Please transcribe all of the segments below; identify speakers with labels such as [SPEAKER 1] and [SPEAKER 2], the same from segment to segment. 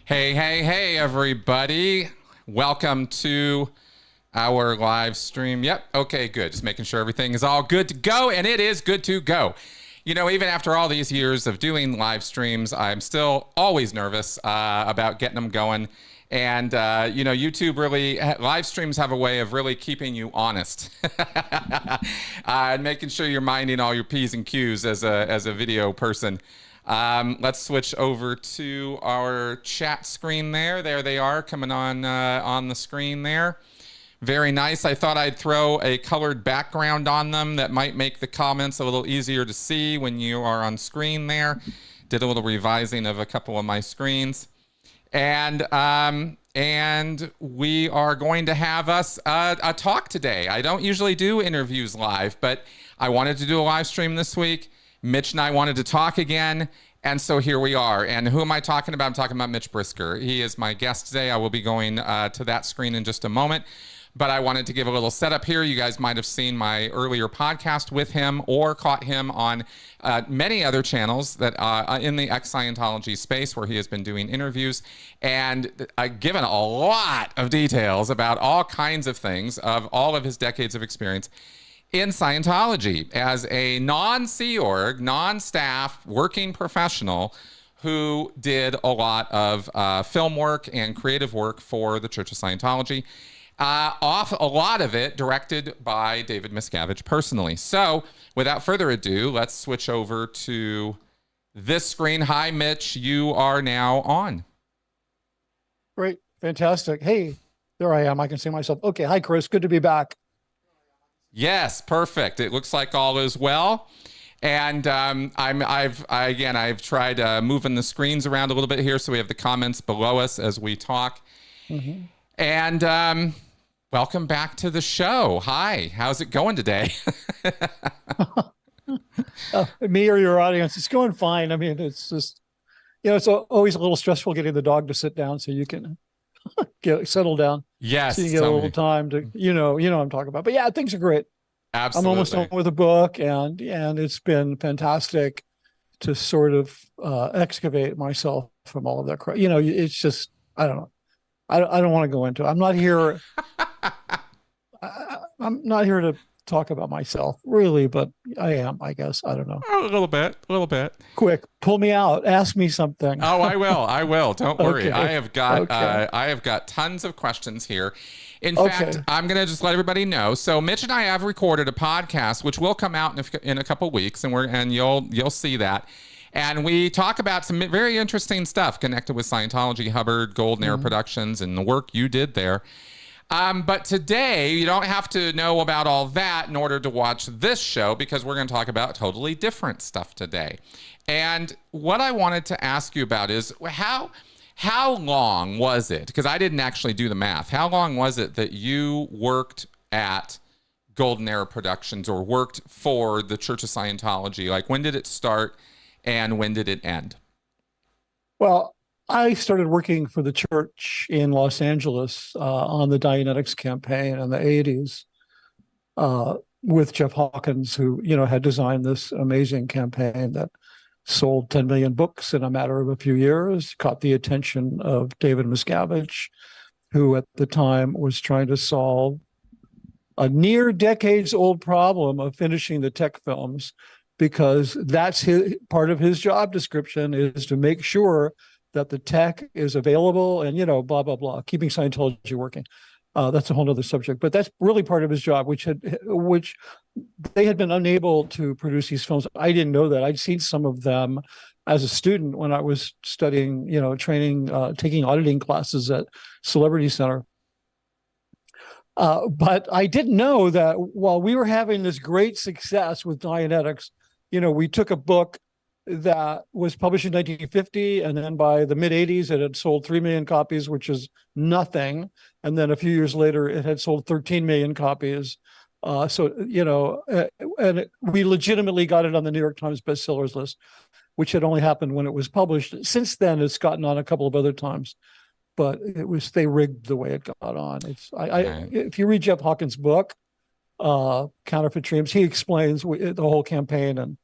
[SPEAKER 1] Hey, hey, hey, everybody. Welcome to our live stream. Yep. Okay, good. Just making sure everything is all good to go, and it is good to go. You know, even after all these years of doing live streams, I'm still always nervous about getting them going. And, you know, YouTube really, live streams have a way of really keeping you honest and making sure you're minding all your P's and Q's as a video person. Let's switch over to our chat screen there. There they are coming on the screen there. Very nice. I thought I'd throw a colored background on them that might make the comments a little easier to see when you are on screen there. Did a little revising of a couple of my screens. And we are going to have us a talk today. I don't usually do interviews live, but I wanted to do a live stream this week. Mitch and I wanted to talk again, and so here we are. And who am I talking about? I'm talking about Mitch Brisker. He is my guest today. I will be going to that screen in just a moment, but I wanted to give a little setup here. You guys might have seen my earlier podcast with him or caught him on many other channels that in the ex-Scientology space where he has been doing interviews and given a lot of details about all kinds of things of all of his decades of experience in Scientology as a non-Sea Org, non-staff working professional who did a lot of film work and creative work for the Church of Scientology. A lot of it directed by David Miscavige personally. So without further ado, let's switch over to this screen. Hi, Mitch. You are now on.
[SPEAKER 2] Great. Fantastic. Hey, there I am. I can see myself. Okay. Hi, Chris. Good to be back.
[SPEAKER 1] Yes, perfect. It looks like all is well. And I've tried moving the screens around a little bit here so we have the comments below us as we talk. Mm-hmm. And welcome back to the show. Hi, how's it going today?
[SPEAKER 2] Me or your audience? It's going fine. I mean, it's just, you know, it's always a little stressful getting the dog to sit down so you can settle down.
[SPEAKER 1] Yes.
[SPEAKER 2] So you get a little time to, you know what I'm talking about. But yeah, things are great.
[SPEAKER 1] Absolutely.
[SPEAKER 2] I'm almost done with a book, and it's been fantastic to sort of excavate myself from all of that. You know, it's just, I don't know. I don't want to go into it. I'm not here. I'm not here to talk about myself, really, but I am, I guess. I don't know.
[SPEAKER 1] A little bit.
[SPEAKER 2] Quick, pull me out. Ask me something.
[SPEAKER 1] Oh, I will. Don't worry.
[SPEAKER 2] Okay.
[SPEAKER 1] I have got tons of questions here. In fact, I'm going to just let everybody know. So Mitch and I have recorded a podcast, which will come out in a couple weeks, and you'll see that. And we talk about some very interesting stuff connected with Scientology, Hubbard, Golden Era Productions, and the work you did there. But today, you don't have to know about all that in order to watch this show, because we're going to talk about totally different stuff today. And what I wanted to ask you about is how long was it? Because I didn't actually do the math. How long was it that you worked at Golden Era Productions or worked for the Church of Scientology? Like, when did it start and when did it end?
[SPEAKER 2] Well, I started working for the church in Los Angeles on the Dianetics campaign in the 80s with Jeff Hawkins, who, you know, had designed this amazing campaign that sold 10 million books in a matter of a few years, caught the attention of David Miscavige, who at the time was trying to solve a near decades old problem of finishing the tech films, because that's part of his job description is to make sure that the tech is available and, you know, blah, blah, blah, keeping Scientology working. That's a whole other subject, but that's really part of his job, which they had been unable to produce these films. I didn't know that. I'd seen some of them as a student when I was studying, you know, training, taking auditing classes at Celebrity Center. But I didn't know that while we were having this great success with Dianetics, you know, we took a book that was published in 1950, and then by the mid-'80s, it had sold 3 million copies, which is nothing. And then a few years later, it had sold 13 million copies. So, you know, and we legitimately got it on the New York Times bestsellers list, which had only happened when it was published. Since then, it's gotten on a couple of other times, but they rigged the way it got on. If you read Jeff Hawkins' book, Counterfeit Dreams, he explains the whole campaign, and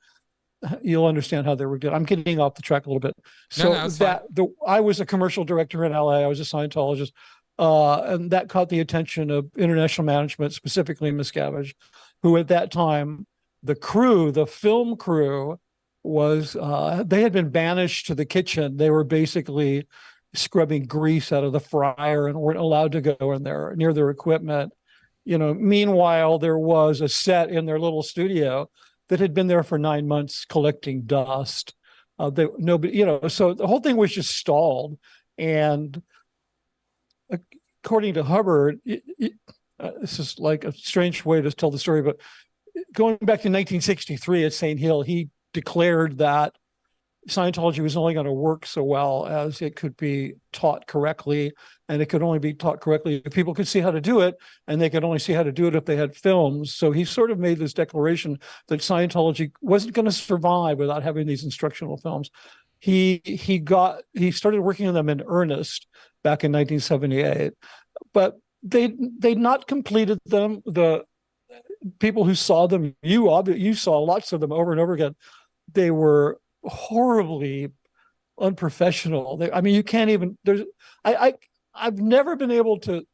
[SPEAKER 2] you'll understand how they were good. I'm getting off the track a little bit. So
[SPEAKER 1] No, it's fine.
[SPEAKER 2] I was a commercial director in LA. I was a Scientologist, and that caught the attention of international management, specifically Miscavige, who at that time, the film crew, was they had been banished to the kitchen. They were basically scrubbing grease out of the fryer and weren't allowed to go in there near their equipment. Meanwhile, there was a set in their little studio that had been there for 9 months collecting dust. Nobody, so the whole thing was just stalled. And according to Hubbard, this is like a strange way to tell the story, but going back to 1963 at St. Hill, he declared that Scientology was only going to work so well as it could be taught correctly, and it could only be taught correctly if people could see how to do it, and they could only see how to do it if they had films. So he sort of made this declaration that Scientology wasn't going to survive without having these instructional films. He started working on them in earnest back in 1978, but they'd not completed them. The people who saw them, you saw lots of them over and over again. They were horribly unprofessional. You can't even. I've never been able to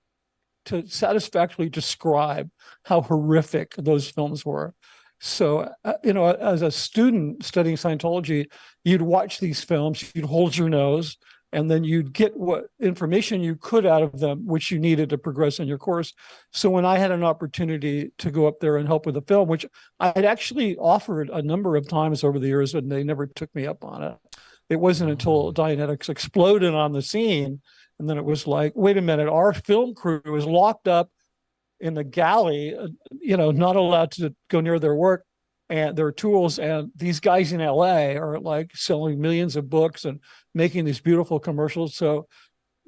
[SPEAKER 2] satisfactorily describe how horrific those films were. So, as a student studying Scientology, you'd watch these films, you'd hold your nose, and then you'd get what information you could out of them, which you needed to progress in your course. So when I had an opportunity to go up there and help with the film, which I had actually offered a number of times over the years, and they never took me up on it. It wasn't until Dianetics exploded on the scene, and then it was like, wait a minute, our film crew is locked up in the galley, not allowed to go near their work and their tools. And these guys in LA are like selling millions of books and making these beautiful commercials. So,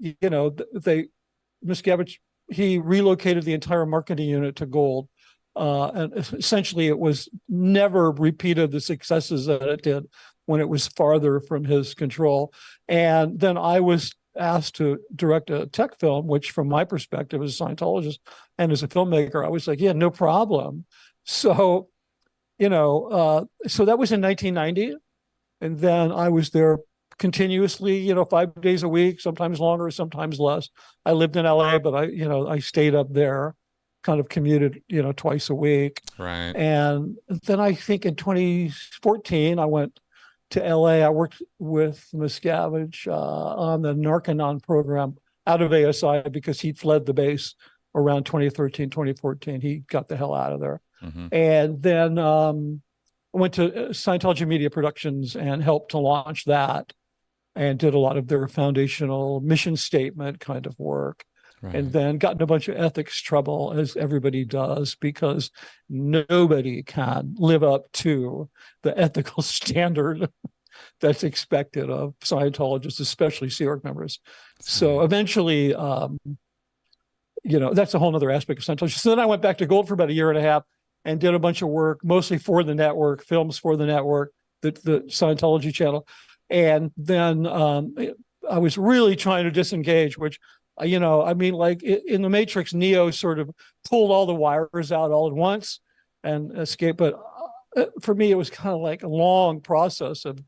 [SPEAKER 2] Miscavige, he relocated the entire marketing unit to Gold. And essentially it was never repeated the successes that it did when it was farther from his control. And then I was asked to direct a tech film, which from my perspective as a Scientologist and as a filmmaker, I was like, yeah, no problem. So, so that was in 1990. And then I was there continuously, 5 days a week, sometimes longer, sometimes less. I lived in LA, but I stayed up there, kind of commuted, twice a week.
[SPEAKER 1] Right.
[SPEAKER 2] And then I think in 2014, I went to LA. I worked with Miscavige on the Narconon program out of ASI because he fled the base around 2013, 2014. He got the hell out of there. Mm-hmm. And then I went to Scientology Media Productions and helped to launch that and did a lot of their foundational mission statement kind of work. Right. And then got in a bunch of ethics trouble, as everybody does, because nobody can live up to the ethical standard that's expected of Scientologists, especially Sea Org members. So eventually, that's a whole other aspect of Scientology. So then I went back to Gold for about a year and a half and did a bunch of work, mostly for the network, films for the network, the Scientology channel. And then I was really trying to disengage, which, in the Matrix, Neo sort of pulled all the wires out all at once and escaped. But for me, it was kind of like a long process of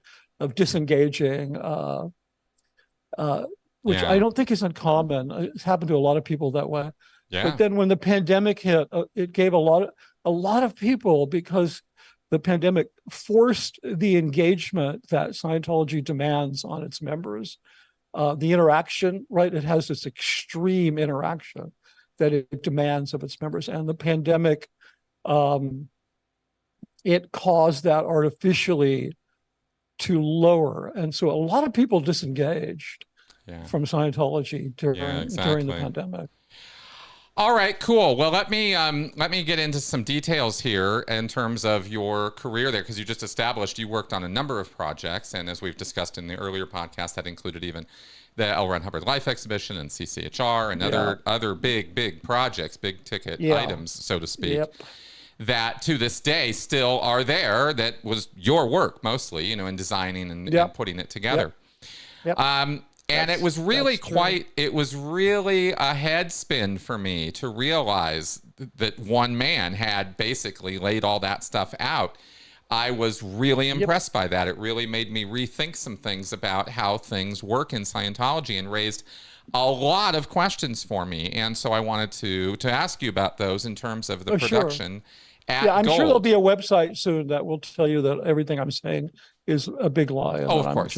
[SPEAKER 2] disengaging, which I don't think is uncommon. It's happened to a lot of people that way. Yeah. But then when the pandemic hit, it gave a lot of people, because the pandemic forced the engagement that Scientology demands on its members. The interaction, right? It has this extreme interaction that it demands of its members. And the pandemic, it caused that artificially to lower. And so a lot of people disengaged from Scientology during the pandemic.
[SPEAKER 1] All right, cool. Well, let me get into some details here in terms of your career there, because you just established you worked on a number of projects, and as we've discussed in the earlier podcast, that included even the L. Ron Hubbard Life Exhibition and CCHR and other big projects, big ticket items, so to speak, that to this day still are there. That was your work mostly, in designing and putting it together. And it was really it was really a head spin for me to realize that one man had basically laid all that stuff out. I was really impressed by that. It really made me rethink some things about how things work in Scientology and raised a lot of questions for me. And so I wanted to ask you about those in terms of the production at
[SPEAKER 2] I'm
[SPEAKER 1] Gold.
[SPEAKER 2] sure there'll be a website soon that will tell you that everything I'm saying is a big lie. And
[SPEAKER 1] of
[SPEAKER 2] that
[SPEAKER 1] course.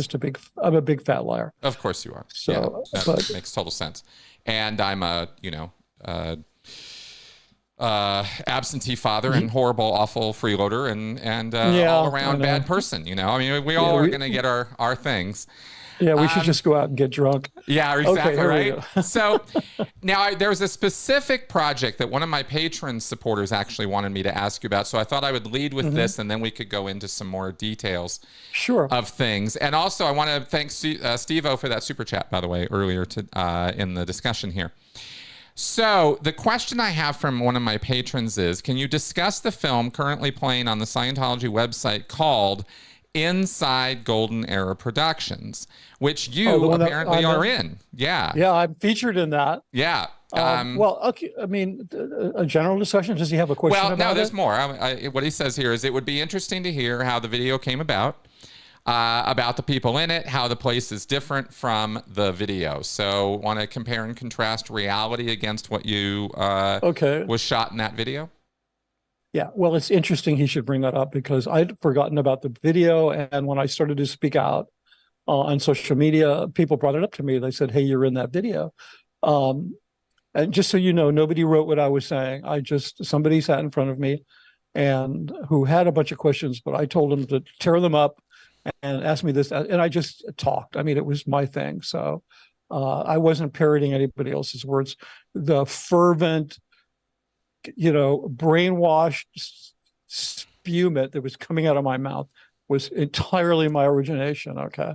[SPEAKER 2] I'm a big fat liar.
[SPEAKER 1] Of course you are.
[SPEAKER 2] So,
[SPEAKER 1] yeah, that makes total sense. And I'm a, absentee father and horrible, awful freeloader and all around bad person. I mean, we all are going to get our things.
[SPEAKER 2] Yeah, we should just go out and get drunk.
[SPEAKER 1] Yeah, exactly,
[SPEAKER 2] okay,
[SPEAKER 1] right? So now there's a specific project that one of my patron supporters actually wanted me to ask you about. So I thought I would lead with this, and then we could go into some more details of things. And also I want to thank Steve-O for that super chat, by the way, earlier in the discussion here. So the question I have from one of my patrons is, can you discuss the film currently playing on the Scientology website called Inside Golden Era Productions, which you apparently are in? Yeah,
[SPEAKER 2] I'm featured in that.
[SPEAKER 1] Yeah.
[SPEAKER 2] Well, okay. I mean, a general discussion. Does he have a question about it?
[SPEAKER 1] Well, no, there's more. What he says here is, it would be interesting to hear how the video came about the people in it, how the place is different from the video. So want to compare and contrast reality against what you was shot in that video?
[SPEAKER 2] Yeah, well, it's interesting he should bring that up, because I'd forgotten about the video. And when I started to speak out on social media, people brought it up to me. They said, hey, you're in that video. And just so you know, nobody wrote what I was saying. Somebody sat in front of me and who had a bunch of questions, but I told them to tear them up and ask me this. And I just talked. I mean, it was my thing. So I wasn't parroting anybody else's words. The fervent, brainwashed spewment that was coming out of my mouth was entirely my origination. Okay.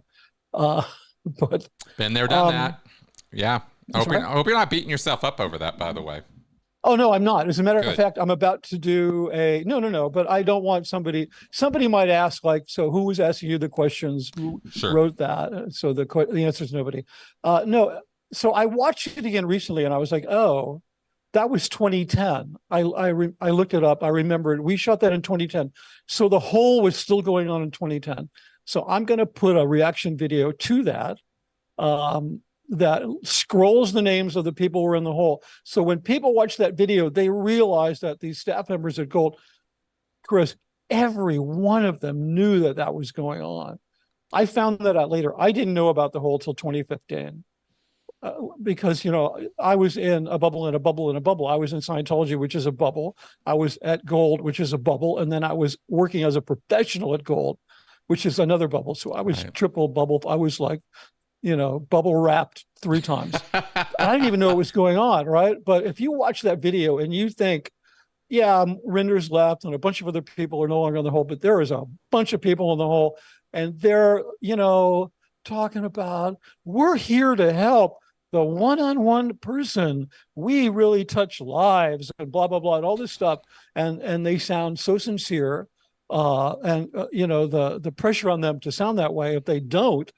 [SPEAKER 2] But
[SPEAKER 1] been there, done that. Yeah. I hope you're not beating yourself up over that, by the way.
[SPEAKER 2] Oh, no, I'm not. As a matter of fact, I'm about to do no, but I don't want somebody might ask, like, so who was asking you the questions? Who wrote that? So the answer is nobody. No. So I watched it again recently and I was like, oh, that was 2010. I looked it up. I remembered we shot that in 2010. So the whole was still going on in 2010. So I'm going to put a reaction video to that, that scrolls the names of the people who were in the hole. So when people watch that video, they realize that these staff members at Gold, Chris, every one of them knew that was going on. I found that out later. I didn't know about the hole till 2015. Because, I was in a bubble and a bubble and a bubble. I was in Scientology, which is a bubble. I was at Gold, which is a bubble. And then I was working as a professional at Gold, which is another bubble. So I was triple bubble. I was like, bubble wrapped 3 times. I didn't even know what was going on, right? But if you watch that video and you think, yeah, Rinder's left and a bunch of other people are no longer in the hole, but there is a bunch of people in the hole and they're, talking about, we're here to help the one-on-one person. We really touch lives and blah, blah, blah, and all this stuff. And they sound so sincere. The pressure on them to sound that way, if they don't,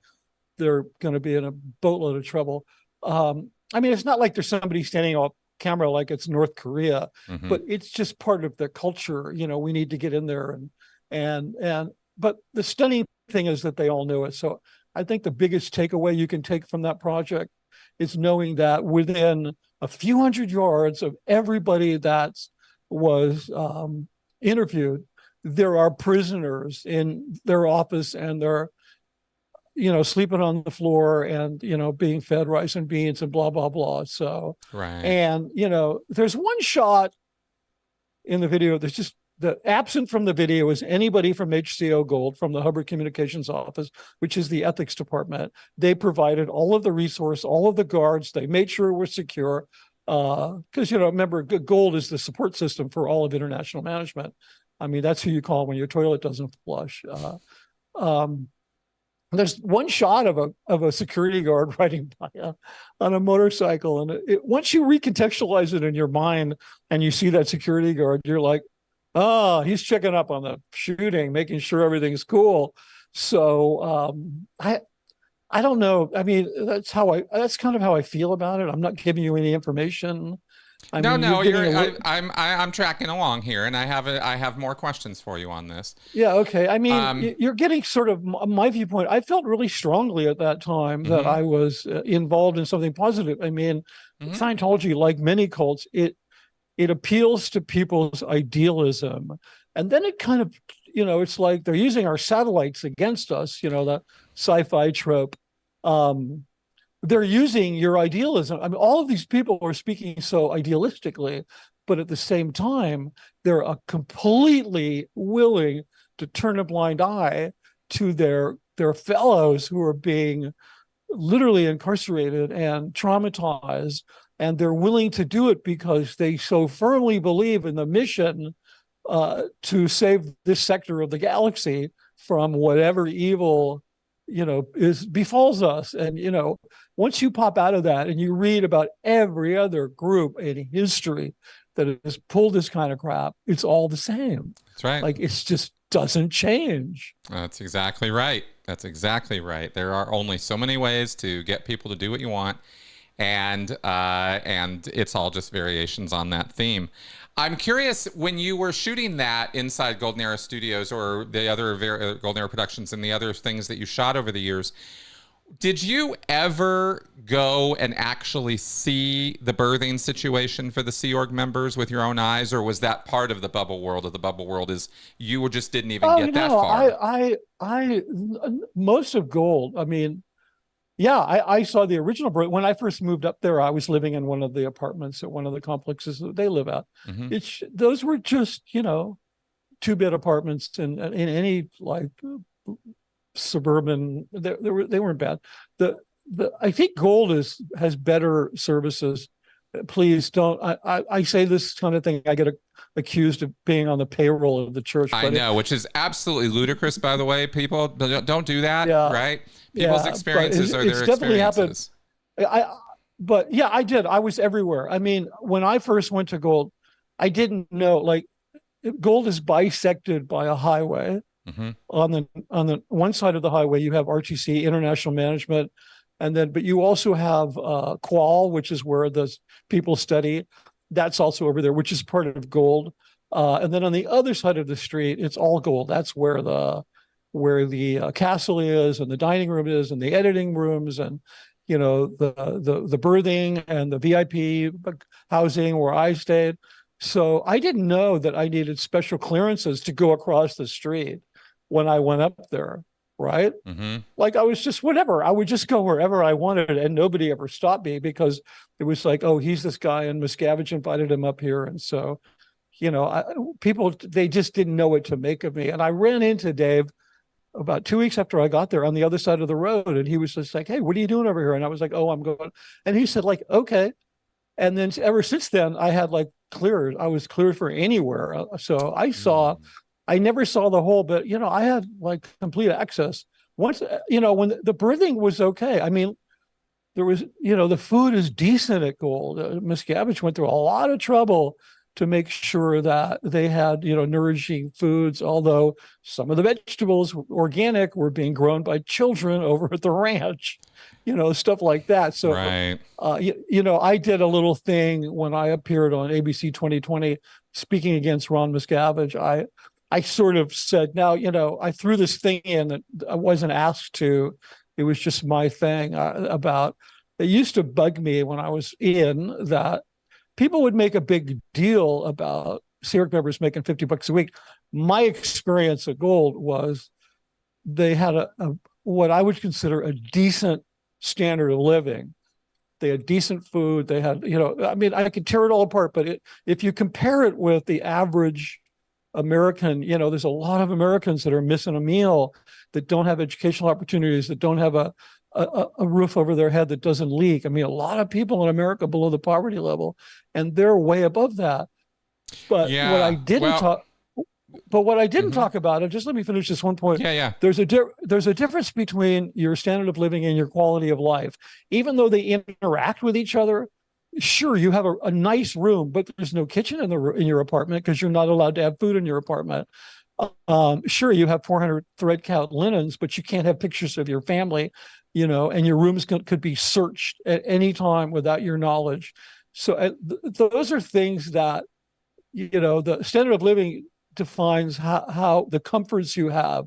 [SPEAKER 2] they're going to be in a boatload of trouble. I mean, it's not like there's somebody standing off camera like it's North Korea, but it's just part of the culture. We need to get in there but the stunning thing is that they all knew it. So I think the biggest takeaway you can take from that project is knowing that within a few hundred yards of everybody that was interviewed, there are prisoners in their office and they're, sleeping on the floor and, being fed rice and beans and blah, blah, blah. So, and, there's one shot in the video that's just absent from the video is anybody from HCO Gold, from the Hubbard Communications Office, which is the ethics department. They provided all of the resource, all of the guards. They made sure it was secure. Because, remember, Gold is the support system for all of international management. I mean, that's who you call when your toilet doesn't flush. There's one shot of a security guard riding by on a motorcycle. And once you recontextualize it in your mind and you see that security guard, you're like, oh, he's checking up on the shooting, making sure everything's cool. So I don't know. I mean, that's kind of how I feel about it. I'm not giving you any information. I
[SPEAKER 1] No,
[SPEAKER 2] mean, you're
[SPEAKER 1] no,
[SPEAKER 2] getting a little.
[SPEAKER 1] I'm tracking along here, and I have more questions for you on this.
[SPEAKER 2] Yeah, okay. I mean,
[SPEAKER 1] Um,
[SPEAKER 2] you're getting sort of my viewpoint. I felt really strongly at that time that
[SPEAKER 1] hmm
[SPEAKER 2] I was involved in something positive. I mean,
[SPEAKER 1] hmm
[SPEAKER 2] Scientology, like many cults, it appeals to people's idealism, and then it kind of, it's like they're using our satellites against us. The sci-fi trope. Um, they're using your idealism. I mean, all of these people are speaking so idealistically, but at the same time, they're completely willing to turn a blind eye to their fellows who are being literally incarcerated and traumatized, and they're willing to do it because they so firmly believe in the mission to save this sector of the galaxy from whatever evil is befalls us. And once you pop out of that and you read about every other group in history that has pulled this kind of crap, it's all the same.
[SPEAKER 1] that's right.
[SPEAKER 2] Like, it's just doesn't change.
[SPEAKER 1] That's exactly right. That's exactly right. There are only so many ways to get people to do what you want, and it's all just variations on that theme. I'm curious, when you were shooting that inside Golden Era Studios or the other Golden Era Productions and the other things that you shot over the years, did you ever go and actually see the birthing situation for the Sea Org members with your own eyes, or was that part of the bubble world? Of the bubble world is you just didn't even
[SPEAKER 2] Oh
[SPEAKER 1] get that
[SPEAKER 2] no,
[SPEAKER 1] far?
[SPEAKER 2] I most of Gold. I mean, yeah, I saw the original birth. When I first moved up there, I was living in one of the apartments at one of the complexes that they live at.
[SPEAKER 1] hmm
[SPEAKER 2] Those were just, two-bed apartments in any like suburban. They weren't bad. I think Gold has better services. Please don't. I say this kind of thing. I get accused of being on the payroll of the church,
[SPEAKER 1] I
[SPEAKER 2] but
[SPEAKER 1] know, which is absolutely ludicrous, by the way. People don't do that,
[SPEAKER 2] yeah,
[SPEAKER 1] right? People's
[SPEAKER 2] yeah. But
[SPEAKER 1] experiences are
[SPEAKER 2] it's
[SPEAKER 1] their
[SPEAKER 2] definitely happened.
[SPEAKER 1] experiences.
[SPEAKER 2] I but yeah, I did. I was everywhere. I mean, when I first went to Gold, I didn't know, like, Gold is bisected by a highway.
[SPEAKER 1] hmm
[SPEAKER 2] On the one side of the highway, you have RTC, International Management, but you also have Qual, which is where the people study. That's also over there, which is part of Gold. And then on the other side of the street, it's all Gold. That's where the castle is, and the dining room is, and the editing rooms, and the birthing and the VIP housing where I stayed. So I didn't know that I needed special clearances to go across the street when I went up there, right?
[SPEAKER 1] hmm
[SPEAKER 2] Like, I was just whatever. I would just go wherever I wanted, and nobody ever stopped me because it was like, oh, he's this guy, and Miscavige invited him up here, and so people, they just didn't know what to make of me. And I ran into Dave about 2 weeks after I got there on the other side of the road, and he was just like, "Hey, what are you doing over here?" And I was like, "Oh, I'm going." And he said, like, "Okay." And then ever since then, I had like cleared. I was cleared for anywhere. So I never saw the whole, but I had like complete access. Once, when the birthing was okay. I mean, there was, the food is decent at Gold. Miscavige went through a lot of trouble to make sure that they had, nourishing foods, although some of the vegetables, organic, were being grown by children over at the ranch, stuff like that. So,
[SPEAKER 1] Right.
[SPEAKER 2] I did a little thing when I appeared on ABC 2020 speaking against Ron Miscavige. I sort of said, now, I threw this thing in that I wasn't asked to. It was just my thing it used to bug me when I was in that people would make a big deal about Sea Org members making $50 a week. My experience at Gold was they had a what I would consider a decent standard of living. They had decent food. They had, I mean, I could tear it all apart, but if you compare it with the average American, there's a lot of Americans that are missing a meal, that don't have educational opportunities, that don't have a roof over their head that doesn't leak. I mean, a lot of people in America below the poverty level, and they're way above that. But what I
[SPEAKER 1] Yeah.
[SPEAKER 2] didn't
[SPEAKER 1] Well.
[SPEAKER 2] talk, but what I didn't
[SPEAKER 1] hmm
[SPEAKER 2] talk about, and just let me finish this one point.
[SPEAKER 1] Yeah. Yeah.
[SPEAKER 2] There's a difference between your standard of living and your quality of life. Even though they interact with each other, sure, you have a nice room, but there's no kitchen in your apartment because you're not allowed to have food in your apartment. Sure, you have 400 thread count linens, but you can't have pictures of your family, and your rooms could be searched at any time without your knowledge. So those are things that, the standard of living defines how the comforts you have.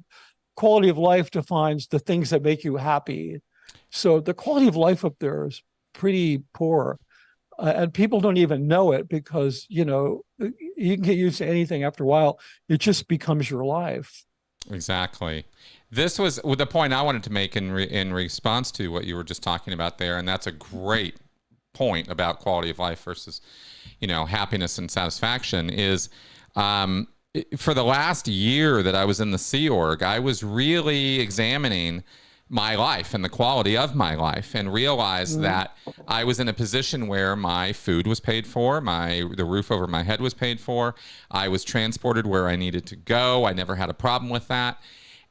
[SPEAKER 2] Quality of life defines the things that make you happy. So the quality of life up there is pretty poor. And people don't even know it because, you can get used to anything after a while. It just becomes your life.
[SPEAKER 1] Exactly. This was the point I wanted to make in response to what you were just talking about there. And that's a great point about quality of life versus, happiness and satisfaction is, for the last year that I was in the Sea Org, I was really examining my life and the quality of my life, and realized that I was in a position where my food was paid for, the roof over my head was paid for, I was transported where I needed to go. I never had a problem with that.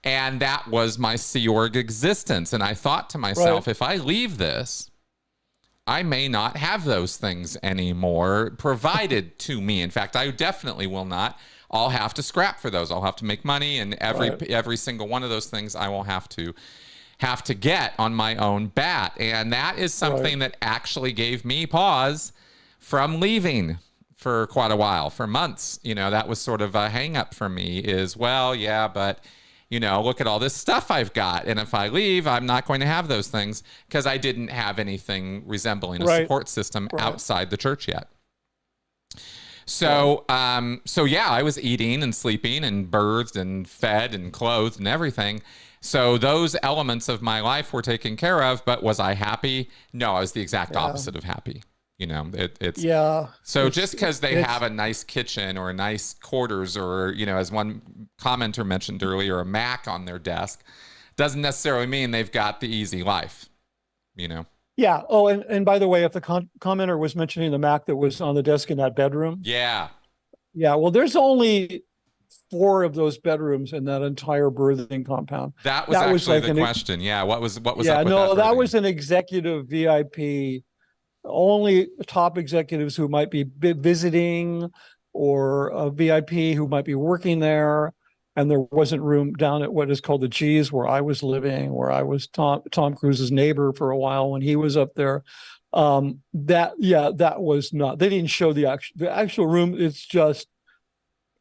[SPEAKER 1] And that was my Sea Org existence. And I thought to myself, if I leave this, I may not have those things anymore provided to me. In fact, I definitely will not. I'll have to scrap for those. I'll have to make money, and every single one of those things I will have to get on my own bat. And that is something that actually gave me pause from leaving for quite a while, for months. That was sort of a hang up for me is, well, yeah, but look at all this stuff I've got. And if I leave, I'm not going to have those things because I didn't have anything resembling a support system outside the church yet. So, yeah, I was eating and sleeping and birthed and fed and clothed and everything. So those elements of my life were taken care of, but was I happy? No, I was the exact opposite of happy. So just because they have a nice kitchen or a nice quarters or, as one commenter mentioned earlier, a Mac on their desk, doesn't necessarily mean they've got the easy life,
[SPEAKER 2] Yeah. Oh, and by the way, if the commenter was mentioning the Mac that was on the desk in that bedroom.
[SPEAKER 1] Yeah.
[SPEAKER 2] Yeah. Well, there's only 4 of those bedrooms in that entire birthing compound.
[SPEAKER 1] That was actually the question. Yeah. What was up with
[SPEAKER 2] that was an executive VIP, only top executives who might be visiting, or a VIP who might be working there. And there wasn't room down at what is called the G's, where I was living, where I was Tom Cruise's neighbor for a while when he was up there. That was not, they didn't show the actual room. It's just,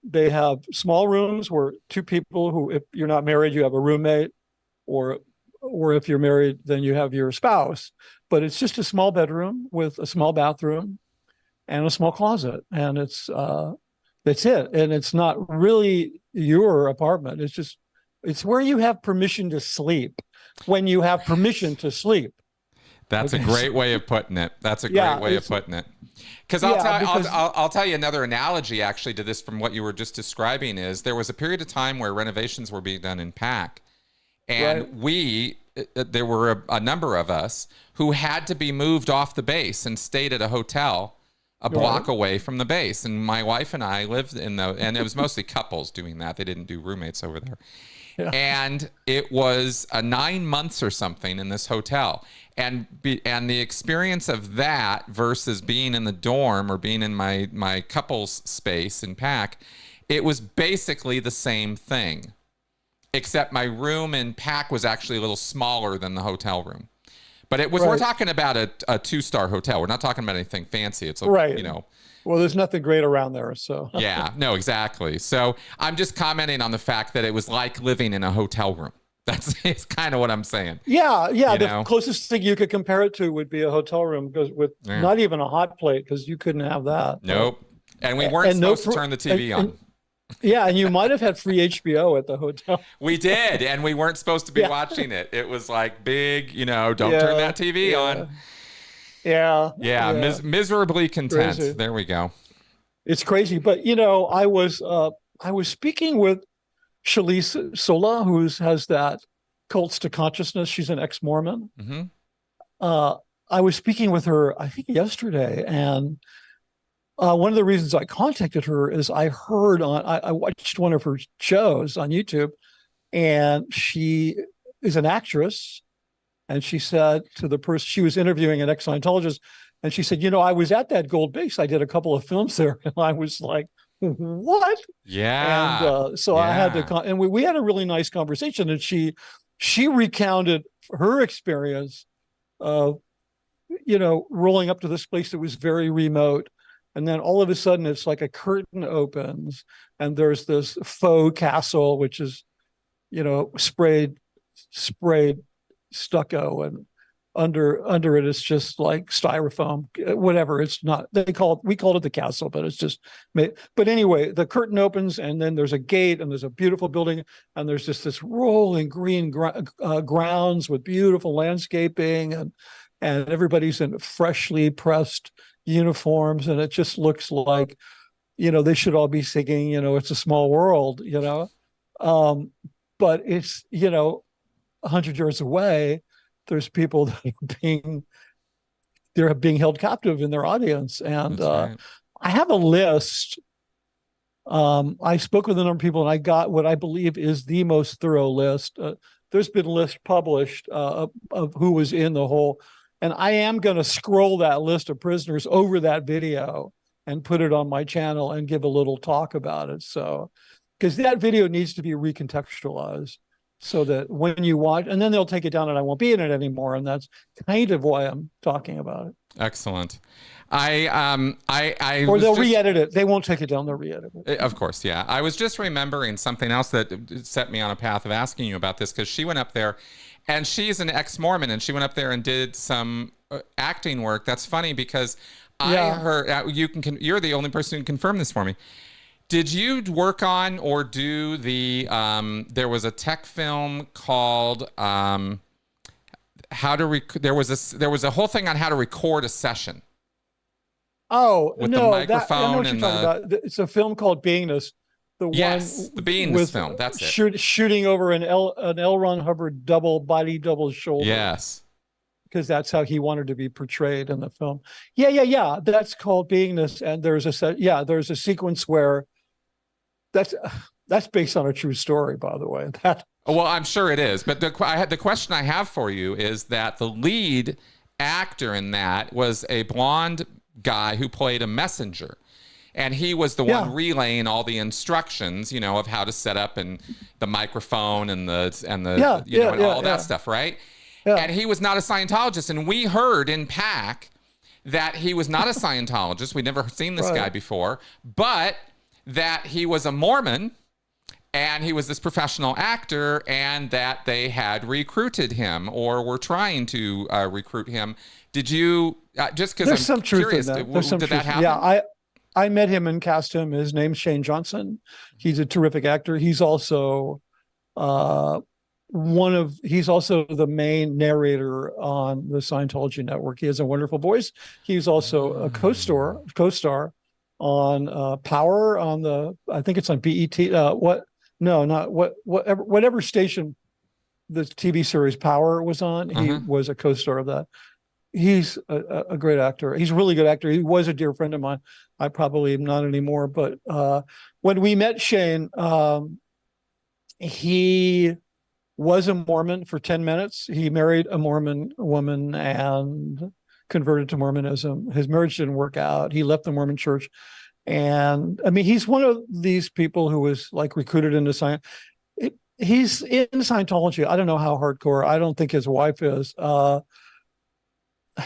[SPEAKER 2] they have small rooms where 2 people who, if you're not married, you have a roommate, or if you're married, then you have your spouse. But it's just a small bedroom with a small bathroom and a small closet. And that's it. And it's not really your apartment. It's where you have permission to sleep when you have permission to sleep.
[SPEAKER 1] That's a great way of putting it. That's a great way of putting it. Because I'll tell you another analogy actually to this from what you were just describing is there was a period of time where renovations were being done in PAC, and there were a number of us who had to be moved off the base and stayed at a hotel a block away from the base. And my wife and I lived and it was mostly couples doing that. They didn't do roommates over there. Yeah. And it was 9 months or something in this hotel. And the experience of that versus being in the dorm or being in my couple's space in PAC, it was basically the same thing. Except my room in PAC was actually a little smaller than the hotel room. But it was, we're talking about a 2-star hotel. We're not talking about anything fancy. It's
[SPEAKER 2] well, there's nothing great around there. So
[SPEAKER 1] yeah, no, exactly. So I'm just commenting on the fact that it was like living in a hotel room. It's kind of what I'm saying.
[SPEAKER 2] Yeah. The closest thing you could compare it to would be a hotel room, because with not even a hot plate, because you couldn't have that.
[SPEAKER 1] Nope. And we weren't supposed to turn the TV on.
[SPEAKER 2] Yeah, and you might have had free HBO at the hotel.
[SPEAKER 1] We did, and we weren't supposed to be watching it. It was like big, don't turn that TV on. Yeah. Miserably content. Crazy. There we go.
[SPEAKER 2] It's crazy, but I was speaking with Shalise Sola, who has that Cults to Consciousness. She's an ex-Mormon.
[SPEAKER 1] Mm-hmm.
[SPEAKER 2] I was speaking with her, I think yesterday, and one of the reasons I contacted her is I watched one of her shows on YouTube, and she is an actress. And she said to the person, she was interviewing an ex-Scientologist, and she said, I was at that Gold Base. I did a couple of films there. And I was like, what?
[SPEAKER 1] Yeah.
[SPEAKER 2] And I had to, and we had a really nice conversation, and she recounted her experience of rolling up to this place that was very remote. And then all of a sudden it's like a curtain opens and there's this faux castle, which is, sprayed stucco, and under it is just like styrofoam, whatever. It's not, we called it the castle, but it's just made. But anyway, the curtain opens and then there's a gate and there's a beautiful building and there's just this rolling green grounds with beautiful landscaping, and everybody's in freshly pressed uniforms, and it just looks like, they should all be singing, It's a Small World, but it's, 100 yards away, there's people that are being held captive in their audience. And right. I have a list. I spoke with a number of people and I got what I believe is the most thorough list. There's been a list published of who was in the whole, and I am going to scroll that list of prisoners over that video and put it on my channel and give a little talk about it. So, because that video needs to be recontextualized so that when you watch, and then they'll take it down and I won't be in it anymore. And that's kind of why I'm talking about it.
[SPEAKER 1] Excellent.
[SPEAKER 2] Or they'll re-edit it. They won't take it down. They'll re-edit it.
[SPEAKER 1] Of course. Yeah. I was just remembering something else that set me on a path of asking you about this, because she went up there and she's an ex-Mormon and she went up there and did some acting work. That's funny because I heard you're the only person who can confirm this for me. Did you work on or do the, there was a tech film called, there was a whole thing on how to record a session.
[SPEAKER 2] Oh,
[SPEAKER 1] with
[SPEAKER 2] no,
[SPEAKER 1] the microphone
[SPEAKER 2] I know what you're talking about. It's a film called Beingness.
[SPEAKER 1] The Beingness film. That's it.
[SPEAKER 2] Shooting over an L. Ron Hubbard double shoulder.
[SPEAKER 1] Yes.
[SPEAKER 2] Because that's how he wanted to be portrayed in the film. Yeah. That's called Beingness. And there's a sequence where that's based on a true story, by the way.
[SPEAKER 1] Well, I'm sure it is. But the question I have for you is that the lead actor in that was a blonde guy who played a messenger. And he was the one relaying all the instructions, of how to set up and the microphone and all that stuff, right? Yeah. And he was not a Scientologist. And we heard in PAC that he was not a Scientologist. We'd never seen this guy before, but that he was a Mormon and he was this professional actor, and that they had recruited him or were trying to recruit him. Did you, just because I'm curious, did that happen?
[SPEAKER 2] Yeah, I met him and cast him. His name's Shane Johnson. He's a terrific actor. He's also he's also the main narrator on the Scientology network. He has a wonderful voice. He's also a co-star on Power on I think it's on BET. Whatever station the TV series Power was on, he was a co-star of that. He's a great actor. He's a really good actor. He was a dear friend of mine. I probably am not anymore. But when we met Shane, he was a Mormon for 10 minutes. He married a Mormon woman and converted to Mormonism. His marriage didn't work out. He left the Mormon church. And I mean, he's one of these people who was like recruited into science. He's in Scientology. I don't know how hardcore. I don't think his wife is.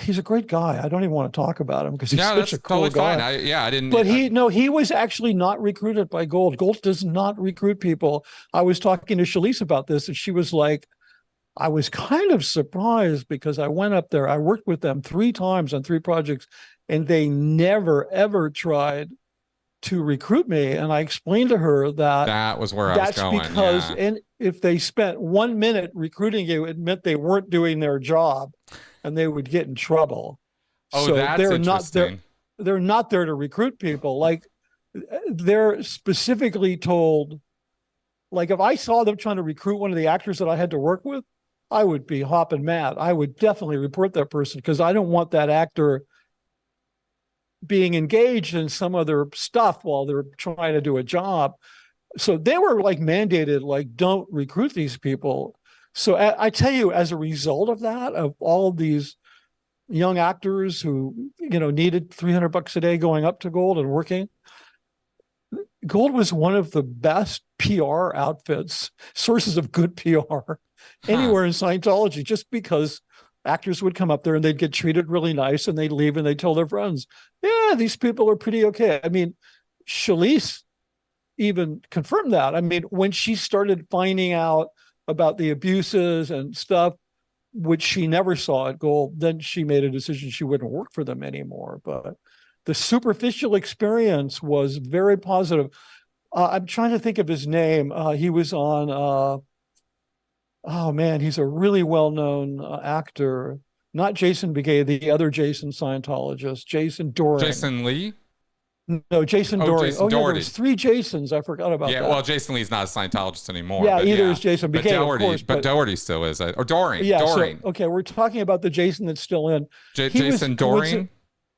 [SPEAKER 2] He's a great guy. I don't even want to talk about him because he's such a cool guy.
[SPEAKER 1] Fine. I didn't.
[SPEAKER 2] But he was actually not recruited by Gold. Gold does not recruit people. I was talking to Shalise about this, and she was like, I was kind of surprised because I went up there. I worked with them 3 times on 3 projects, and they never, ever tried to recruit me. And I explained to her that
[SPEAKER 1] was where I was going.
[SPEAKER 2] That's because and if they spent 1 minute recruiting you, it meant they weren't doing their job. And they would get in trouble.
[SPEAKER 1] Oh, so that's interesting.
[SPEAKER 2] They're not there to recruit people. Like, they're specifically told, like, if I saw them trying to recruit one of the actors that I had to work with, I would be hopping mad. I would definitely report that person because I don't want that actor being engaged in some other stuff while they're trying to do a job. So they were like mandated, like, don't recruit these people. So I tell you, as a result of that, of all of these young actors who, needed $300 a day going up to Gold and working, Gold was one of the best PR outfits, sources of good PR anywhere in Scientology, just because actors would come up there and they'd get treated really nice and they'd leave and they'd tell their friends, yeah, these people are pretty okay. I mean, Shalice even confirmed that. I mean, when she started finding out about the abuses and stuff, which she never saw at Gold, then she made a decision she wouldn't work for them anymore. But the superficial experience was very positive. I'm trying to think of his name. He was on, oh man, he's a really well-known actor. Not Jason Begay, the other Jason Scientologist, Jason Doring.
[SPEAKER 1] Jason Lee?
[SPEAKER 2] No, Jason Doring.
[SPEAKER 1] Jason
[SPEAKER 2] Yeah, there
[SPEAKER 1] Doherty.
[SPEAKER 2] was 3 Jasons. I forgot about that.
[SPEAKER 1] Yeah, well, Jason Lee's not a Scientologist anymore.
[SPEAKER 2] Yeah,
[SPEAKER 1] but
[SPEAKER 2] either is Jason
[SPEAKER 1] but
[SPEAKER 2] Begay,
[SPEAKER 1] Doherty,
[SPEAKER 2] of course.
[SPEAKER 1] but Doherty still is. Or Doring.
[SPEAKER 2] Yeah,
[SPEAKER 1] Doring.
[SPEAKER 2] so, okay, we're talking about the Jason that's still in.
[SPEAKER 1] Jason Doring?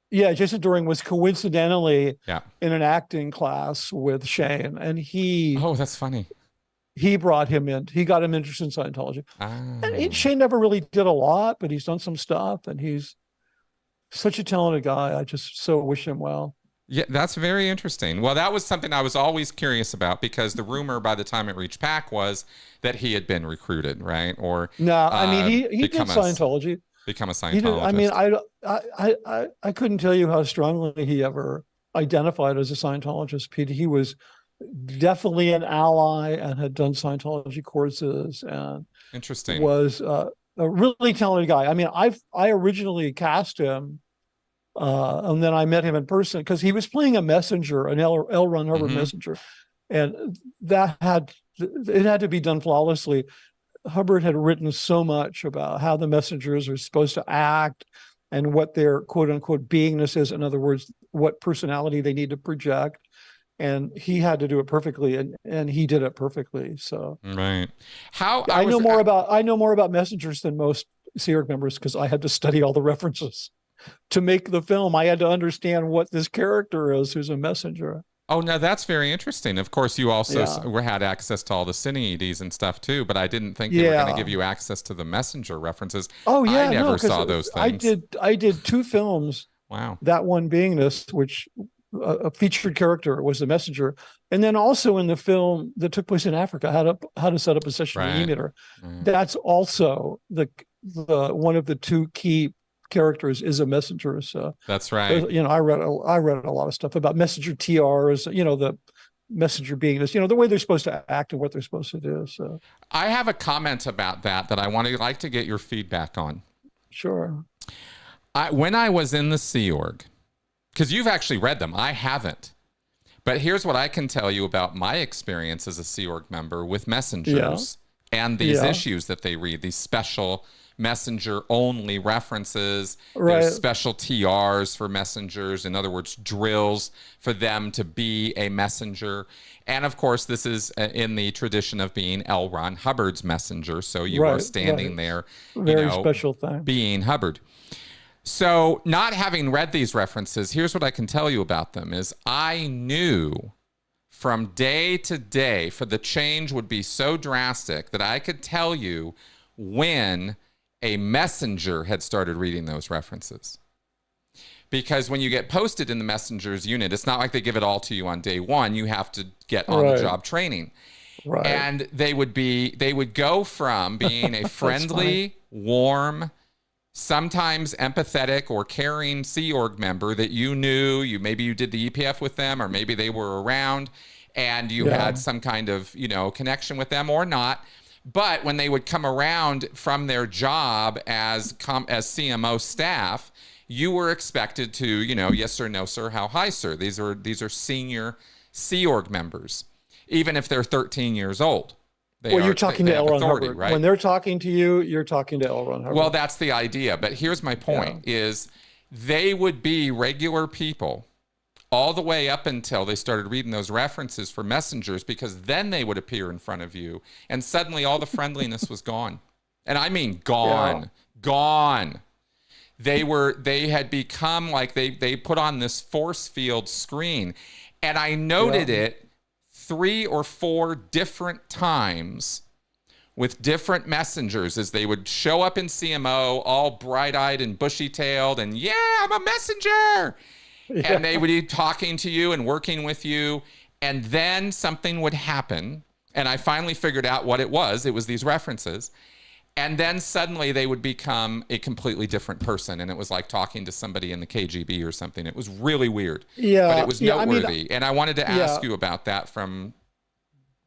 [SPEAKER 2] Yeah, Jason Doring was coincidentally
[SPEAKER 1] Yeah.
[SPEAKER 2] in an acting class with Shane, and
[SPEAKER 1] Oh, that's funny.
[SPEAKER 2] he brought him in. He got him interested in Scientology. And Shane never really did a lot, but he's done some stuff, and he's such a talented guy. I just so wish him well.
[SPEAKER 1] Yeah, that's very interesting. Well, that was something I was always curious about because the rumor by the time it reached PAC was that he had been recruited, right? Or
[SPEAKER 2] no, I mean he did Scientology.
[SPEAKER 1] Become a Scientologist.
[SPEAKER 2] I mean, I couldn't tell you how strongly he ever identified as a Scientologist, Pete. He was definitely an ally and had done Scientology courses and
[SPEAKER 1] interesting.
[SPEAKER 2] Was a really talented guy. I mean, I originally cast him. And then I met him in person because he was playing a messenger, an L. Ron Hubbard messenger, and it had to be done flawlessly. Hubbard had written so much about how the messengers are supposed to act and what their quote unquote beingness is. In other words, what personality they need to project. And he had to do it perfectly, and he did it perfectly. So
[SPEAKER 1] right.
[SPEAKER 2] I know more about messengers than most Sea Org members because I had to study all the references. To make the film, I had to understand what this character is who's a messenger.
[SPEAKER 1] Oh, no, that's very interesting. Of course, you also had access to all the cine EDs and stuff too, but I didn't think they were going to give you access to the messenger references.
[SPEAKER 2] Oh, yeah,
[SPEAKER 1] I never saw those things.
[SPEAKER 2] I did 2 films.
[SPEAKER 1] Wow.
[SPEAKER 2] That one being this, which a featured character was the messenger, and then also in the film that took place in Africa, how to set up a session emitter. That's also the one of the 2 key characters is a messenger. So
[SPEAKER 1] that's right.
[SPEAKER 2] You know, I read a lot of stuff about messenger TRs, you know, the messenger being this, you know, the way they're supposed to act and what they're supposed to do. So
[SPEAKER 1] I have a comment about that I like to get your feedback on.
[SPEAKER 2] Sure.
[SPEAKER 1] When I was in the Sea Org, because you've actually read them, I haven't. But here's what I can tell you about my experience as a Sea Org member with messengers and these issues that they read, these special messenger only references. There's special TRs for messengers. In other words, drills for them to be a messenger. And of course, this is in the tradition of being L. Ron Hubbard's messenger. So you are standing there,
[SPEAKER 2] very special thing,
[SPEAKER 1] being Hubbard. So not having read these references, here's what I can tell you about them is I knew from day to day, for the change would be so drastic that I could tell you when a messenger had started reading those references. Because when you get posted in the messenger's unit, it's not like they give it all to you on day one. You have to get on the job training. Right. And they would go from being a friendly, warm, sometimes empathetic or caring Sea Org member that you knew, maybe you did the EPF with them, or maybe they were around and you had some kind of, connection with them or not. But when they would come around from their job as CMO staff, you were expected to, yes sir, no sir, how high sir. These are senior Sea Org members, even if they're 13 years old.
[SPEAKER 2] You're talking to L. Ron Hubbard. Right? When they're talking to you, you're talking to L. Ron Hubbard.
[SPEAKER 1] Well, that's the idea. But here's my point is they would be regular people all the way up until they started reading those references for messengers, because then they would appear in front of you and suddenly all the friendliness was gone. And I mean gone. They had become like they put on this force field screen. And I noted it 3 or 4 different times with different messengers as they would show up in CMO all bright-eyed and bushy-tailed and I'm a messenger. And they would be talking to you and working with you. And then something would happen. And I finally figured out what it was. It was these references. And then suddenly they would become a completely different person. And it was like talking to somebody in the KGB or something. It was really weird, but it was noteworthy. And I wanted to ask you about that from...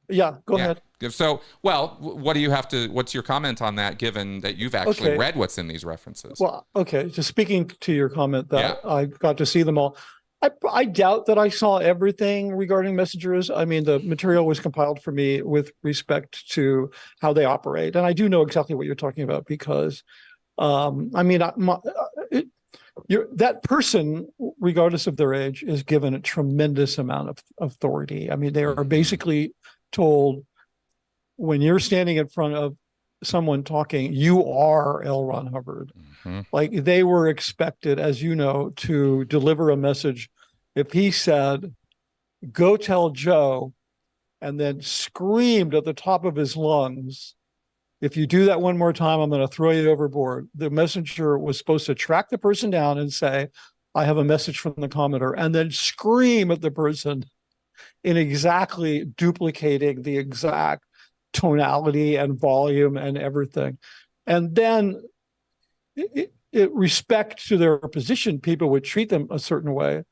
[SPEAKER 2] Yeah, go ahead.
[SPEAKER 1] So, well, what's your comment on that, given that you've actually read what's in these references?
[SPEAKER 2] Well, okay. Just speaking to your comment that I got to see them all. I doubt that I saw everything regarding messengers. I mean, the material was compiled for me with respect to how they operate. And I do know exactly what you're talking about because, that person, regardless of their age, is given a tremendous amount of authority. I mean, they are basically told, when you're standing in front of someone talking, you are L. Ron Hubbard. Mm-hmm. Like, they were expected, as you know, to deliver a message. If he said, "Go tell Joe," and then screamed at the top of his lungs, "If you do that one more time, I'm going to throw you overboard," the messenger was supposed to track the person down and say, "I have a message from the commenter," and then scream at the person in exactly duplicating the exact tonality and volume and everything. And then respect to their position, people would treat them a certain way.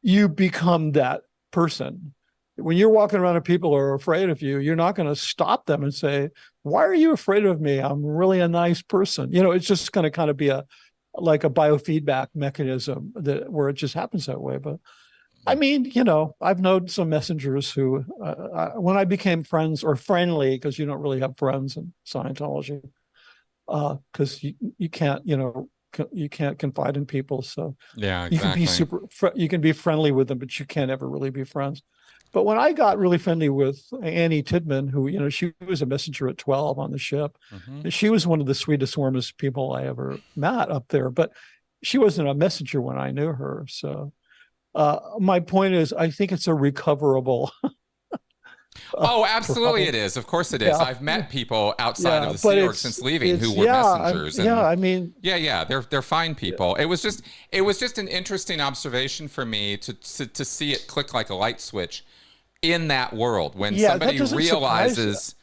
[SPEAKER 2] You become that person. When you're walking around and people are afraid of you, you're not going to stop them and say, "Why are you afraid of me? I'm really a nice person." It's just going to kind of be like a biofeedback mechanism where it just happens that way. But I mean, I've known some messengers who, when I became friends or friendly, because you don't really have friends in Scientology, because you can't, you can't confide in people. So
[SPEAKER 1] yeah, exactly.
[SPEAKER 2] You can be friendly with them, but you can't ever really be friends. But when I got really friendly with Annie Tidman, who, she was a messenger at 12 on the ship, and she was one of the sweetest, warmest people I ever met up there. But she wasn't a messenger when I knew her. So my point is, I think it's a recoverable.
[SPEAKER 1] Oh, absolutely it is. Of course it is. I've met people outside of the Sea Org since leaving who were messengers. They're fine people. It was just an interesting observation for me to see it click like a light switch in that world. When somebody realizes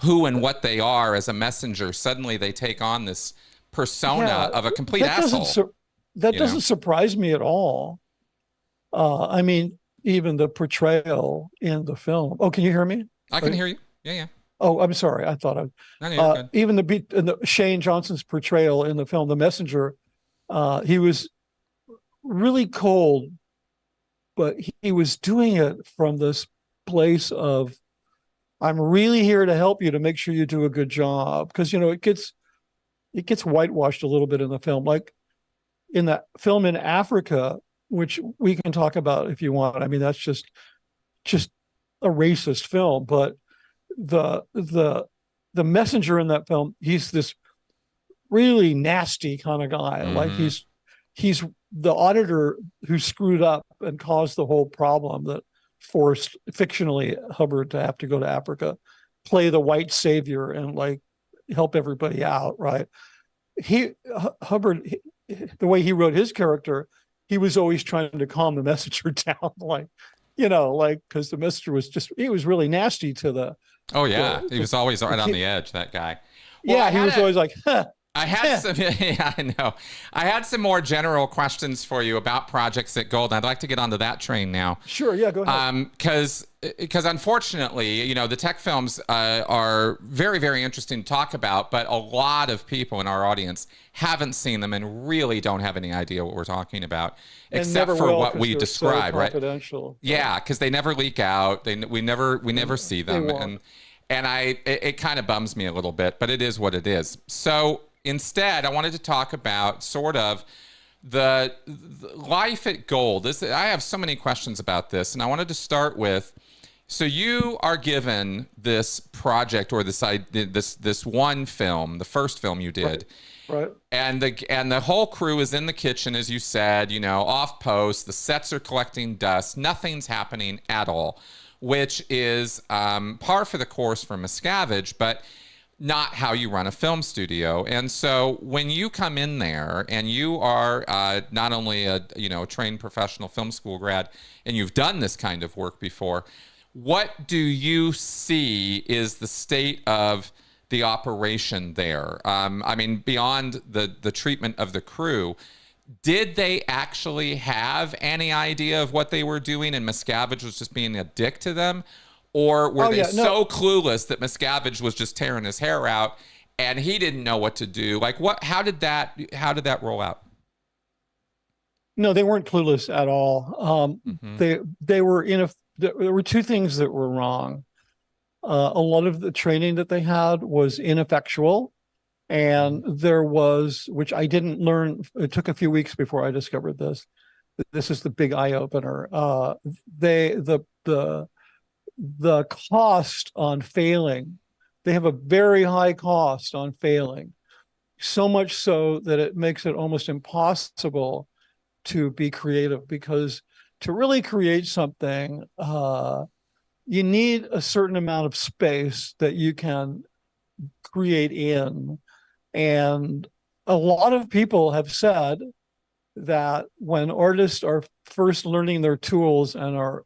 [SPEAKER 1] who and what they are as a messenger, suddenly they take on this persona of a complete asshole.
[SPEAKER 2] That doesn't surprise me at all. I mean, even the portrayal in the film. Oh, can you hear me?
[SPEAKER 1] I can hear you. Yeah.
[SPEAKER 2] Oh, I'm sorry. I thought even the Shane Johnson's portrayal in the film, The Messenger, he was really cold, but he was doing it from this place of, "I'm really here to help you to make sure you do a good job." Because it gets whitewashed a little bit in the film, like in that film in Africa, which we can talk about if you want. I mean, that's just a racist film. But the messenger in that film, he's this really nasty kind of guy. Mm-hmm. Like he's the auditor who screwed up and caused the whole problem that forced fictionally Hubbard to have to go to Africa, play the white savior and like help everybody out. Right? Hubbard, the way he wrote his character, he was always trying to calm the messenger down, because the messenger he was really nasty to the.
[SPEAKER 1] Oh yeah, he was always right on the edge, that guy. Well,
[SPEAKER 2] he was always like, huh.
[SPEAKER 1] I had some, yeah, I know. I had some more general questions for you about projects at Gold. I'd like to get onto that train now.
[SPEAKER 2] Sure, yeah, go ahead.
[SPEAKER 1] Because unfortunately, the tech films are very, very interesting to talk about, but a lot of people in our audience haven't seen them and really don't have any idea what we're talking about, except for what we describe, right? Yeah, because they never leak out. We never see them, and it kind of bums me a little bit, but it is what it is. So instead, I wanted to talk about sort of the life at Gold. I have so many questions about this, and I wanted to start with, so you are given this project or this one film, the first film you did.
[SPEAKER 2] Right.
[SPEAKER 1] And the whole crew is in the kitchen, as you said, off post. The sets are collecting dust. Nothing's happening at all, which is par for the course for Miscavige, but not how you run a film studio. And so when you come in there and you are not only a trained professional film school grad and you've done this kind of work before, what do you see is the state of the operation there? I mean, beyond the treatment of the crew, did they actually have any idea of what they were doing and Miscavige was just being a dick to them? Or were they so clueless that Miscavige was just tearing his hair out and he didn't know what to do? Like, how did that roll out?
[SPEAKER 2] No, they weren't clueless at all. They were there were two things that were wrong. A lot of the training that they had was ineffectual. And there was, which I didn't learn, it took a few weeks before I discovered this. This is the big eye opener. The cost on failing, they have a very high cost on failing, so much so that it makes it almost impossible to be creative, because to really create something, you need a certain amount of space that you can create in. And a lot of people have said that when artists are first learning their tools and are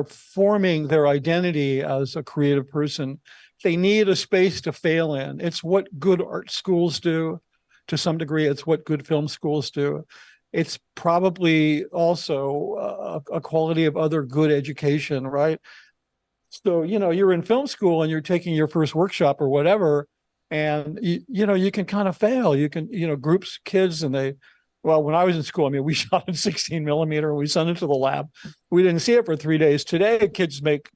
[SPEAKER 2] forming their identity as a creative person, they need a space to fail in. It's what good art schools do to some degree. It's what good film schools do. It's probably also a quality of other good education, right? So, you're in film school and you're taking your first workshop or whatever, and you can kind of fail. You can, groups, kids, and when I was in school, I mean, we shot in 16 millimeter and we sent it to the lab. We didn't see it for 3 days. Today, kids make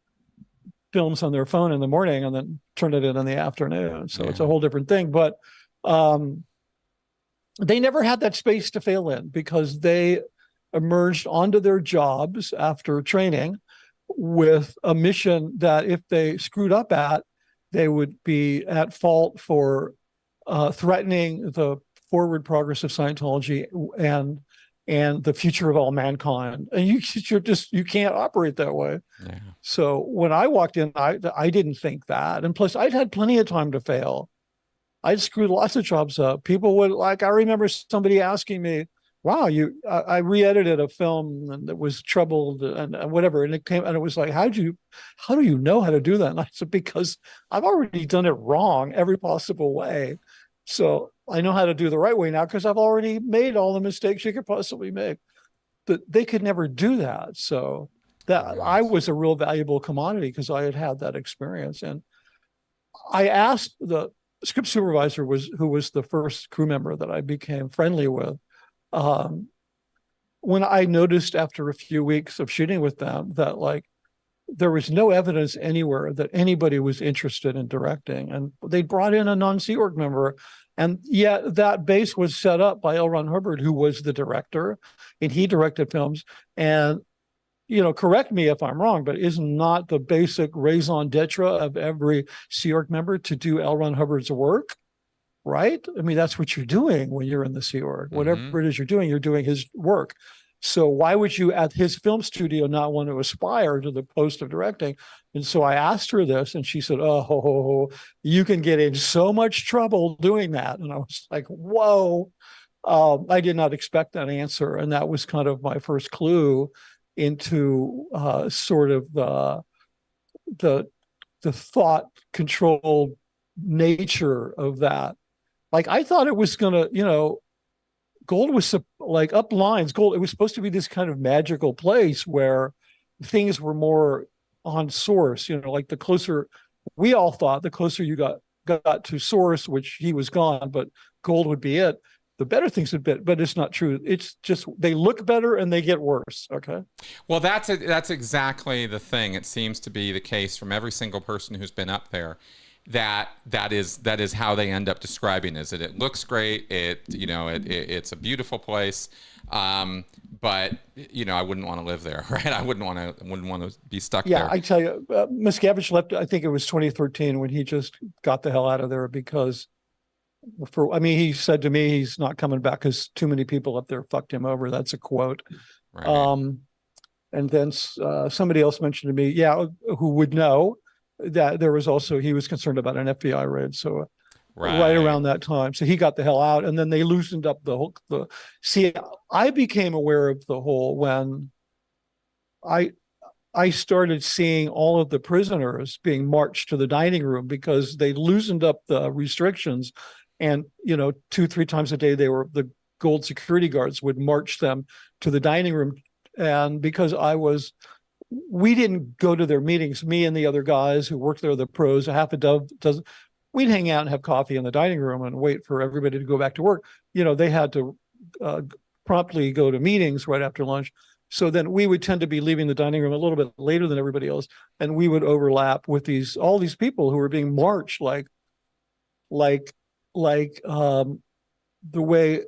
[SPEAKER 2] films on their phone in the morning and then turn it in the afternoon. So it's a whole different thing. But they never had that space to fail in, because they emerged onto their jobs after training with a mission that if they screwed up at, they would be at fault for threatening the forward progress of Scientology and the future of all mankind. And you can't operate that way. Yeah. So when I walked in, I didn't think that. And plus, I'd had plenty of time to fail. I'd screwed lots of jobs up. People would, I remember somebody asking me, wow, I re-edited a film and it was troubled and whatever. And it was like, how do you know how to do that? And I said, because I've already done it wrong every possible way. So I know how to do the right way now, because I've already made all the mistakes you could possibly make. But they could never do that. So that I was a real valuable commodity, because I had that experience. And I asked the script supervisor, who was the first crew member that I became friendly with, when I noticed after a few weeks of shooting with them that there was no evidence anywhere that anybody was interested in directing, and they brought in a non-Sea Org member, and yet that base was set up by L. Ron Hubbard, who was the director, and he directed films. And correct me if I'm wrong, but is not the basic raison d'etre of every Sea Org member to do L. Ron Hubbard's work? Right? I mean, that's what you're doing when you're in the Sea Org. Whatever it is you're doing his work. So why would you at his film studio not want to aspire to the post of directing? And so I asked her this, and she said, oh, you can get in so much trouble doing that. And I was like, whoa. I did not expect that answer. And that was kind of my first clue into sort of the thought controlled nature of that. Like, I thought it was gonna, Gold was like up lines. Gold, it was supposed to be this kind of magical place where things were more on source. Like the closer, we all thought the closer you got to source, which he was gone, but Gold would be it, the better things would be. But it's not true. It's just they look better and they get worse. Okay.
[SPEAKER 1] Well, that's exactly the thing. It seems to be the case from every single person who's been up there. That is how they end up describing it. It looks great. It's a beautiful place, but I wouldn't want to live there, right? I wouldn't want to be stuck there.
[SPEAKER 2] Yeah, I tell you, Miscavige left. I think it was 2013 when he just got the hell out of there, because he said to me he's not coming back because too many people up there fucked him over. That's a quote. Right. And then somebody else mentioned to me, who would know, that there was also, he was concerned about an FBI raid. So right around that time, so he got the hell out, and then they loosened up I became aware of the whole when I I started seeing all of the prisoners being marched to the dining room because they loosened up the restrictions. And, 2, 3 times a day, the gold security guards would march them to the dining room. And because we didn't go to their meetings, me and the other guys who worked there, the pros, a half a dozen, we'd hang out and have coffee in the dining room and wait for everybody to go back to work. They had to promptly go to meetings right after lunch. So then we would tend to be leaving the dining room a little bit later than everybody else. And we would overlap with all these people who were being marched like the way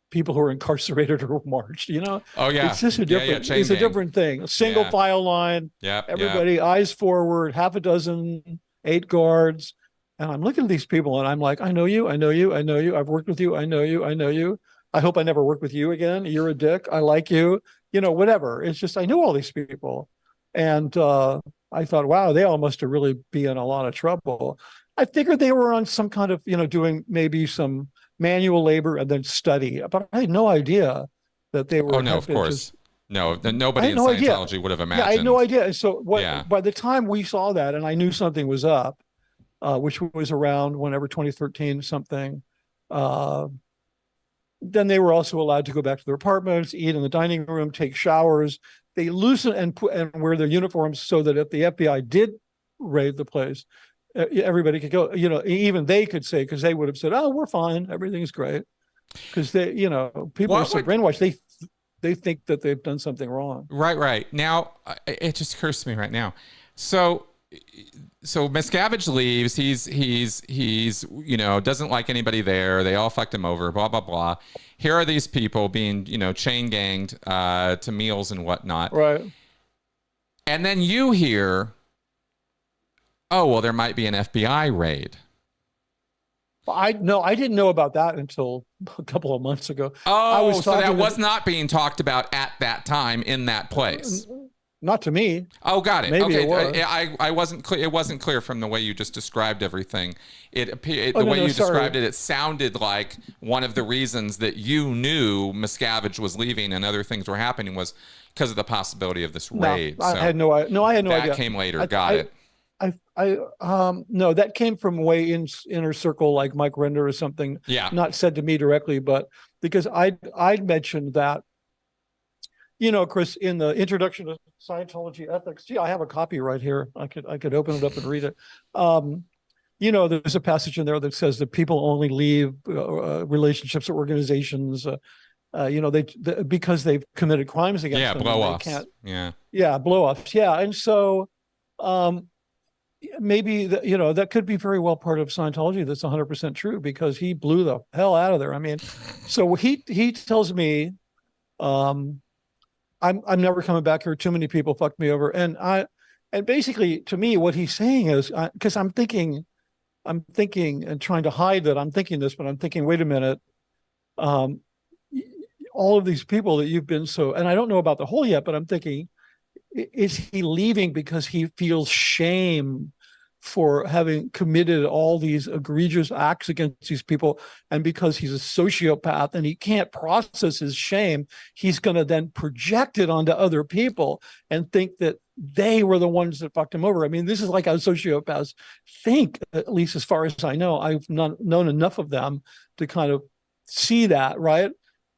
[SPEAKER 2] people who are incarcerated are marched,
[SPEAKER 1] Oh yeah.
[SPEAKER 2] It's just a different,
[SPEAKER 1] Chain
[SPEAKER 2] it's a
[SPEAKER 1] gang.
[SPEAKER 2] different thing. A single file line, everybody eyes forward, half a dozen, 8 guards. And I'm looking at these people and I'm like, I know you, I know you, I know you. I've worked with you. I know you, I know you. I hope I never work with you again. You're a dick. I like you, whatever. It's just, I knew all these people. And I thought, wow, they all must have really be in a lot of trouble. I figured they were on some kind of, doing maybe some manual labor and then study, but I had no idea that they were.
[SPEAKER 1] Oh no, of course. Nobody in Scientology would have imagined.
[SPEAKER 2] Yeah, I had no idea. So by the time we saw that and I knew something was up, which was around whenever 2013 something, then they were also allowed to go back to their apartments, eat in the dining room, take showers. They loosen and wear their uniforms so that if the FBI did raid the place, everybody could go, even they could say, because they would have said, oh, we're fine, everything's great. Because people are so brainwashed, they think that they've done something wrong.
[SPEAKER 1] Right. Now, it just occurs to me right now. So Miscavige leaves. He's doesn't like anybody there. They all fucked him over. Blah blah blah. Here are these people being chain ganged to meals and whatnot.
[SPEAKER 2] Right.
[SPEAKER 1] And then you hear, oh well, there might be an FBI raid.
[SPEAKER 2] I didn't know about that until a couple of months ago.
[SPEAKER 1] Oh, so that was not being talked about at that time in that place.
[SPEAKER 2] Not to me.
[SPEAKER 1] Oh, got it.
[SPEAKER 2] Maybe
[SPEAKER 1] okay,
[SPEAKER 2] it was.
[SPEAKER 1] I wasn't clear. It wasn't clear from the way you just described everything. Described it, it sounded like one of the reasons that you knew Miscavige was leaving and other things were happening was because of the possibility of this raid.
[SPEAKER 2] I had no idea.
[SPEAKER 1] That came later. Got it.
[SPEAKER 2] No, that came from way inner circle, like Mike Render or something.
[SPEAKER 1] Yeah.
[SPEAKER 2] Not said to me directly, but because I'd mentioned that, Chris, in the introduction to Scientology ethics, I have a copy right here. I could open it up and read it. There's a passage in there that says that people only leave relationships or organizations, because they've committed crimes against them.
[SPEAKER 1] Blow-offs.
[SPEAKER 2] Blow-offs. Yeah. And so, maybe that could be very well part of Scientology. That's 100% true because he blew the hell out of there. I mean, so he tells me, I'm never coming back here. Too many people fucked me over. And basically to me, what he's saying is, because I'm thinking and trying to hide that I'm thinking this, but I'm thinking, wait a minute. All of these people that you've been and I don't know about the whole yet, but I'm thinking, is he leaving because he feels shame for having committed all these egregious acts against these people? And because he's a sociopath and he can't process his shame, he's going to then project it onto other people and think that they were the ones that fucked him over. I mean, this is like how sociopaths think, at least as far as I know. I've not known enough of them to kind of see that, right?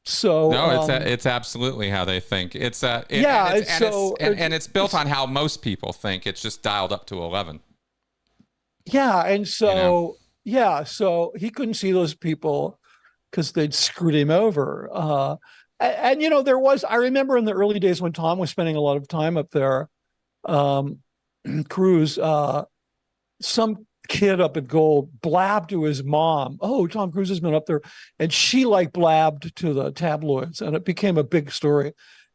[SPEAKER 2] So
[SPEAKER 1] no, it's absolutely how they think. It's it's built on how most people think. It's just dialed up to 11.
[SPEAKER 2] Yeah, and so so he couldn't see those people because they'd screwed him over. And there was, I remember in the early days when Tom was spending a lot of time up there, Cruise, some kid up at Gold blabbed to his mom, oh, Tom Cruise has been up there, and she blabbed to the tabloids, and it became a big story.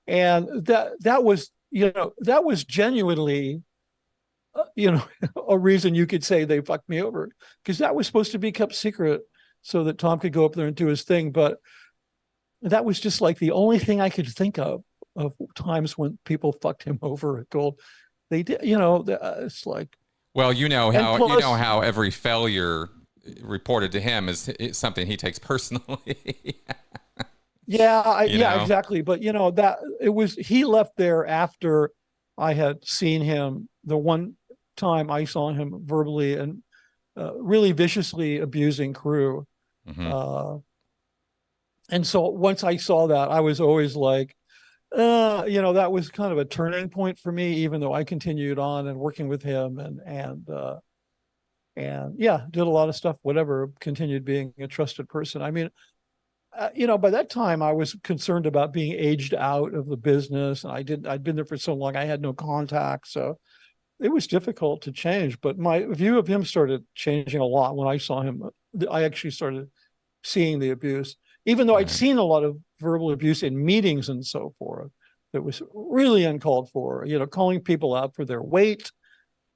[SPEAKER 2] And that was genuinely a reason you could say they fucked me over, because that was supposed to be kept secret so that Tom could go up there and do his thing. But that was just like the only thing I could think of times when people fucked him over at Gold. They did, it's like,
[SPEAKER 1] well, how every failure reported to him is something he takes personally.
[SPEAKER 2] Exactly. But that it was, he left there after I had seen him the one time I saw him verbally and really viciously abusing crew.
[SPEAKER 1] Mm-hmm.
[SPEAKER 2] And so once I saw that, I was always like, that was kind of a turning point for me, even though I continued on and working with him and yeah, did a lot of stuff, whatever, continued being a trusted person. I mean, by that time I was concerned about being aged out of the business. And I'd been there for so long, I had no contact. So it was difficult to change, but my view of him started changing a lot when I saw him. I actually started seeing the abuse, even though I'd
[SPEAKER 1] Right.
[SPEAKER 2] seen a lot of verbal abuse in meetings and so forth. That was really uncalled for, calling people out for their weight,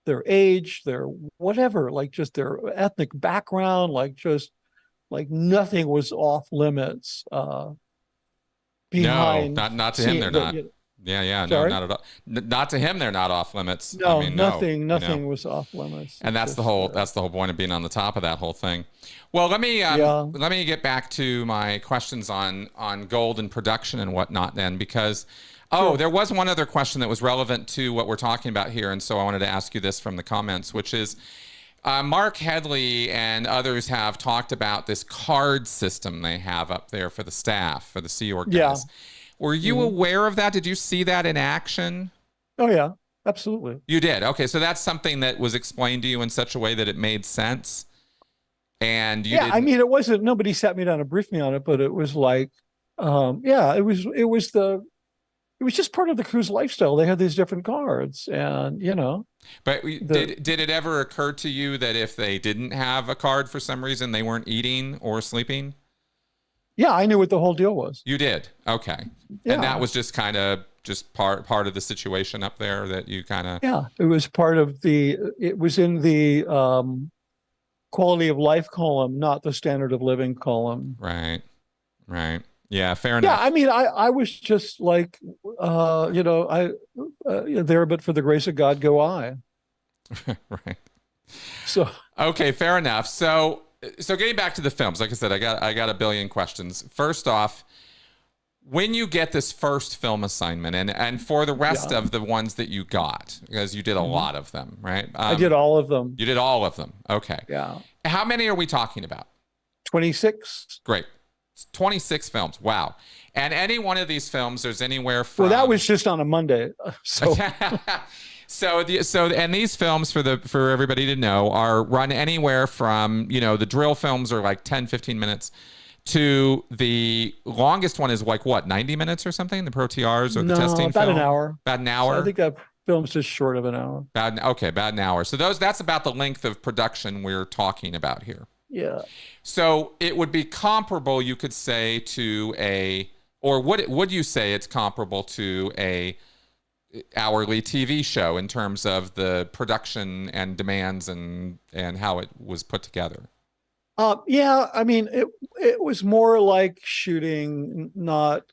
[SPEAKER 2] their age, their whatever, like just their ethnic background, like nothing was off limits
[SPEAKER 1] No,
[SPEAKER 2] behind
[SPEAKER 1] not to him. They're
[SPEAKER 2] seeing
[SPEAKER 1] not.
[SPEAKER 2] the,
[SPEAKER 1] Yeah, no,
[SPEAKER 2] sorry.
[SPEAKER 1] not at all. Not to him, they're not off limits. I
[SPEAKER 2] No,
[SPEAKER 1] mean, no,
[SPEAKER 2] nothing was off limits.
[SPEAKER 1] and
[SPEAKER 2] It's just,
[SPEAKER 1] that's the whole point of being on the top of that whole thing. Well,
[SPEAKER 2] yeah,
[SPEAKER 1] let me get back to my questions on gold and production and whatnot then, because
[SPEAKER 2] sure.
[SPEAKER 1] there was one other question that was relevant to what we're talking about here, and so I wanted to ask you this from the comments, which is Mark Headley and others have talked about this card system they have up there for the staff, for the Sea Org
[SPEAKER 2] Yeah.
[SPEAKER 1] guys. Were you aware of that? Did you see that in action?
[SPEAKER 2] Oh yeah, absolutely.
[SPEAKER 1] You did. Okay, so that's something that was explained to you in such a way that it made sense. And you
[SPEAKER 2] Yeah, I
[SPEAKER 1] didn't.
[SPEAKER 2] mean, it wasn't, nobody sat me down and briefed me on it, but it was like, yeah, it was just part of the cruise lifestyle. They had these different cards, and
[SPEAKER 1] But
[SPEAKER 2] the
[SPEAKER 1] did it ever occur to you that if they didn't have a card for some reason, they weren't eating or sleeping?
[SPEAKER 2] yeah, I knew what the whole deal was.
[SPEAKER 1] You did. Okay. And that
[SPEAKER 2] Yeah,
[SPEAKER 1] was just kind of just part of the situation up there that you kind of.
[SPEAKER 2] yeah, it was part of it was in the quality of life column, not the standard of living column.
[SPEAKER 1] Right. Right. Yeah, fair
[SPEAKER 2] Yeah,
[SPEAKER 1] enough.
[SPEAKER 2] I mean, I was just like, I there, but for the grace of God, go I.
[SPEAKER 1] Right.
[SPEAKER 2] So
[SPEAKER 1] Okay, fair enough. So getting back to the films, like I said, I got a billion questions. First off, when you get this first film assignment, and for the rest
[SPEAKER 2] yeah,
[SPEAKER 1] of the ones that you got, because you did a lot of them, right?
[SPEAKER 2] I did all of them.
[SPEAKER 1] You did all of them. Okay.
[SPEAKER 2] Yeah,
[SPEAKER 1] How many are we talking about?
[SPEAKER 2] 26.
[SPEAKER 1] Great. 26 films. Wow. And any one of these films, there's anywhere from.
[SPEAKER 2] Well, that was just on a Monday. So
[SPEAKER 1] And these films for everybody to know are run anywhere from, the drill films are like 10, 15 minutes to the longest one is like what, 90 minutes or something? The Pro TRs or the
[SPEAKER 2] no,
[SPEAKER 1] testing
[SPEAKER 2] about
[SPEAKER 1] film?
[SPEAKER 2] an hour.
[SPEAKER 1] About an hour?
[SPEAKER 2] So I think that film's just short of an hour.
[SPEAKER 1] About an hour. So that's about the length of production we're talking about here.
[SPEAKER 2] Yeah.
[SPEAKER 1] So it would be comparable, you could say, or would you say it's comparable to a hourly TV show in terms of the production and demands and how it was put together?
[SPEAKER 2] Yeah, I mean, it was more like shooting, not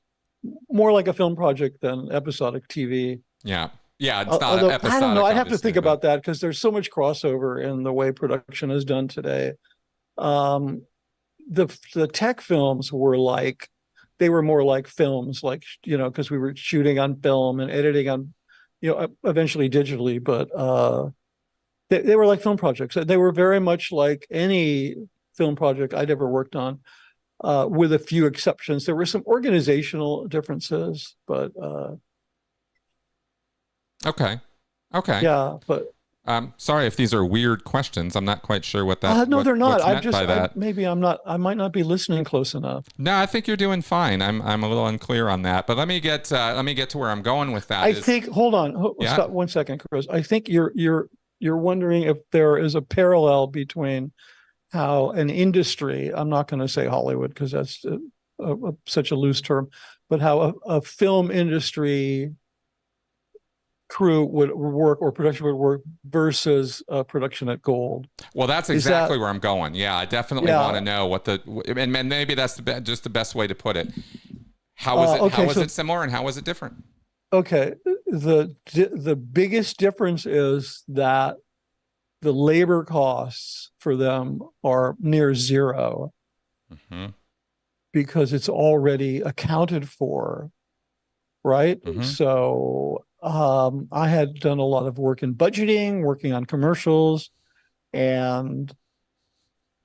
[SPEAKER 2] more like a film project than episodic TV.
[SPEAKER 1] Yeah. Yeah, it's not
[SPEAKER 2] Although
[SPEAKER 1] episodic.
[SPEAKER 2] I don't know, I'd have to
[SPEAKER 1] obviously,
[SPEAKER 2] think about that because there's so much crossover in the way production is done today. Um, the tech films were like, they were more like films, like because we were shooting on film and editing on, eventually digitally, but they were like film projects. They were very much like any film project I'd ever worked on, with a few exceptions. There were some organizational differences, but
[SPEAKER 1] Okay.
[SPEAKER 2] yeah, but
[SPEAKER 1] Sorry if these are weird questions. I'm not quite sure what that.
[SPEAKER 2] no, they're not.
[SPEAKER 1] What's meant by that.
[SPEAKER 2] Maybe I'm not. I might not be listening close enough.
[SPEAKER 1] No, I think you're doing fine. I'm a little unclear on that, but let me get to where I'm going with that.
[SPEAKER 2] I think. Hold on.
[SPEAKER 1] Yeah.
[SPEAKER 2] Stop 1 second, Chris. I think you're wondering if there is a parallel between how an industry. I'm not going to say Hollywood because that's such a loose term, but how a film industry crew would work or production would work versus production at Gold.
[SPEAKER 1] Well, that's exactly where I'm going. Yeah, I definitely want to know what and maybe that's just the best way to put it. How was it?
[SPEAKER 2] Okay,
[SPEAKER 1] how was it similar and how was it different?
[SPEAKER 2] Okay, the biggest difference is that the labor costs for them are near zero because it's already accounted for, right? So I had done a lot of work in budgeting, working on commercials, and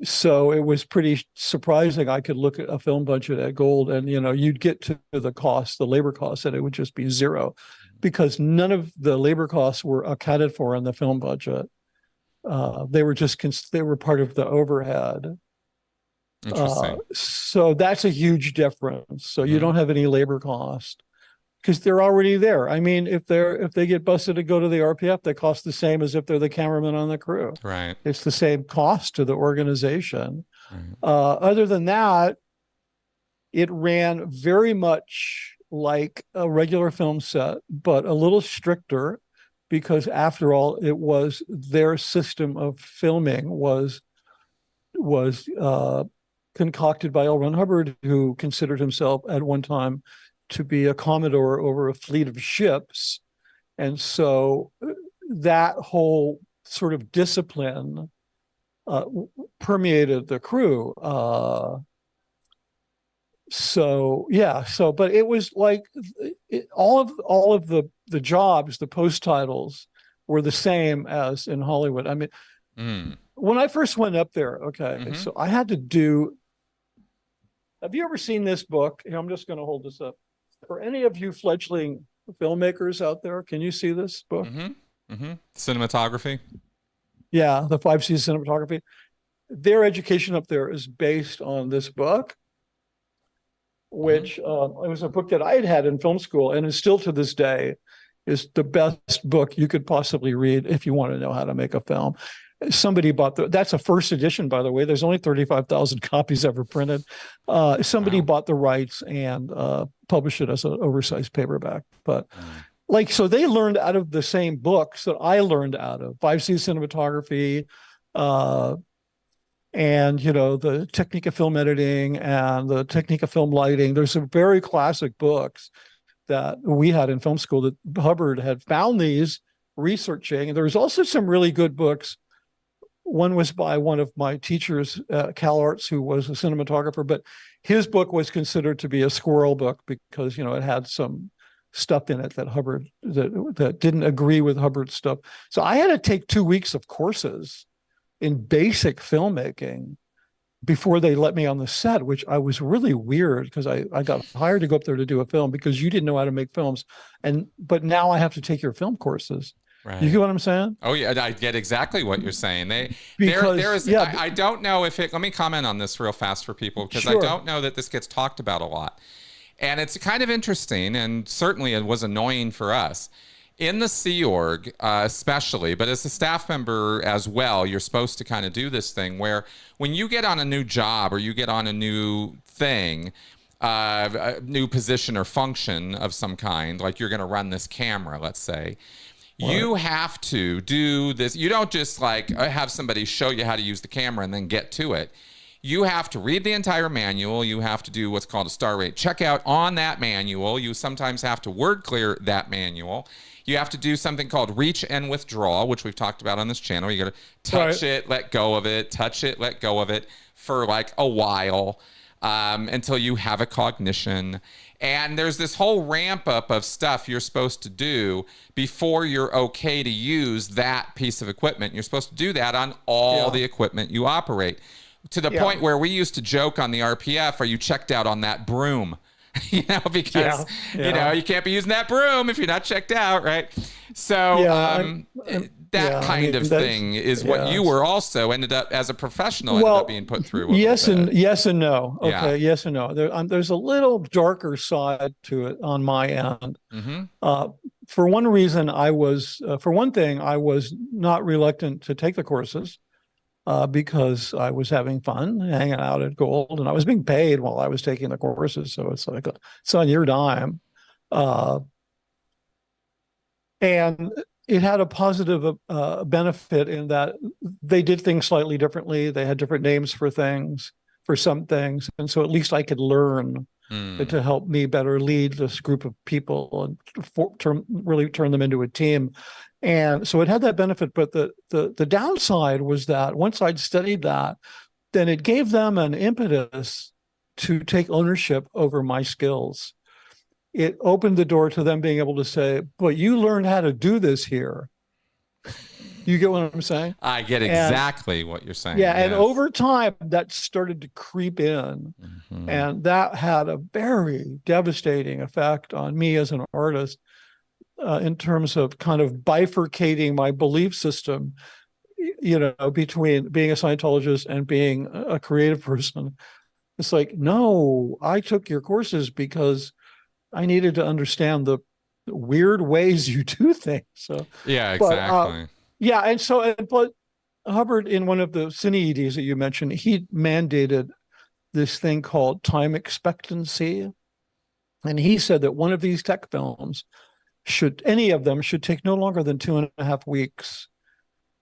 [SPEAKER 2] so it was pretty surprising. I could look at a film budget at Gold, and you'd get to the cost, the labor costs, and it would just be zero, because none of the labor costs were accounted for in the film budget. They were part of the overhead.
[SPEAKER 1] Interesting.
[SPEAKER 2] So that's a huge difference. So you
[SPEAKER 1] Mhm.
[SPEAKER 2] don't have any labor cost because they're already there. I mean, if they get busted to go to the RPF, they cost the same as if they're the cameraman on the crew.
[SPEAKER 1] Right.
[SPEAKER 2] It's the same cost to the organization.
[SPEAKER 1] Right.
[SPEAKER 2] Other than that, it ran very much like a regular film set, but a little stricter, because after all, it was their system of filming was concocted by L. Ron Hubbard, who considered himself at one time to be a commodore over a fleet of ships. And so that whole sort of discipline permeated the crew. But it was like all of the jobs, the post titles were the same as in Hollywood. I mean, when I first went up there, so I had to do. Have you ever seen this book? Here, I'm just going to hold this up. For any of you fledgling filmmakers out there, can you see this book?
[SPEAKER 1] Cinematography.
[SPEAKER 2] Yeah, the 5 C's cinematography. Their education up there is based on this book, which it was a book that I had in film school, and is still to this day is the best book you could possibly read if you want to know how to make a film. Somebody bought that's a first edition, by the way. There's only 35,000 copies ever printed. Somebody bought the rights and published it as an oversized paperback. But so they learned out of the same books that I learned out of: 5C cinematography, and the technique of film editing and the technique of film lighting. There's some very classic books that we had in film school that Hubbard had found these researching. And there was also some really good books. One was by one of my teachers at CalArts, who was a cinematographer, but his book was considered to be a squirrel book because, it had some stuff in it that Hubbard, that didn't agree with Hubbard's stuff. So I had to take 2 weeks of courses in basic filmmaking before they let me on the set, which I was really weird, because I got hired to go up there to do a film because you didn't know how to make films. But now I have to take your film courses. Right. You get what I'm saying?
[SPEAKER 1] Oh yeah, I get exactly what you're saying.
[SPEAKER 2] Because
[SPEAKER 1] I don't know if it. Let me comment on this real fast for people, because I don't know that this gets talked about a lot, and it's kind of interesting, and certainly it was annoying for us in the Sea Org, especially, but as a staff member as well. You're supposed to kind of do this thing where when you get on a new job or you get on a new thing, a new position or function of some kind, like you're going to run this camera, let's say. You have to do this. You don't just have somebody show you how to use the camera and then get to it. You have to read the entire manual. You have to do what's called a star rate checkout on that manual. You sometimes have to word clear that manual. You have to do something called reach and withdraw, which we've talked about on this channel. You got to touch it, let go of it, touch it, let go of it for a while until you have a cognition. And there's this whole ramp up of stuff you're supposed to do before you're okay to use that piece of equipment. You're supposed to do that on all the equipment you operate, to the point where we used to joke on the RPF, are you checked out on that broom? Because you can't be using that broom if you're not checked out, right? So that kind of thing is what you were also ended up as a professional ended up being put through.
[SPEAKER 2] Yes and no. Okay, yes and no. There's a little darker side to it on my end. For one reason, for one thing, I was not reluctant to take the courses. Because I was having fun hanging out at Gold, and I was being paid while I was taking the courses. So it's it's on your dime. And it had a positive benefit in that they did things slightly differently. They had different names for things, for some things. And so at least I could learn to help me better lead this group of people and really turn them into a team. And so it had that benefit, but the downside was that once I'd studied that, then it gave them an impetus to take ownership over my skills. it opened the door to them being able to say, but you learned how to do this here. You get what I'm saying?
[SPEAKER 1] I get exactly what you're saying.
[SPEAKER 2] Yeah.
[SPEAKER 1] Yes.
[SPEAKER 2] And over time, that started to creep in.
[SPEAKER 1] Mm-hmm.
[SPEAKER 2] And that had a very devastating effect on me as an artist in terms of kind of bifurcating my belief system, you know, between being a Scientologist and being a creative person. It's like, no, I took your courses because I needed to understand the weird ways you do things. So
[SPEAKER 1] yeah, exactly.
[SPEAKER 2] Yeah, and so but Hubbard, in one of the cine EDs that you mentioned, he mandated this thing called time expectancy, and he said that one of these tech films any of them should take no longer than 2.5 weeks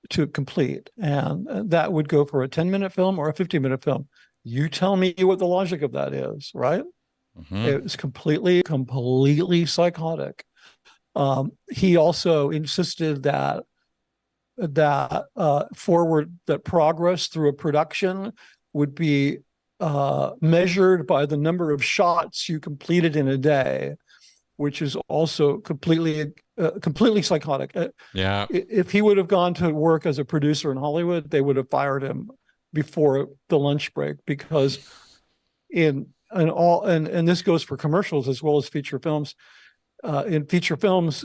[SPEAKER 2] to complete, and that would go for a 10-minute film or a 50-minute film. You tell me what the logic of that is, right?
[SPEAKER 1] Mm-hmm.
[SPEAKER 2] It was completely psychotic. He also insisted that progress through a production would be measured by the number of shots you completed in a day, which is also completely psychotic.
[SPEAKER 1] Yeah.
[SPEAKER 2] If he would have gone to work as a producer in Hollywood, they would have fired him before the lunch break, because and this goes for commercials as well as feature films. In feature films,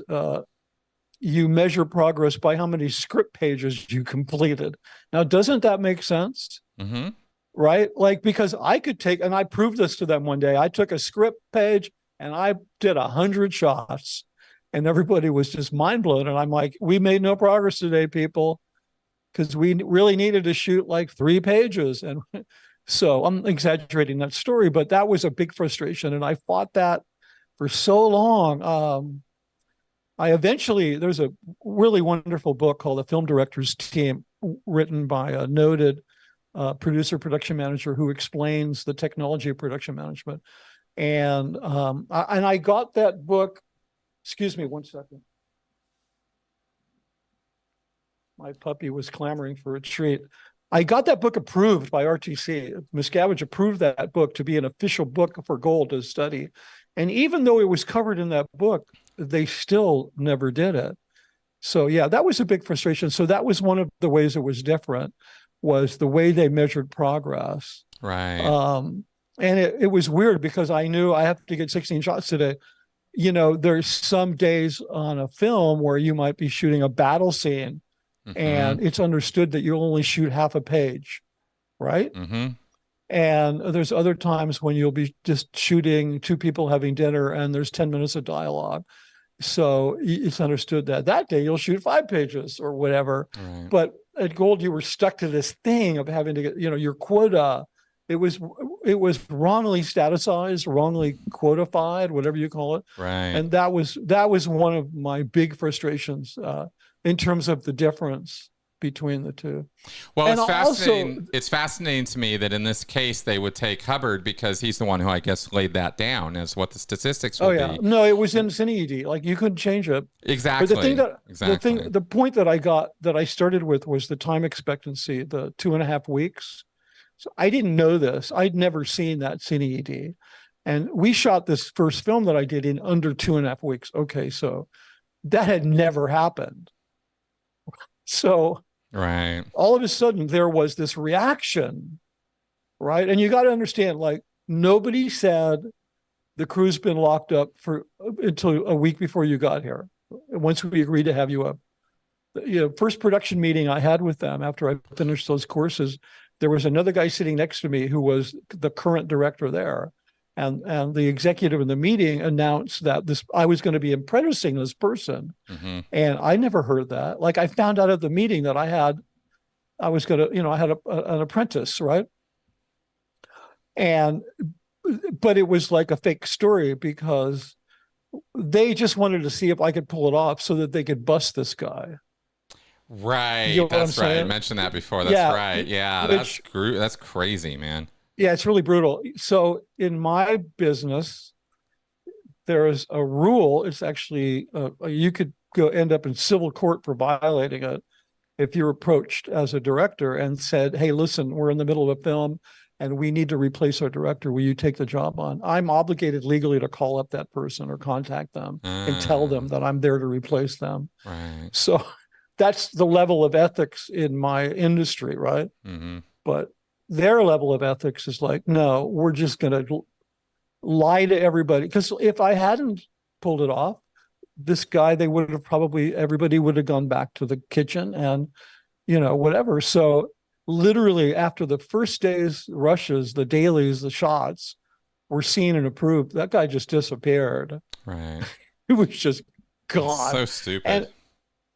[SPEAKER 2] you measure progress by how many script pages you completed. Now, doesn't that make sense?
[SPEAKER 1] Mm-hmm.
[SPEAKER 2] Right? Like, because I could take, and I proved this to them one day, I took a script page and I did 100 shots, and everybody was just mind blown. And I'm like, we made no progress today, people, because we really needed to shoot like 3 pages. And so I'm exaggerating that story, but that was a big frustration. And I fought that for so long. There's a really wonderful book called The Film Director's Team, written by a noted producer, production manager, who explains the technology of production management. And I got that book. Excuse me 1 second. My puppy was clamoring for a treat. I got that book approved by RTC. Miscavige approved that book to be an official book for Gold to study. And even though it was covered in that book, they still never did it. So yeah, that was a big frustration. So that was one of the ways it was different, was the way they measured progress.
[SPEAKER 1] Right.
[SPEAKER 2] And it was weird, because I knew I have to get 16 shots today. You know, there's some days on a film where you might be shooting a battle scene, mm-hmm. and it's understood that you only shoot half a page, right?
[SPEAKER 1] Mm-hmm.
[SPEAKER 2] And there's other times when you'll be just shooting 2 people having dinner and there's 10 minutes of dialogue. So it's understood that that day you'll shoot 5 pages or whatever. Right. But at Gold, you were stuck to this thing of having to get, you know, your quota. It was wrongly statusized, wrongly quotified, whatever you call it.
[SPEAKER 1] Right.
[SPEAKER 2] And that was one of my big frustrations in terms of the difference between the two.
[SPEAKER 1] Well, and it's fascinating. It's fascinating to me that in this case they would take Hubbard, because he's the one who, I guess, laid that down as what the statistics would be.
[SPEAKER 2] No, it was in Cine ED. Like, you couldn't change it.
[SPEAKER 1] Exactly.
[SPEAKER 2] But the point that I started with was the time expectancy, the 2.5 weeks. So I didn't know this. I'd never seen that Cine ED. And we shot this first film that I did in under 2.5 weeks. Okay, so that had never happened. So
[SPEAKER 1] right,
[SPEAKER 2] all of a sudden there was this reaction, right? And you got to understand, like, nobody said the crew's been locked up until a week before you got here. Once we agreed to have you up, you know, first production meeting I had with them after I finished those courses, there was another guy sitting next to me who was the current director there. And the executive in the meeting announced that I was going to be apprenticing this person. Mm-hmm. And I never heard that. Like, I found out at the meeting that I had an apprentice, right? But it was like a fake story, because they just wanted to see if I could pull it off so that they could bust this guy.
[SPEAKER 1] Right. You know, that's right. I mentioned that before. That's right. Yeah. That's crazy, man.
[SPEAKER 2] Yeah, it's really brutal. So in my business, there is a rule. It's actually, you could end up in civil court for violating it if you're approached as a director and said, hey, listen, we're in the middle of a film. and we need to replace our director. Will you take the job on? I'm obligated legally to call up that person or contact them and tell them that I'm there to replace them.
[SPEAKER 1] Right.
[SPEAKER 2] So that's the level of ethics in my industry, right?
[SPEAKER 1] Mm-hmm.
[SPEAKER 2] But their level of ethics is like, no, we're just going to lie to everybody. Because if I hadn't pulled it off, this guy, they would have probably, everybody would have gone back to the kitchen and, whatever. So literally after the first day's rushes, the dailies, the shots were seen and approved, that guy just disappeared.
[SPEAKER 1] Right.
[SPEAKER 2] It was just gone.
[SPEAKER 1] So stupid.
[SPEAKER 2] And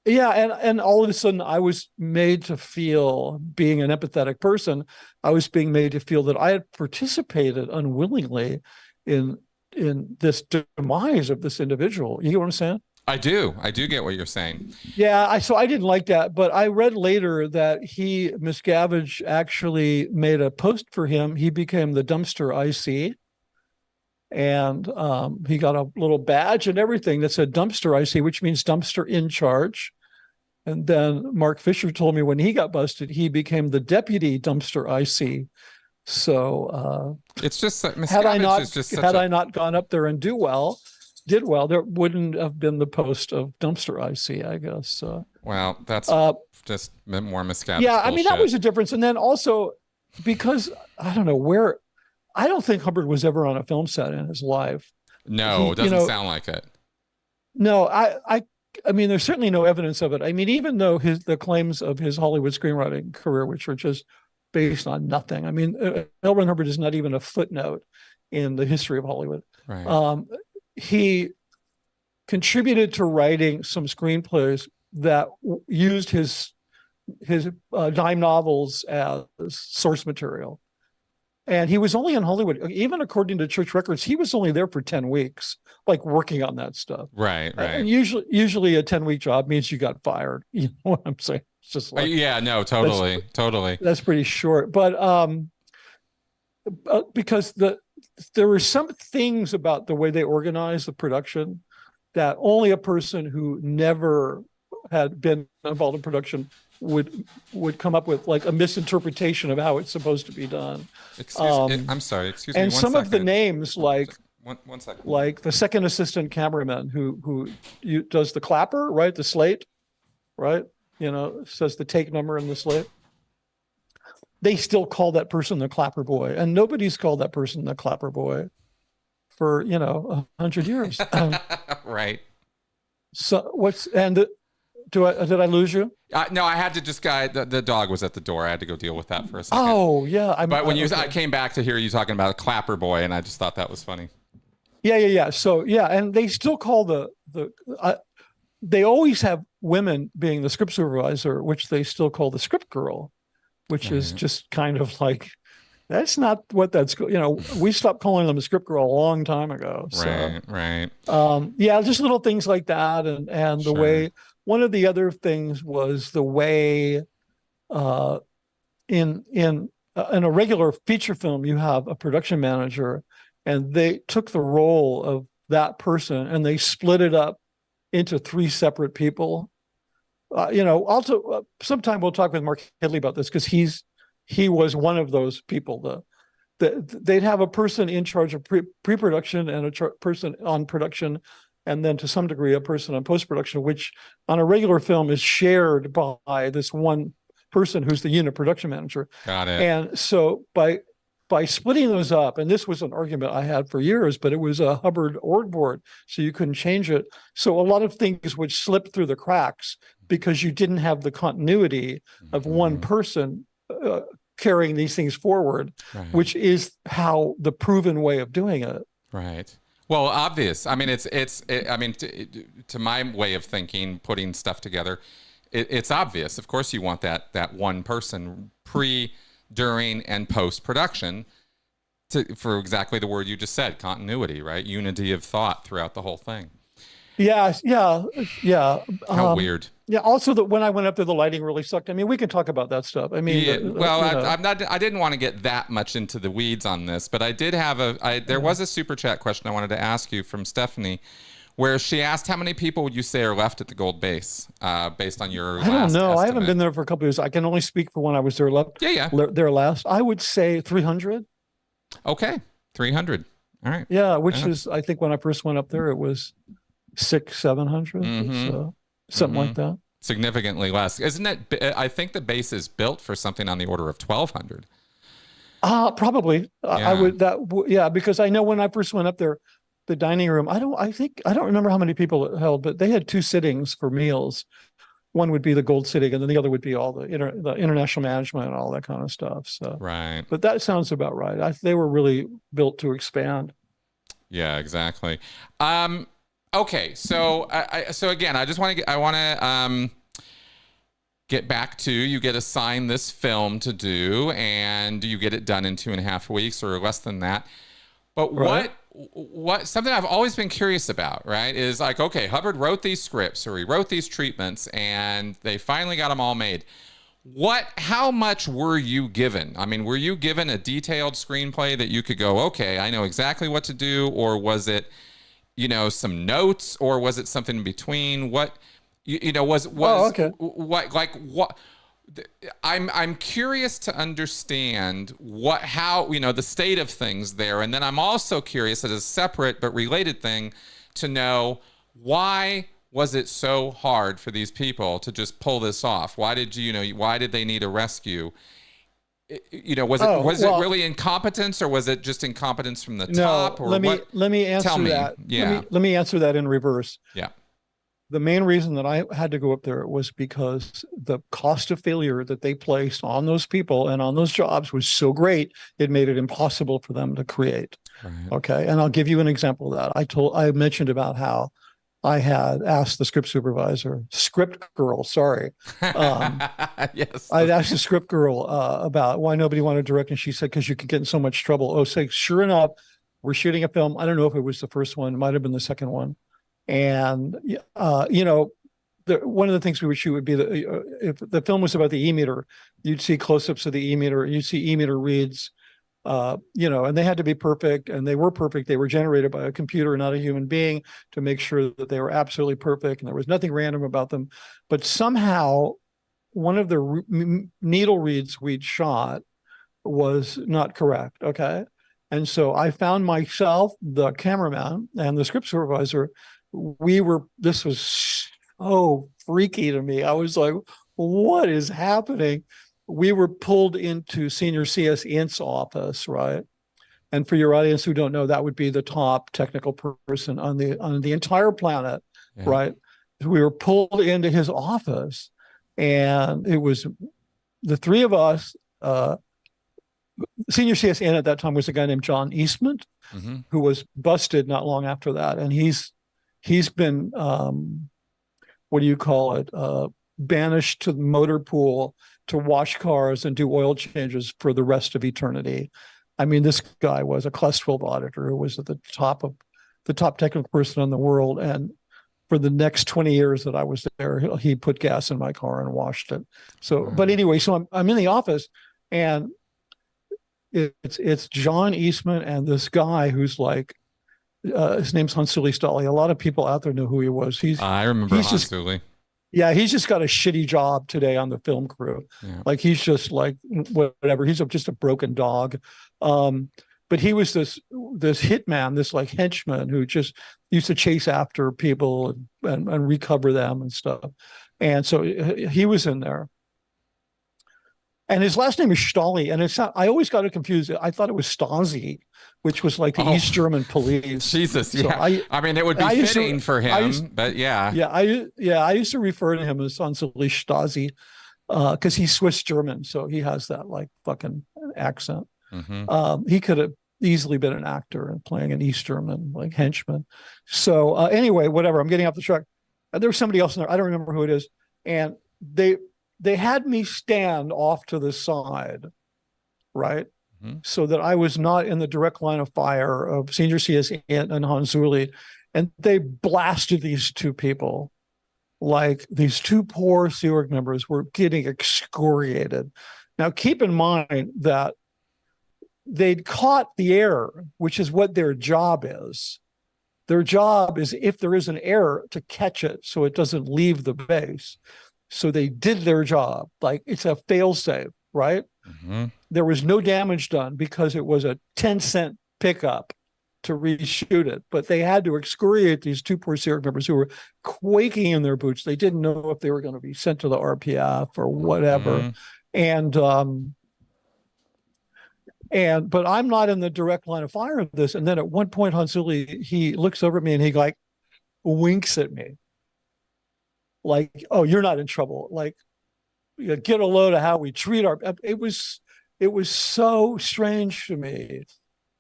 [SPEAKER 2] yeah, and all of a sudden I was made to feel, being an empathetic person, I was being made to feel that I had participated unwillingly in this demise of this individual. You get what I'm saying?
[SPEAKER 1] I do get what you're saying.
[SPEAKER 2] Yeah, so I didn't like that, but I read later that Miscavige actually made a post for him. He became the dumpster IC, and he got a little badge and everything that said dumpster IC, which means dumpster in charge. And then Mark Fisher told me when he got busted, he became the deputy dumpster IC. So
[SPEAKER 1] it's just
[SPEAKER 2] had I not gone up there and did well, there wouldn't have been the post of dumpster IC, I guess.
[SPEAKER 1] Well, that's just more Miscavige.
[SPEAKER 2] Yeah,
[SPEAKER 1] bullshit.
[SPEAKER 2] I mean, that was a difference. And then also because I don't know where, I don't think Hubbard was ever on a film set in his life.
[SPEAKER 1] No, it doesn't sound like it.
[SPEAKER 2] No, I mean, there's certainly no evidence of it. I mean, even though the claims of his Hollywood screenwriting career, which were just based on nothing. I mean, L. Ron Hubbard is not even a footnote in the history of Hollywood.
[SPEAKER 1] Right.
[SPEAKER 2] He contributed to writing some screenplays that used his dime novels as source material. And he was only in Hollywood, even according to church records, he was only there for 10 weeks, like working on that stuff.
[SPEAKER 1] Right.
[SPEAKER 2] And usually a 10-week job means you got fired. You know what I'm saying? It's just like,
[SPEAKER 1] yeah, no, totally.
[SPEAKER 2] That's pretty short. But because there were some things about the way they organized the production that only a person who never had been involved in production would come up with, like a misinterpretation of how it's supposed to be done.
[SPEAKER 1] I'm sorry, excuse me.
[SPEAKER 2] And some of the names, like
[SPEAKER 1] one second,
[SPEAKER 2] like the second assistant cameraman who does the clapper, right? The slate, right? Says the take number in the slate. They still call that person the clapper boy, and nobody's called that person the clapper boy for 100 years.
[SPEAKER 1] Right.
[SPEAKER 2] So did I lose you?
[SPEAKER 1] No, I had to just the dog was at the door. I had to go deal with that for a second.
[SPEAKER 2] Oh yeah.
[SPEAKER 1] But when I came back to hear you talking about a clapper boy, and I just thought that was funny.
[SPEAKER 2] Yeah. So yeah, and they still call they always have women being the script supervisor, which they still call the script girl, which is just kind of like, that's not what we stopped calling them a script girl a long time ago. So,
[SPEAKER 1] right.
[SPEAKER 2] Yeah, just little things like that. And the way, one of the other things was the way in a regular feature film, you have a production manager, and they took the role of that person and they split it up into 3 separate people. Also, sometime we'll talk with Mark Headley about this, because he was one of those people. They'd have a person in charge of pre-production and a person on production, and then to some degree a person on post-production, which on a regular film is shared by this one person who's the unit production manager.
[SPEAKER 1] Got it.
[SPEAKER 2] And so by splitting those up, and this was an argument I had for years, but it was a Hubbard org board, so you couldn't change it. So a lot of things would slip through the cracks because you didn't have the continuity of one person carrying these things forward, right, which is how the proven way of doing it.
[SPEAKER 1] Right. Well, obvious. I mean, to my way of thinking, putting stuff together, it's obvious. Of course, you want that one person pre, during, and post production for exactly the word you just said, continuity, right? Unity of thought throughout the whole thing.
[SPEAKER 2] Yeah.
[SPEAKER 1] How weird.
[SPEAKER 2] Yeah. Also, that when I went up there, the lighting really sucked. I mean, we can talk about that stuff. I mean,
[SPEAKER 1] I didn't want to get that much into the weeds on this, but I did have there was a super chat question I wanted to ask you from Stephanie, where she asked how many people would you say are left at the gold base, based on your
[SPEAKER 2] I don't
[SPEAKER 1] last
[SPEAKER 2] know. I haven't
[SPEAKER 1] estimate?
[SPEAKER 2] been there for a couple of years. I can only speak for when I was there
[SPEAKER 1] Yeah.
[SPEAKER 2] there last. I would say 300.
[SPEAKER 1] Okay. 300. All right.
[SPEAKER 2] Yeah, which is, I think when I first went up there, it was 700.
[SPEAKER 1] Mm-hmm.
[SPEAKER 2] So something like that.
[SPEAKER 1] Significantly less, isn't it? I think the base is built for something on the order of 1,200.
[SPEAKER 2] Probably. I would yeah, because I know when I first went up there, the dining room, I don't remember how many people it held, but they had two sittings for meals. One would be the gold sitting, and then the other would be all the international management and all that kind of stuff. So,
[SPEAKER 1] right.
[SPEAKER 2] But that sounds about right. They were really built to expand.
[SPEAKER 1] Yeah, exactly. Okay, so so again, I just want to get back to, you get assigned this film to do, and you get it done in 2.5 weeks or less than that. But
[SPEAKER 2] right.
[SPEAKER 1] what something I've always been curious about, right, is like, okay, Hubbard wrote these scripts, or he wrote these treatments, and they finally got them all made. How much were you given? I mean, were you given a detailed screenplay that you could go, okay, I know exactly what to do, or was it, some notes, or was it something in between? What,
[SPEAKER 2] okay.
[SPEAKER 1] what? I'm curious to understand how the state of things there, and then I'm also curious, as a separate but related thing, to know why was it so hard for these people to just pull this off? Why did why did they need a rescue? Was it really incompetence, or was it just incompetence from the top? Or
[SPEAKER 2] let me answer that.
[SPEAKER 1] Yeah.
[SPEAKER 2] Let me answer that in reverse.
[SPEAKER 1] Yeah.
[SPEAKER 2] The main reason that I had to go up there was because the cost of failure that they placed on those people and on those jobs was so great, it made it impossible for them to create.
[SPEAKER 1] Right.
[SPEAKER 2] Okay. And I'll give you an example of that. I mentioned about how I had asked the script girl, sorry.
[SPEAKER 1] Yes.
[SPEAKER 2] I'd asked the script girl about why nobody wanted to direct. And she said, because you could get in so much trouble. Oh, say, sure enough, we're shooting a film. I don't know if it was the first one. It might've been the second one. And, one of the things we would shoot would be if the film was about the E-meter, you'd see close-ups of the E-meter, you'd see E-meter reads, and they had to be perfect, and they were perfect. They were generated by a computer, not a human being, to make sure that they were absolutely perfect, and there was nothing random about them. But somehow, one of the needle reads we'd shot was not correct, okay? And so I found myself, the cameraman, and the script supervisor, this was so freaky to me. I was like, what is happening? We were pulled into Senior CS Int's office, right? And for your audience who don't know, that would be the top technical person on the entire planet, yeah. Right? We were pulled into his office, and it was the three of us. Senior CSN at that time was a guy named John Eastman, mm-hmm. who was busted not long after that, and he's been banished to the motor pool to wash cars and do oil changes for the rest of eternity. I mean, this guy was a Class 12 auditor who was at the top technical person in the world, and for the next 20 years that I was there, he put gas in my car and washed it. So, wow. But anyway, so I'm in the office, and it's John Eastman and this guy who's like, his name's Hansuli Stali. A lot of people out there know who he was.
[SPEAKER 1] I remember Hansuli.
[SPEAKER 2] Yeah, he's just got a shitty job today on the film crew. Yeah. Like, he's just like, whatever. He's just a broken dog. But he was this hitman, this like henchman who just used to chase after people and recover them and stuff. And so he was in there. And his last name is Stali, and it's not. I always got it confused. I thought it was Stasi, which was like the East German police.
[SPEAKER 1] Jesus, yeah. So I mean, it would be fitting for him, but yeah.
[SPEAKER 2] Yeah, I used to refer to him as Hansuli Stasi because he's Swiss German, so he has that like fucking accent. Mm-hmm. He could have easily been an actor and playing an East German like henchman. So anyway, whatever. I'm getting off the track. There was somebody else in there. I don't remember who it is, and they had me stand off to the side, right? Mm-hmm. So that I was not in the direct line of fire of Senior CS and Hansuli. And they blasted these two people. Like, these two poor Sea Org members were getting excoriated. Now, keep in mind that they'd caught the error, which is what their job is. Their job is, if there is an error, to catch it so it doesn't leave the base. So they did their job. Like, it's a fail-safe, right?
[SPEAKER 1] Mm-hmm.
[SPEAKER 2] There was no damage done because it was a 10-cent pickup to reshoot it. But they had to excoriate these two poor SEERC members who were quaking in their boots. They didn't know if they were going to be sent to the RPF or whatever.
[SPEAKER 1] Mm-hmm.
[SPEAKER 2] But I'm not in the direct line of fire of this. And then at one point, Hansuli, he looks over at me and he like winks at me. Like, oh, you're not in trouble. Like, get a load of how we treat our. It was so strange to me.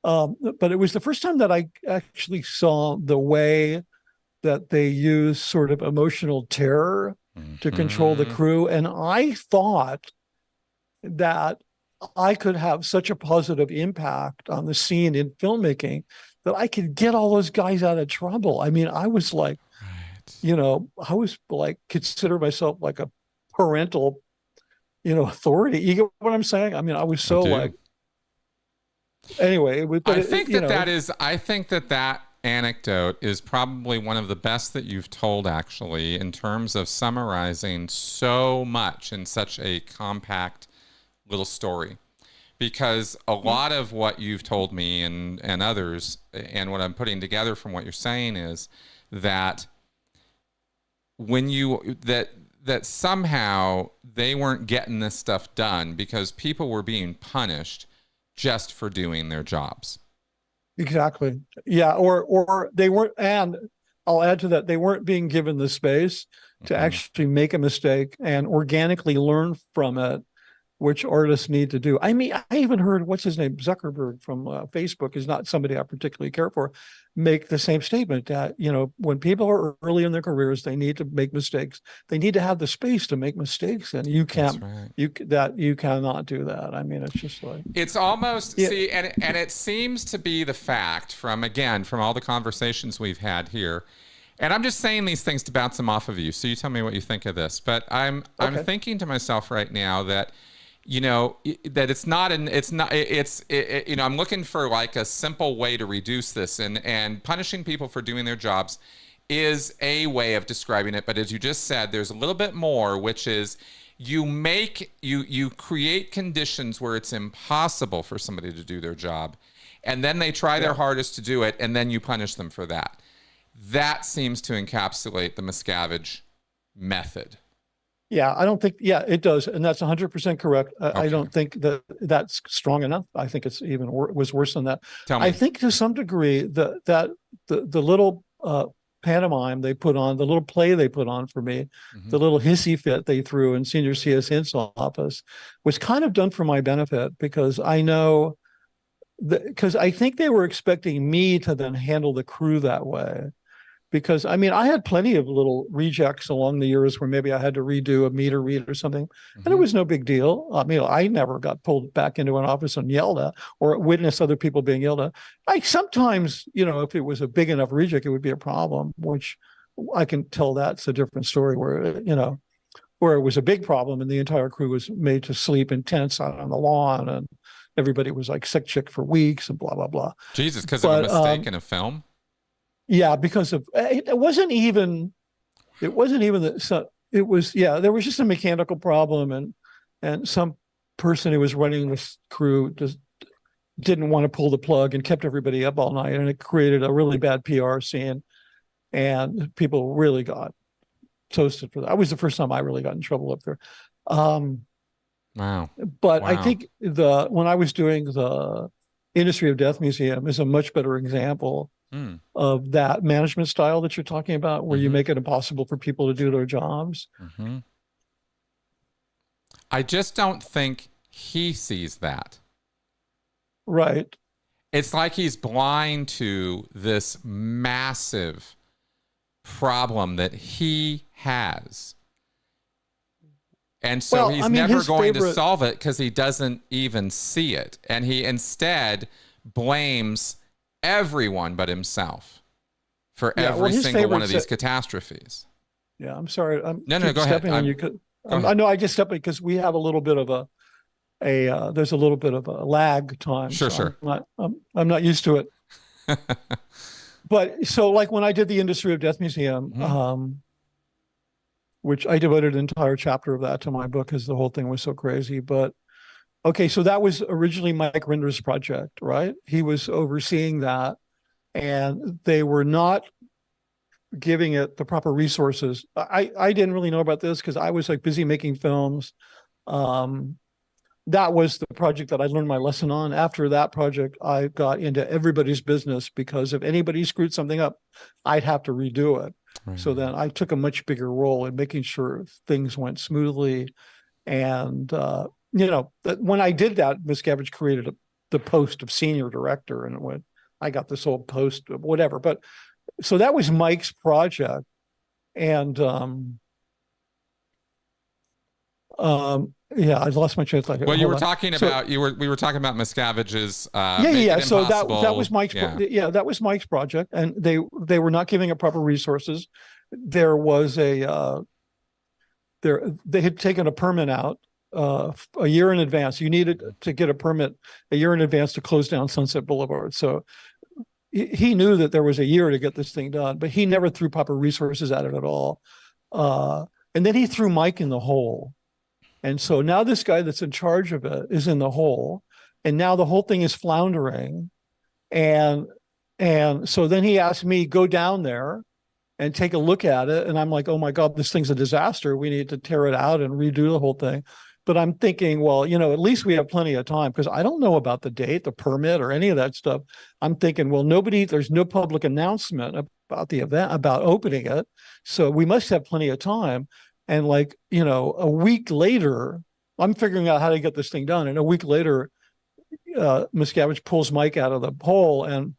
[SPEAKER 2] But it was the first time that I actually saw the way that they use sort of emotional terror to control the crew. And I thought that I could have such a positive impact on the scene in filmmaking that I could get all those guys out of trouble. I mean, I was like, I was like, consider myself like a parental, authority. You get what I'm saying? I mean, I was so like, anyway,
[SPEAKER 1] I think that anecdote is probably one of the best that you've told, actually, in terms of summarizing so much in such a compact little story. Because a lot of what you've told me and others, and what I'm putting together from what you're saying, is that when that somehow they weren't getting this stuff done because people were being punished just for doing their jobs.
[SPEAKER 2] Exactly. Yeah. Or they weren't, and I'll add to that, they weren't being given the space to actually make a mistake and organically learn from it, which artists need to do. I mean, I even heard, what's his name? Zuckerberg from Facebook, is not somebody I particularly care for, make the same statement that, when people are early in their careers, they need to make mistakes. They need to have the space to make mistakes. And you can't, you cannot do that. I mean, it's just like,
[SPEAKER 1] it's almost, see, and it seems to be the fact from all the conversations we've had here. And I'm just saying these things to bounce them off of you. So you tell me what you think of this, but I'm thinking to myself right now that, that I'm looking for like a simple way to reduce this, and punishing people for doing their jobs is a way of describing it. But as you just said, there's a little bit more, which is you create conditions where it's impossible for somebody to do their job, and then they try their hardest to do it, and then you punish them for that. That seems to encapsulate the Miscavige method.
[SPEAKER 2] Yeah, I don't think, it does. And that's 100% correct. Okay. I don't think that that's strong enough. I think it's even was worse than that. Tell me. I think to some degree that the little pantomime they put on, the little play they put on for me, the little hissy fit they threw in Senior CS Hint's office was kind of done for my benefit, because I know because I think they were expecting me to then handle the crew that way. Because, I mean, I had plenty of little rejects along the years where maybe I had to redo a meter read or something, and it was no big deal. I mean, I never got pulled back into an office and yelled at or witnessed other people being yelled at. I sometimes, if it was a big enough reject, it would be a problem, which I can tell that's a different story where, where it was a big problem and the entire crew was made to sleep in tents out on the lawn and everybody was like sick chick for weeks and blah, blah, blah.
[SPEAKER 1] Jesus, because of a mistake in a film?
[SPEAKER 2] Yeah, because of it wasn't even that. So it was, there was just a mechanical problem, and some person who was running this crew just didn't want to pull the plug and kept everybody up all night, and it created a really bad PR scene, and people really got toasted for that. That was the first time I really got in trouble up there.
[SPEAKER 1] Wow.
[SPEAKER 2] But I think when I was doing the Industry of Death Museum is a much better example of that management style that you're talking about, where you make it impossible for people to do their jobs.
[SPEAKER 1] I just don't think he sees that.
[SPEAKER 2] Right.
[SPEAKER 1] It's like he's blind to this massive problem that he has. And so he's never going to solve it because he doesn't even see it. And he instead blames everyone but himself for every single one of these catastrophes.
[SPEAKER 2] Yeah, I'm sorry.
[SPEAKER 1] No, go ahead.
[SPEAKER 2] I know I just stepped in because we have a little bit of there's a little bit of a lag time.
[SPEAKER 1] Sure.
[SPEAKER 2] I'm not used to it. But so like when I did the Industry of Death Museum, which I devoted an entire chapter of that to my book because the whole thing was so crazy. But okay, so that was originally Mike Rinder's project, right? He was overseeing that, and they were not giving it the proper resources. I didn't really know about this because I was like busy making films. That was the project that I learned my lesson on. After that project, I got into everybody's business because if anybody screwed something up, I'd have to redo it. Right. So then I took a much bigger role in making sure things went smoothly. And, when I did that, Miscavige created the post of senior director, and it went, I got this old post of whatever. But so that was Mike's project. And, yeah, I lost my train of thought.
[SPEAKER 1] Well, you were talking about we were talking about Miscavige's.
[SPEAKER 2] So that was Mike's. Yeah, that was Mike's project, and they were not giving it proper resources. There was they had taken a permit out a year in advance. You needed to get a permit a year in advance to close down Sunset Boulevard. So he knew that there was a year to get this thing done, but he never threw proper resources at it at all. And then he threw Mike in the hole. And so now this guy that's in charge of it is in the hole, and now the whole thing is floundering. And so then he asked me, go down there and take a look at it. And I'm like, oh my God, this thing's a disaster. We need to tear it out and redo the whole thing. But I'm thinking, well, at least we have plenty of time, because I don't know about the date, the permit, or any of that stuff. I'm thinking, well, there's no public announcement about the event, about opening it. So we must have plenty of time. And a week later, I'm figuring out how to get this thing done. And a week later, Miscavige pulls Mike out of the hole and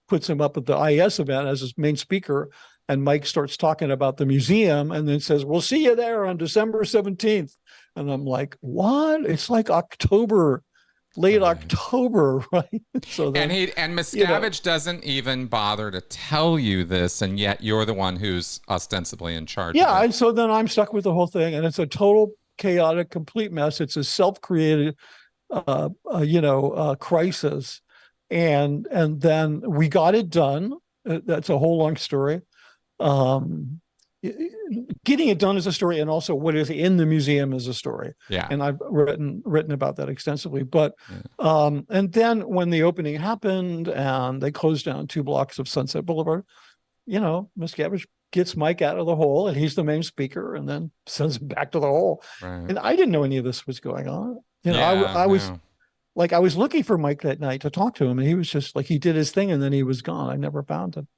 [SPEAKER 2] puts him up at the IES event as his main speaker. And Mike starts talking about the museum and then says, we'll see you there on December 17th. And I'm like, what? It's like October, late October, right? So then,
[SPEAKER 1] and Miscavige doesn't even bother to tell you this, and yet you're the one who's ostensibly in charge.
[SPEAKER 2] Yeah, and so then I'm stuck with the whole thing, and it's a total chaotic, complete mess. It's a self-created, crisis, and then we got it done. That's a whole long story. Getting it done is a story, and also what is in the museum is a story.
[SPEAKER 1] Yeah.
[SPEAKER 2] And I've written about that extensively. But and then when the opening happened and they closed down 2 blocks of Sunset Boulevard, Miscavige gets Mike out of the hole, and he's the main speaker, and then sends him back to the hole. Right. And I didn't know any of this was going on. I was I was looking for Mike that night to talk to him, and he was just he did his thing, and then he was gone. I never found him.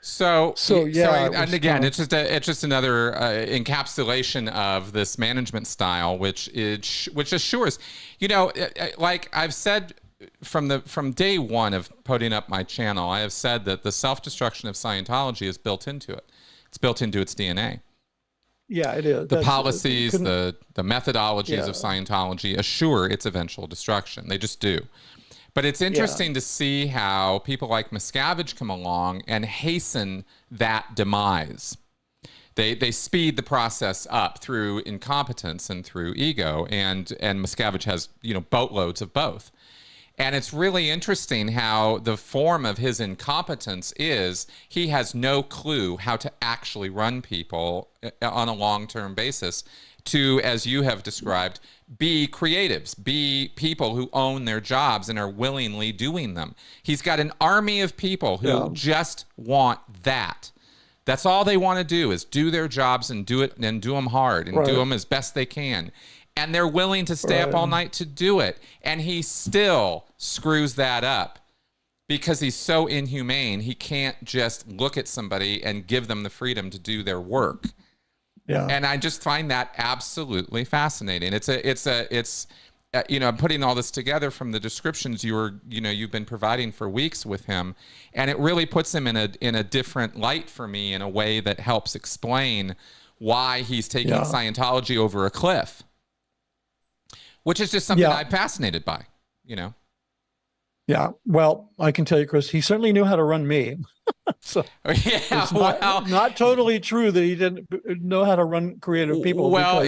[SPEAKER 1] So and again, it's just another encapsulation of this management style, which assures, like I've said from day one of putting up my channel, I have said that the self-destruction of Scientology is built into it. It's built into its DNA.
[SPEAKER 2] Yeah, it is.
[SPEAKER 1] The policies, the methodologies of Scientology assure its eventual destruction. They just do. But it's interesting to see how people like Miscavige come along and hasten that demise. They speed the process up through incompetence and through ego, and Miscavige has boatloads of both. And it's really interesting how the form of his incompetence is he has no clue how to actually run people on a long-term basis to, as you have described, be creatives, be people who own their jobs and are willingly doing them. He's got an army of people who just want that. That's all they want to do, is do their jobs and do it, and do them hard, and do them as best they can. And they're willing to stay up all night to do it. And he still screws that up because he's so inhumane. He can't just look at somebody and give them the freedom to do their work. Yeah. And I just find that absolutely fascinating. I'm putting all this together from the descriptions you've been providing for weeks with him, and it really puts him in a different light for me in a way that helps explain why he's taking Scientology over a cliff, which is just something I'm fascinated by,
[SPEAKER 2] Yeah, well, I can tell you, Chris, he certainly knew how to run me. So it's not totally true that he didn't know how to run creative people.
[SPEAKER 1] Well,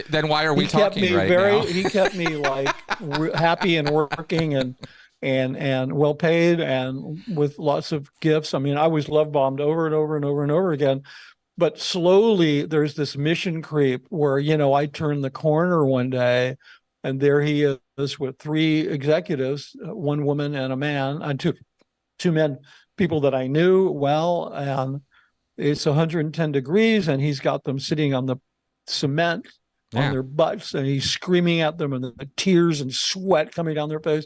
[SPEAKER 1] then why are we talking right now?
[SPEAKER 2] He kept me happy and working, and and well paid and with lots of gifts. I mean, I was love bombed over and over and over and over again. But slowly there's this mission creep where, I turn the corner one day and there he is with three executives, one woman and a man, and two men, people that I knew well. And it's 110 degrees and he's got them sitting on the cement on their butts and he's screaming at them and the tears and sweat coming down their face.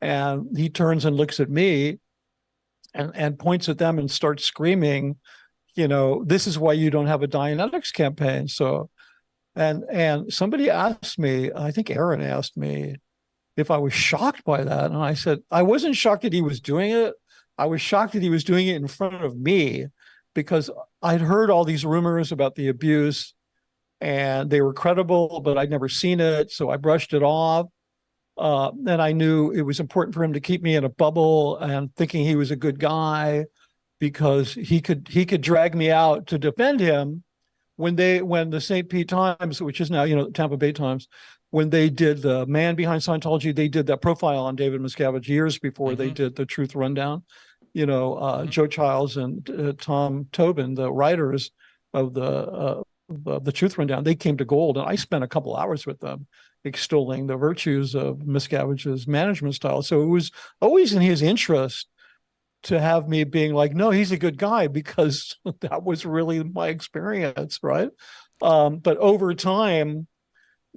[SPEAKER 2] And he turns and looks at me and points at them and starts screaming, this is why you don't have a Dianetics campaign. So, and somebody asked me, I think Aaron asked me if I was shocked by that. And I said, I wasn't shocked that he was doing it. I was shocked that he was doing it in front of me because I'd heard all these rumors about the abuse and they were credible, but I'd never seen it. So I brushed it off. And I knew it was important for him to keep me in a bubble and thinking he was a good guy, because he could drag me out to defend him when the St. Pete Times, which is now Tampa Bay Times, when they did the Man Behind Scientology, they did that profile on David Miscavige years before they did the Truth Rundown. Joe Childs and Tom Tobin, the writers of the Truth Rundown, they came to gold, and I spent a couple hours with them extolling the virtues of Miscavige's management style. So it was always in his interest to have me being like, no, he's a good guy, because that was really my experience, right? But over time,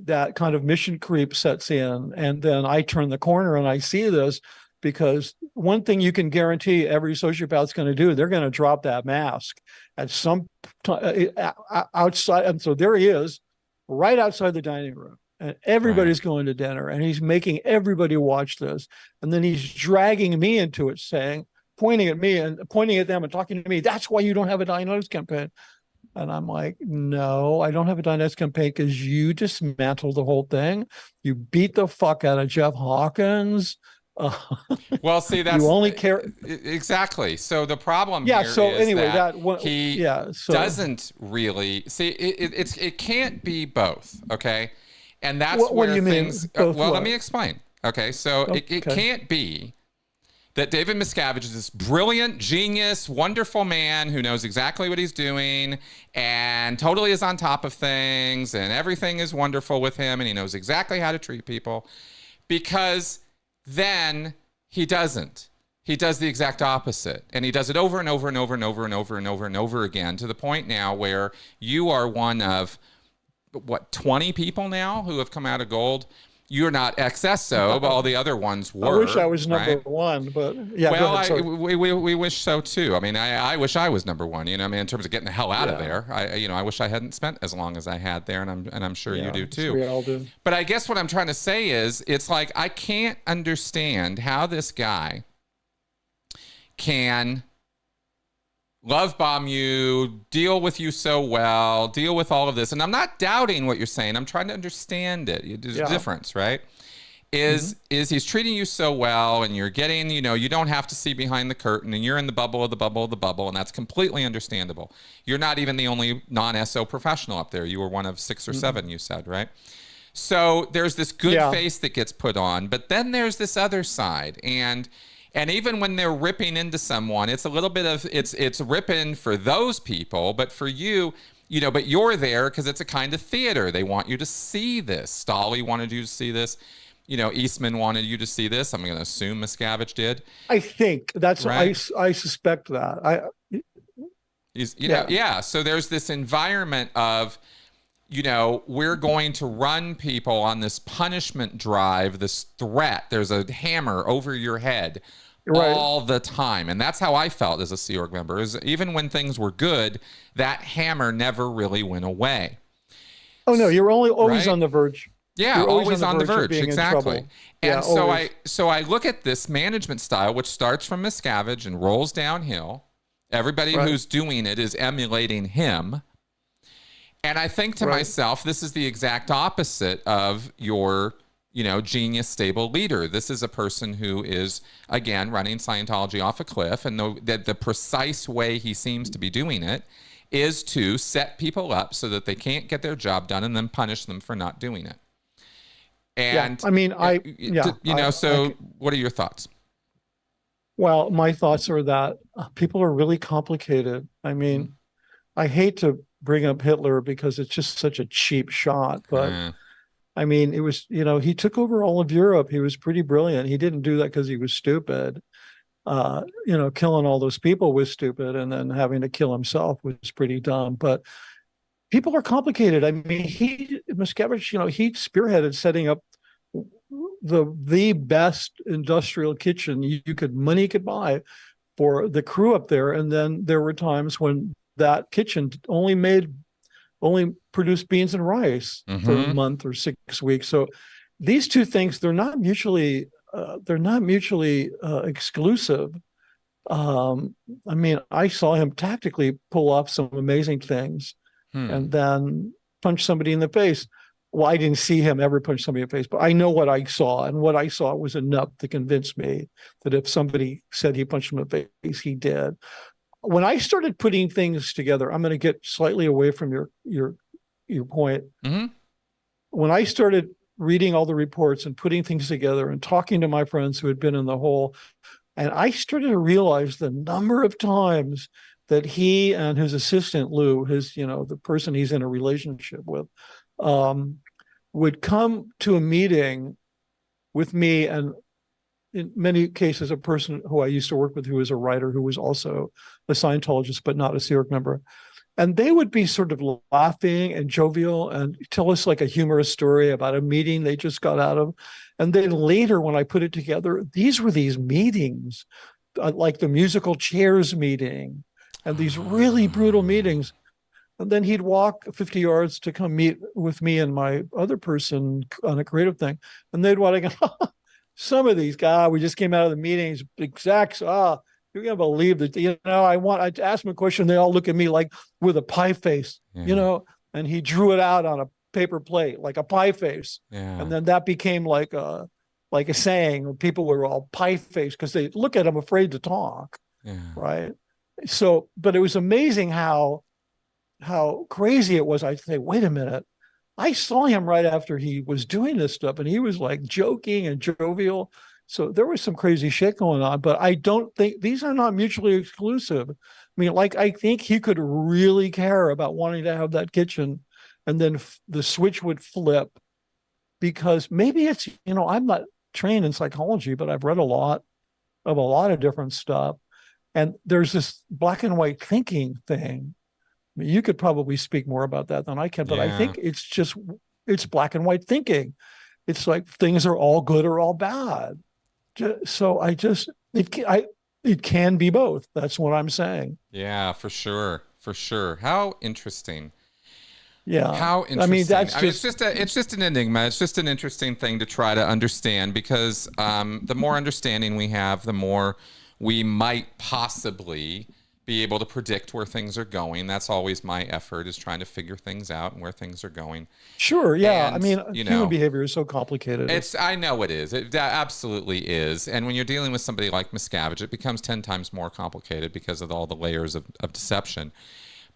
[SPEAKER 2] that kind of mission creep sets in, and then I turn the corner and I see this, because one thing you can guarantee every sociopath's going to do, they're going to drop that mask at some outside. And so there he is, right outside the dining room, and everybody's going to dinner, and he's making everybody watch this. And then he's dragging me into it, pointing at me and pointing at them and talking to me. That's why you don't have a Dianetics campaign. And I'm like, no, I don't have a Dianetics campaign because you dismantled the whole thing. You beat the fuck out of Jeff Hawkins.
[SPEAKER 1] Well, see, that's
[SPEAKER 2] you only care
[SPEAKER 1] exactly. So the problem
[SPEAKER 2] here
[SPEAKER 1] is
[SPEAKER 2] anyway,
[SPEAKER 1] he doesn't really see it can't be both. Okay. And that's
[SPEAKER 2] what do you
[SPEAKER 1] things
[SPEAKER 2] mean?
[SPEAKER 1] Let me explain. Okay. So it can't be that David Miscavige is this brilliant, genius, wonderful man who knows exactly what he's doing and totally is on top of things and everything is wonderful with him and he knows exactly how to treat people, because then he doesn't. He does the exact opposite, and he does it over and over and over and over and over and over and over again, to the point now where you are one of 20 people now who have come out of gold. You're not XSO, but all the other ones were.
[SPEAKER 2] I wish I was number one, but yeah.
[SPEAKER 1] Well, we wish so too. I mean, I wish I was number one. In terms of getting the hell out of there. I wish I hadn't spent as long as I had there, and I'm sure you do too.
[SPEAKER 2] We all do.
[SPEAKER 1] But I guess what I'm trying to say is, it's like I can't understand how this guy can love bomb you, deal with you so well, deal with all of this. And I'm not doubting what you're saying. I'm trying to understand it. There's a difference, right? Is he's treating you so well, and you're getting, you don't have to see behind the curtain, and you're in the bubble of the bubble of the bubble, and that's completely understandable. You're not even the only non-SO professional up there. You were one of 6 or 7, you said, right? So there's this good face that gets put on, but then there's this other side. And even when they're ripping into someone, it's a little bit of, it's ripping for those people, but for you, but you're there because it's a kind of theater. They want you to see this. Stolley wanted you to see this. Eastman wanted you to see this. I'm going to assume Miscavige did.
[SPEAKER 2] I think that's right. I suspect that.
[SPEAKER 1] So there's this environment of, we're going to run people on this punishment drive, this threat. There's a hammer over your head all the time. And that's how I felt as a Sea Org member, is even when things were good, that hammer never really went away.
[SPEAKER 2] Oh, no, you're always on the verge.
[SPEAKER 1] Yeah, always on the verge. Exactly. And so I look at this management style, which starts from Miscavige and rolls downhill. Everybody who's doing it is emulating him. And I think to myself, this is the exact opposite of your, genius, stable leader. This is a person who is, again, running Scientology off a cliff. And the precise way he seems to be doing it is to set people up so that they can't get their job done and then punish them for not doing it. And
[SPEAKER 2] what are your thoughts? Well, my thoughts are that people are really complicated. I mean, I hate to bring up Hitler because it's just such a cheap shot, but
[SPEAKER 1] Uh,
[SPEAKER 2] I mean, it was, he took over all of Europe. He was pretty brilliant. He didn't do that because he was stupid. Killing all those people was stupid, and then having to kill himself was pretty dumb. But people are complicated. I mean, Miscavige, he spearheaded setting up the best industrial kitchen money could buy for the crew up there. And then there were times when that kitchen only produced beans and rice for a month or 6 weeks. So these two things, they're not mutually exclusive. I mean, I saw him tactically pull off some amazing things and then punch somebody in the face. Well, I didn't see him ever punch somebody in the face, but I know what I saw, and what I saw was enough to convince me that if somebody said he punched him in the face, he did. When I started putting things together, I'm going to get slightly away from your point. When I started reading all the reports and putting things together and talking to my friends who had been in the hole, and I started to realize the number of times that he and his assistant Lou, the person he's in a relationship with, would come to a meeting with me, and in many cases, a person who I used to work with who was a writer who was also a Scientologist, but not a Sea Org member. And they would be sort of laughing and jovial and tell us like a humorous story about a meeting they just got out of. And then later, when I put it together, these meetings, like the musical chairs meeting and these really brutal meetings. And then he'd walk 50 yards to come meet with me and my other person on a creative thing. And they'd want to go, some of these guys, we just came out of the meetings, execs, you're going to believe that, I ask them a question. They all look at me like with a pie face, and he drew it out on a paper plate, like a pie face.
[SPEAKER 1] Yeah.
[SPEAKER 2] And then that became like a saying. People were all pie face because they look at him afraid to talk.
[SPEAKER 1] Yeah.
[SPEAKER 2] Right. So, but it was amazing how crazy it was. I'd say, wait a minute. I saw him right after he was doing this stuff, and he was like joking and jovial. So there was some crazy shit going on, but I don't think these are not mutually exclusive. I mean, I think he could really care about wanting to have that kitchen, and then the switch would flip, because maybe it's, I'm not trained in psychology, but I've read a lot of different stuff. And there's this black and white thinking thing. I mean, you could probably speak more about that than I can, but I think it's black and white thinking. It's like things are all good or all bad. So it can be both. That's what I'm saying.
[SPEAKER 1] Yeah, for sure. For sure. How interesting.
[SPEAKER 2] Yeah.
[SPEAKER 1] How interesting.
[SPEAKER 2] I mean,
[SPEAKER 1] it's just an enigma. It's just an interesting thing to try to understand, because the more understanding we have, the more we might possibly be able to predict where things are going. That's always my effort, is trying to figure things out and where things are going.
[SPEAKER 2] Sure. Yeah.
[SPEAKER 1] And,
[SPEAKER 2] I mean, human behavior is so complicated.
[SPEAKER 1] I know it is. It absolutely is. And when you're dealing with somebody like Miscavige, it becomes 10 times more complicated because of all the layers of deception.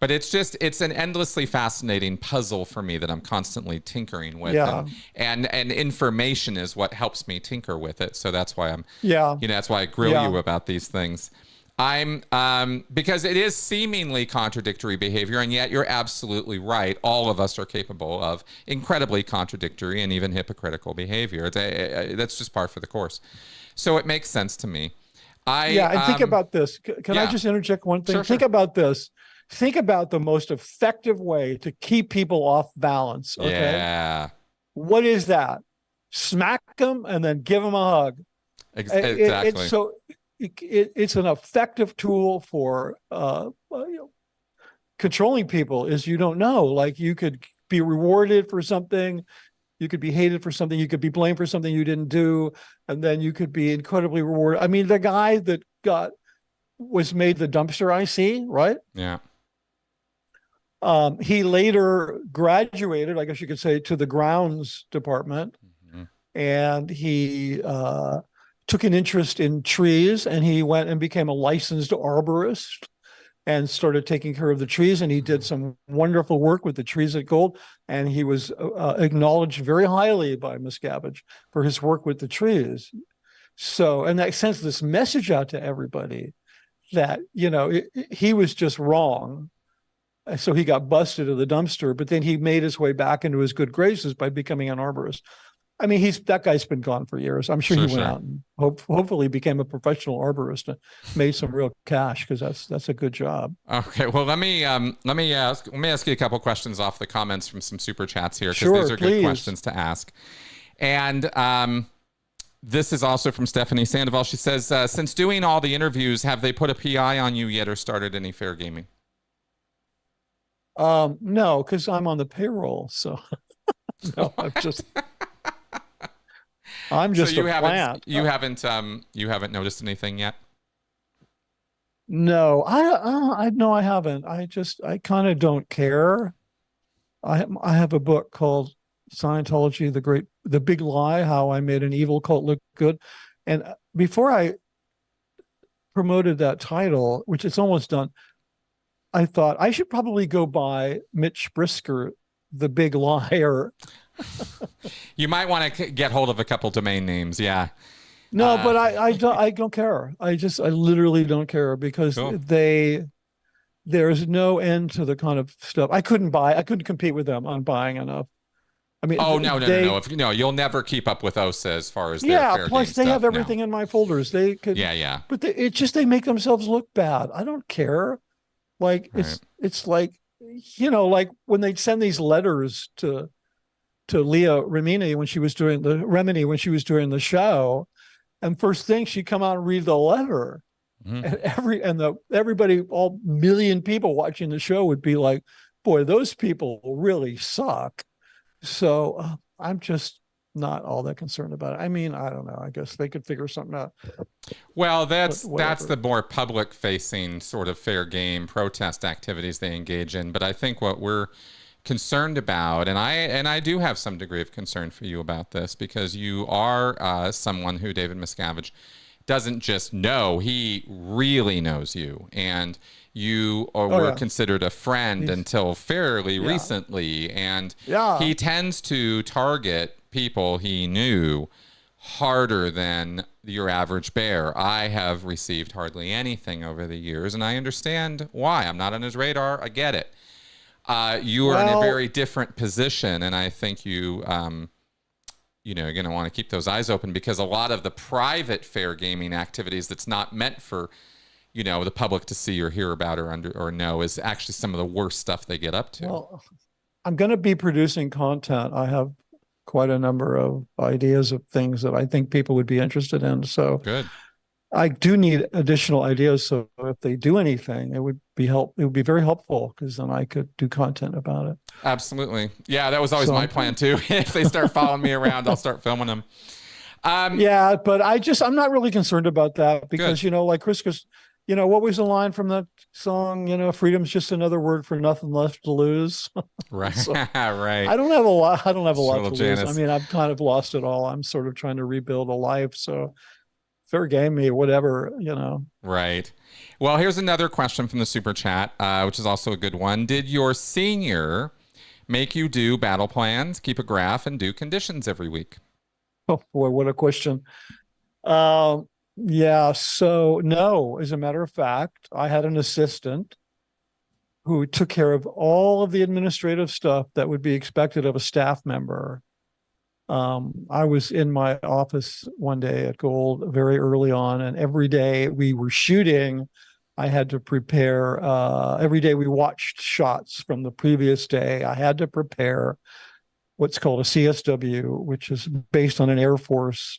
[SPEAKER 1] But it's an endlessly fascinating puzzle for me that I'm constantly tinkering with.
[SPEAKER 2] Yeah.
[SPEAKER 1] And information is what helps me tinker with it. So that's why that's why I grill you about these things. Because it is seemingly contradictory behavior, and yet you're absolutely right. All of us are capable of incredibly contradictory and even hypocritical behavior. That's just par for the course. So it makes sense to me.
[SPEAKER 2] And think about this. Can I just interject one thing?
[SPEAKER 1] Sure.
[SPEAKER 2] Think about this. Think about the most effective way to keep people off balance. Okay.
[SPEAKER 1] Yeah.
[SPEAKER 2] What is that? Smack them and then give them a hug.
[SPEAKER 1] Exactly.
[SPEAKER 2] It's an effective tool for controlling people. Is you don't know, like you could be rewarded for something, you could be hated for something, you could be blamed for something you didn't do, and then you could be incredibly rewarded. I mean, the guy that was made the dumpster IC, right?
[SPEAKER 1] Yeah.
[SPEAKER 2] He later graduated, I guess you could say, to the grounds department, and he took an interest in trees, and he went and became a licensed arborist and started taking care of the trees. And he did some wonderful work with the trees at Gold. And he was acknowledged very highly by Miscavige for his work with the trees. So, and that sends this message out to everybody that, he was just wrong. So he got busted in the dumpster, but then he made his way back into his good graces by becoming an arborist. I mean, that guy's been gone for years. I'm sure he went out and hopefully became a professional arborist and made some real cash, because that's a good job.
[SPEAKER 1] Okay, well, let me ask you a couple questions off the comments from some super chats here, because
[SPEAKER 2] Sure,
[SPEAKER 1] these are good questions to ask. And this is also from Stephanie Sandoval. She says, since doing all the interviews, have they put a PI on you yet or started any fair gaming?
[SPEAKER 2] No, because I'm on the payroll. So no, I'm just
[SPEAKER 1] so
[SPEAKER 2] a plant.
[SPEAKER 1] You haven't noticed anything yet?
[SPEAKER 2] No, I haven't. I kind of don't care. I have a book called Scientology, the Big Lie, How I Made an Evil Cult Look Good. And before I promoted that title, which it's almost done, I thought I should probably go buy Mitch Brisker, The Big Liar.
[SPEAKER 1] You might want to get hold of a couple domain names. Yeah.
[SPEAKER 2] No, but I don't care. I literally don't care, because
[SPEAKER 1] cool.
[SPEAKER 2] There's no end to the kind of stuff. I couldn't compete with them on buying enough. I mean,
[SPEAKER 1] no. You'll never keep up with OSA as far as their fair
[SPEAKER 2] plus
[SPEAKER 1] game
[SPEAKER 2] they have
[SPEAKER 1] stuff.
[SPEAKER 2] everything in my folders. They could, but they make themselves look bad. I don't care. Like it's like, like when they send these letters to Leah Remini when she was doing the show, and first thing she'd come out and read the letter, and everybody, all million people watching the show would be like, boy, those people really suck. So I'm just not all that concerned about it. I mean, I don't know. I guess they could figure something out.
[SPEAKER 1] Well, that's the more public facing sort of fair game protest activities they engage in. But I think what we're concerned about, and I do have some degree of concern for you about this, because you are someone who David Miscavige doesn't just know, he really knows you, and you were considered a friend until fairly recently, and he tends to target people he knew harder than your average bear. I have received hardly anything over the years, and I understand why. I'm not on his radar. I get it. You are in a very different position, and I think you're going to want to keep those eyes open, because a lot of the private fair gaming activities that's not meant for, the public to see or hear about or know is actually some of the worst stuff they get up to.
[SPEAKER 2] Well, I'm going to be producing content. I have quite a number of ideas of things that I think people would be interested in. So
[SPEAKER 1] good.
[SPEAKER 2] I do need additional ideas. So if they do anything, it would be very helpful, because then I could do content about it.
[SPEAKER 1] Absolutely. Yeah, that was always my plan too. If they start following me around, I'll start filming them.
[SPEAKER 2] But I'm not really concerned about that, because, like Chris, what was the line from that song? Freedom's just another word for nothing left to lose.
[SPEAKER 1] Right.
[SPEAKER 2] So,
[SPEAKER 1] right.
[SPEAKER 2] I don't have a lot to
[SPEAKER 1] Janice.
[SPEAKER 2] lose. I mean, I've kind of lost it all. I'm sort of trying to rebuild a life. So fair game me, whatever,
[SPEAKER 1] Right. Well, here's another question from the super chat, which is also a good one. Did your senior make you do battle plans, keep a graph, and do conditions every week?
[SPEAKER 2] Oh boy, what a question. Yeah, so no, as a matter of fact, I had an assistant who took care of all of the administrative stuff that would be expected of a staff member. I was in my office one day at Gold very early on, and every day we were shooting, I had to prepare, every day we watched shots from the previous day. I had to prepare what's called a CSW, which is based on an Air Force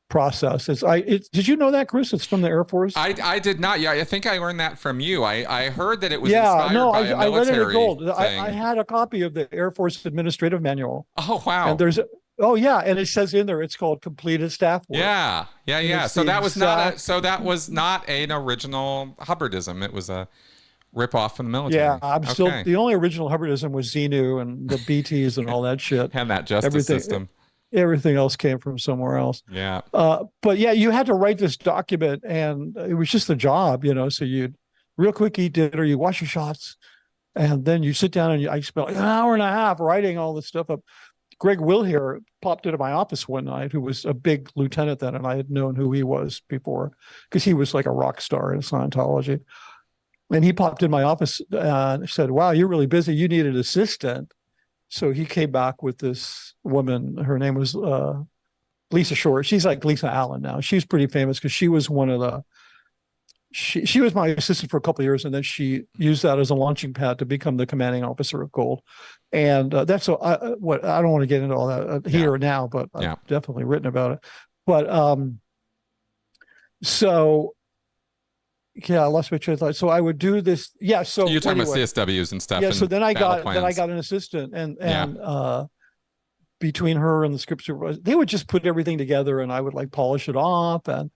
[SPEAKER 2] process. Did you know that, Chris? It's from the Air Force.
[SPEAKER 1] I did not. Yeah, I think I learned that from you. I heard that it was inspired by a military
[SPEAKER 2] I read it at Gold.
[SPEAKER 1] thing.
[SPEAKER 2] I had a copy of the Air Force Administrative Manual.
[SPEAKER 1] Oh wow!
[SPEAKER 2] And and it says in there it's called completed staff work.
[SPEAKER 1] Yeah. So that was not an original Hubbardism. It was a rip off from the military.
[SPEAKER 2] Yeah, I'm still the only original Hubbardism was Xenu and the BTs and all that shit.
[SPEAKER 1] And that justice system.
[SPEAKER 2] Everything else came from somewhere else.
[SPEAKER 1] Yeah.
[SPEAKER 2] But yeah, you had to write this document, and it was just a job, so you'd real quick eat dinner, you wash your shots, and then you sit down and I spent like an hour and a half writing all this stuff up. Greg Wilhere popped into my office one night, who was a big lieutenant then, and I had known who he was before because he was like a rock star in Scientology. And he popped in my office and said, "Wow, you're really busy. You need an assistant." So he came back with this woman. Her name was Lisa Short. She's like Lisa Allen now. She's pretty famous because she was one of the. She was my assistant for a couple of years, and then she used that as a launching pad to become the commanding officer of Gold. And that's what I don't want to get into all that here or now, but I've definitely written about it. But so yeah, I lost my train of thought. So I would do this. Yeah. So
[SPEAKER 1] you're talking about CSWs and stuff.
[SPEAKER 2] Yeah.
[SPEAKER 1] And
[SPEAKER 2] so then I got an assistant, and between her and the script supervisor, they would just put everything together, and I would like polish it off, and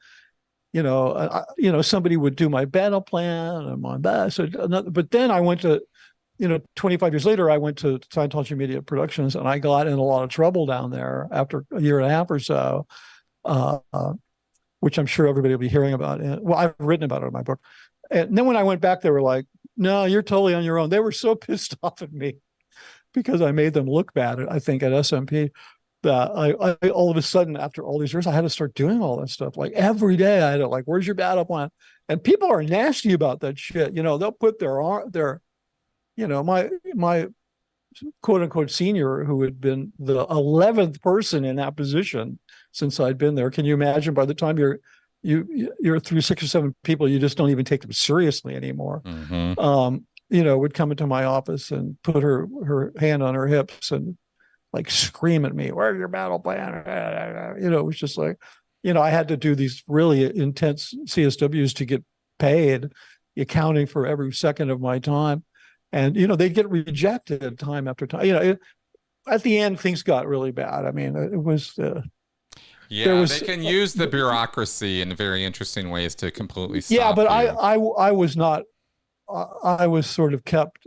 [SPEAKER 2] somebody would do my battle plan and my best. But then I went to, 25 years later, I went to Scientology Media Productions, and I got in a lot of trouble down there after a year and a half or so, which I'm sure everybody will be hearing about. Well, I've written about it in my book. And then when I went back, they were like, "No, you're totally on your own." They were so pissed off at me because I made them look bad, I think, at SMP. That I all of a sudden, after all these years, I had to start doing all that stuff. Like every day I had to "Where's your battle plan?" And people are nasty about that shit. They'll put their my quote unquote senior, who had been the 11th person in that position since I'd been there. Can you imagine by the time you're through 6 or 7 people, you just don't even take them seriously anymore. Mm-hmm. Would come into my office and put her hand on her hips and scream at me, "Where's your battle plan?" It was just I had to do these really intense CSWs to get paid, accounting for every second of my time. And, they'd get rejected time after time. At the end, things got really bad. I mean, it was...
[SPEAKER 1] they can use the bureaucracy in very interesting ways to completely stop
[SPEAKER 2] Yeah, but
[SPEAKER 1] you.
[SPEAKER 2] I was not... I was sort of kept...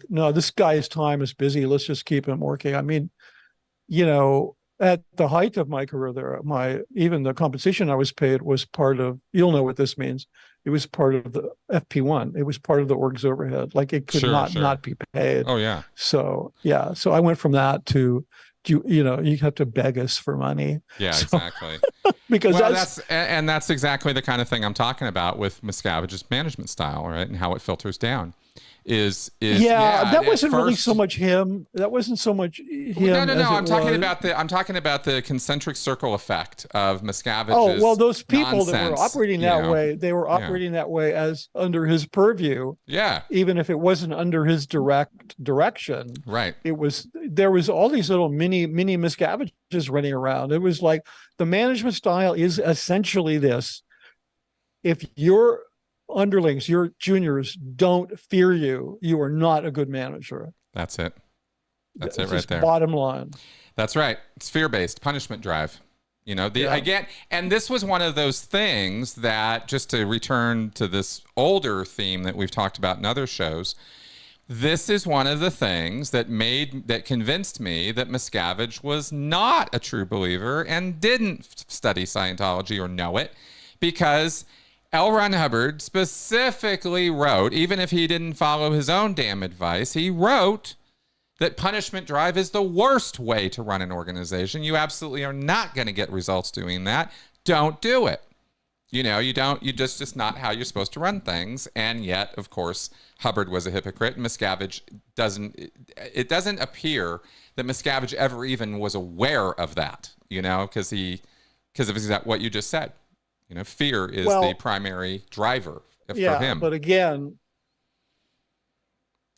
[SPEAKER 2] no, this guy's time is busy. Let's just keep him working. I mean, at the height of my career there, even the compensation I was paid was part of, you'll know what this means. It was part of the FP1. It was part of the org's overhead. It could not be paid.
[SPEAKER 1] Oh yeah.
[SPEAKER 2] So yeah. So I went from that to, you have to beg us for money.
[SPEAKER 1] Yeah, exactly.
[SPEAKER 2] Because
[SPEAKER 1] that's exactly the kind of thing I'm talking about with Miscavige's management style, right? And how it filters down. That wasn't really so much him. That wasn't so much him. No. I'm talking about the concentric circle effect of Miscavige's.
[SPEAKER 2] Oh, well, those people
[SPEAKER 1] nonsense,
[SPEAKER 2] that were operating that way, they were operating that way as under his purview.
[SPEAKER 1] Yeah.
[SPEAKER 2] Even if it wasn't under his direct direction.
[SPEAKER 1] Right.
[SPEAKER 2] There was all these little mini Miscaviges running around. It was like the management style is essentially this. If you're underlings, your juniors don't fear you, you are not a good manager.
[SPEAKER 1] That's it right there.
[SPEAKER 2] Bottom line.
[SPEAKER 1] That's right. It's fear-based punishment drive. Again, and this was one of those things that, just to return to this older theme that we've talked about in other shows, this is one of the things that convinced me that Miscavige was not a true believer and didn't study Scientology or know it, because L. Ron Hubbard specifically wrote, even if he didn't follow his own damn advice, he wrote that punishment drive is the worst way to run an organization. You absolutely are not going to get results doing that. Don't do it. Just not how you're supposed to run things. And yet, of course, Hubbard was a hypocrite, and Miscavige it doesn't appear that Miscavige ever even was aware of that, because of what you just said. Fear is the primary driver for him.
[SPEAKER 2] But again,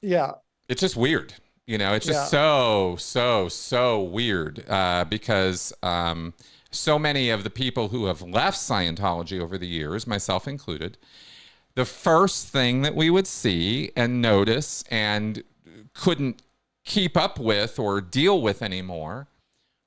[SPEAKER 1] it's just weird. It's just so weird because so many of the people who have left Scientology over the years, myself included, the first thing that we would see and notice and couldn't keep up with or deal with anymore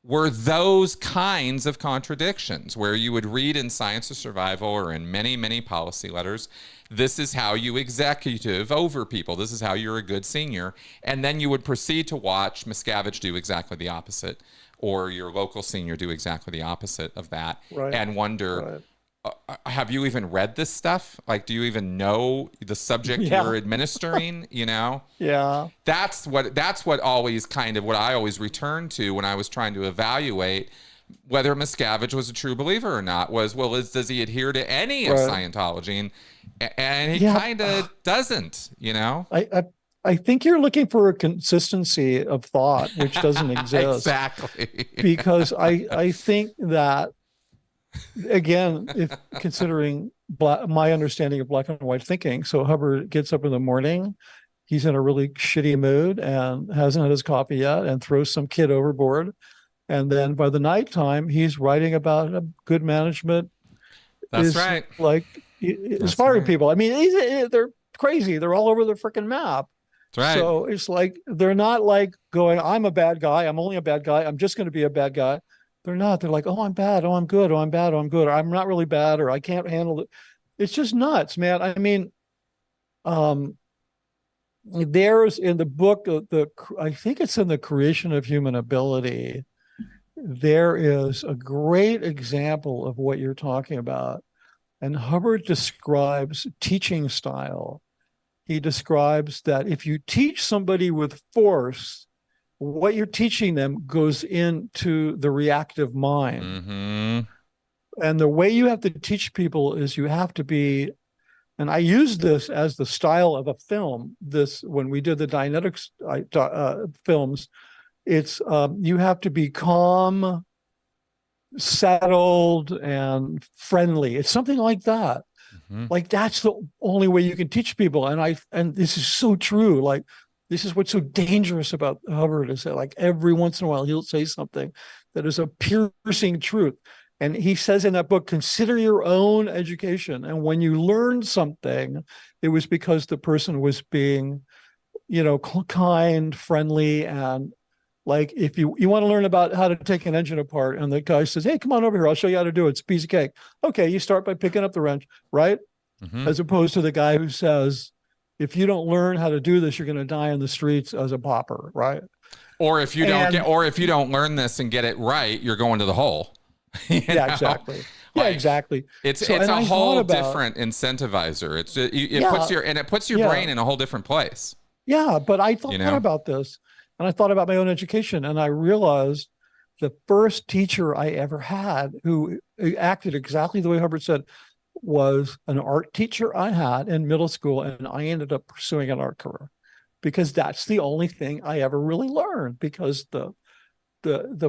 [SPEAKER 1] were those kinds of contradictions, where you would read in Science of Survival or in many, many policy letters, this is how you executive over people. This is how you're a good senior. And then you would proceed to watch Miscavige do exactly the opposite, or your local senior do exactly the opposite of that, and wonder, have you even read this stuff? Like, do you even know the subject
[SPEAKER 2] Yeah.
[SPEAKER 1] you're administering? You know,
[SPEAKER 2] Yeah.
[SPEAKER 1] that's what always kind of what I always returned to when I was trying to evaluate whether Miscavige was a true believer or not. Was, well, does he adhere to any of
[SPEAKER 2] Right.
[SPEAKER 1] Scientology? And he
[SPEAKER 2] Yeah.
[SPEAKER 1] kind of doesn't. You know,
[SPEAKER 2] I think you're looking for a consistency of thought, which doesn't exist.
[SPEAKER 1] exactly.
[SPEAKER 2] Because I think that, again, if considering my understanding of black and white thinking, so Hubbard gets up in the morning, he's in a really shitty mood and hasn't had his coffee yet, and throws some kid overboard, and then by the nighttime he's writing about good management
[SPEAKER 1] That's
[SPEAKER 2] is
[SPEAKER 1] right.
[SPEAKER 2] like
[SPEAKER 1] That's
[SPEAKER 2] inspiring
[SPEAKER 1] right.
[SPEAKER 2] people. I mean, they're crazy. They're all over the freaking map.
[SPEAKER 1] That's right.
[SPEAKER 2] So it's like they're not like going, I'm a bad guy. I'm only a bad guy. I'm just going to be a bad guy. They're not. They're like, oh, I'm bad. Oh, I'm good. Oh, I'm bad. Oh, I'm good. Or I'm not really bad. Or I can't handle it. It's just nuts, man. I mean, um, there's in the book, I think it's in The Creation of Human Ability. There is a great example of what you're talking about. And Hubbard describes teaching style. He describes that if you teach somebody with force, what you're teaching them goes into the reactive mind.
[SPEAKER 1] Mm-hmm.
[SPEAKER 2] And the way you have to teach people is you have to be, and I use this as the style of a film. This, when we did the Dianetics films, it's you have to be calm, settled, and friendly. It's something like that.
[SPEAKER 1] Mm-hmm.
[SPEAKER 2] Like that's the only way you can teach people. And this is so true. Like this is what's so dangerous about Hubbard, is that like every once in a while he'll say something that is a piercing truth. And he says in that book, consider your own education. And when you learned something, it was because the person was being, kind, friendly, and like if you want to learn about how to take an engine apart, and the guy says, hey, come on over here, I'll show you how to do it. It's a piece of cake. Okay, you start by picking up the wrench, right?
[SPEAKER 1] Mm-hmm.
[SPEAKER 2] As opposed to the guy who says, if you don't learn how to do this, you're going to die in the streets as a pauper, right?
[SPEAKER 1] Or if you don't learn this and get it right, you're going to the hole.
[SPEAKER 2] Yeah, exactly. Yeah, exactly.
[SPEAKER 1] It's a whole different incentivizer. It puts your brain in a whole different place.
[SPEAKER 2] Yeah, but I thought about this, and I thought about my own education, and I realized the first teacher I ever had who acted exactly the way Hubbard said was an art teacher I had in middle school, and I ended up pursuing an art career because that's the only thing I ever really learned, because the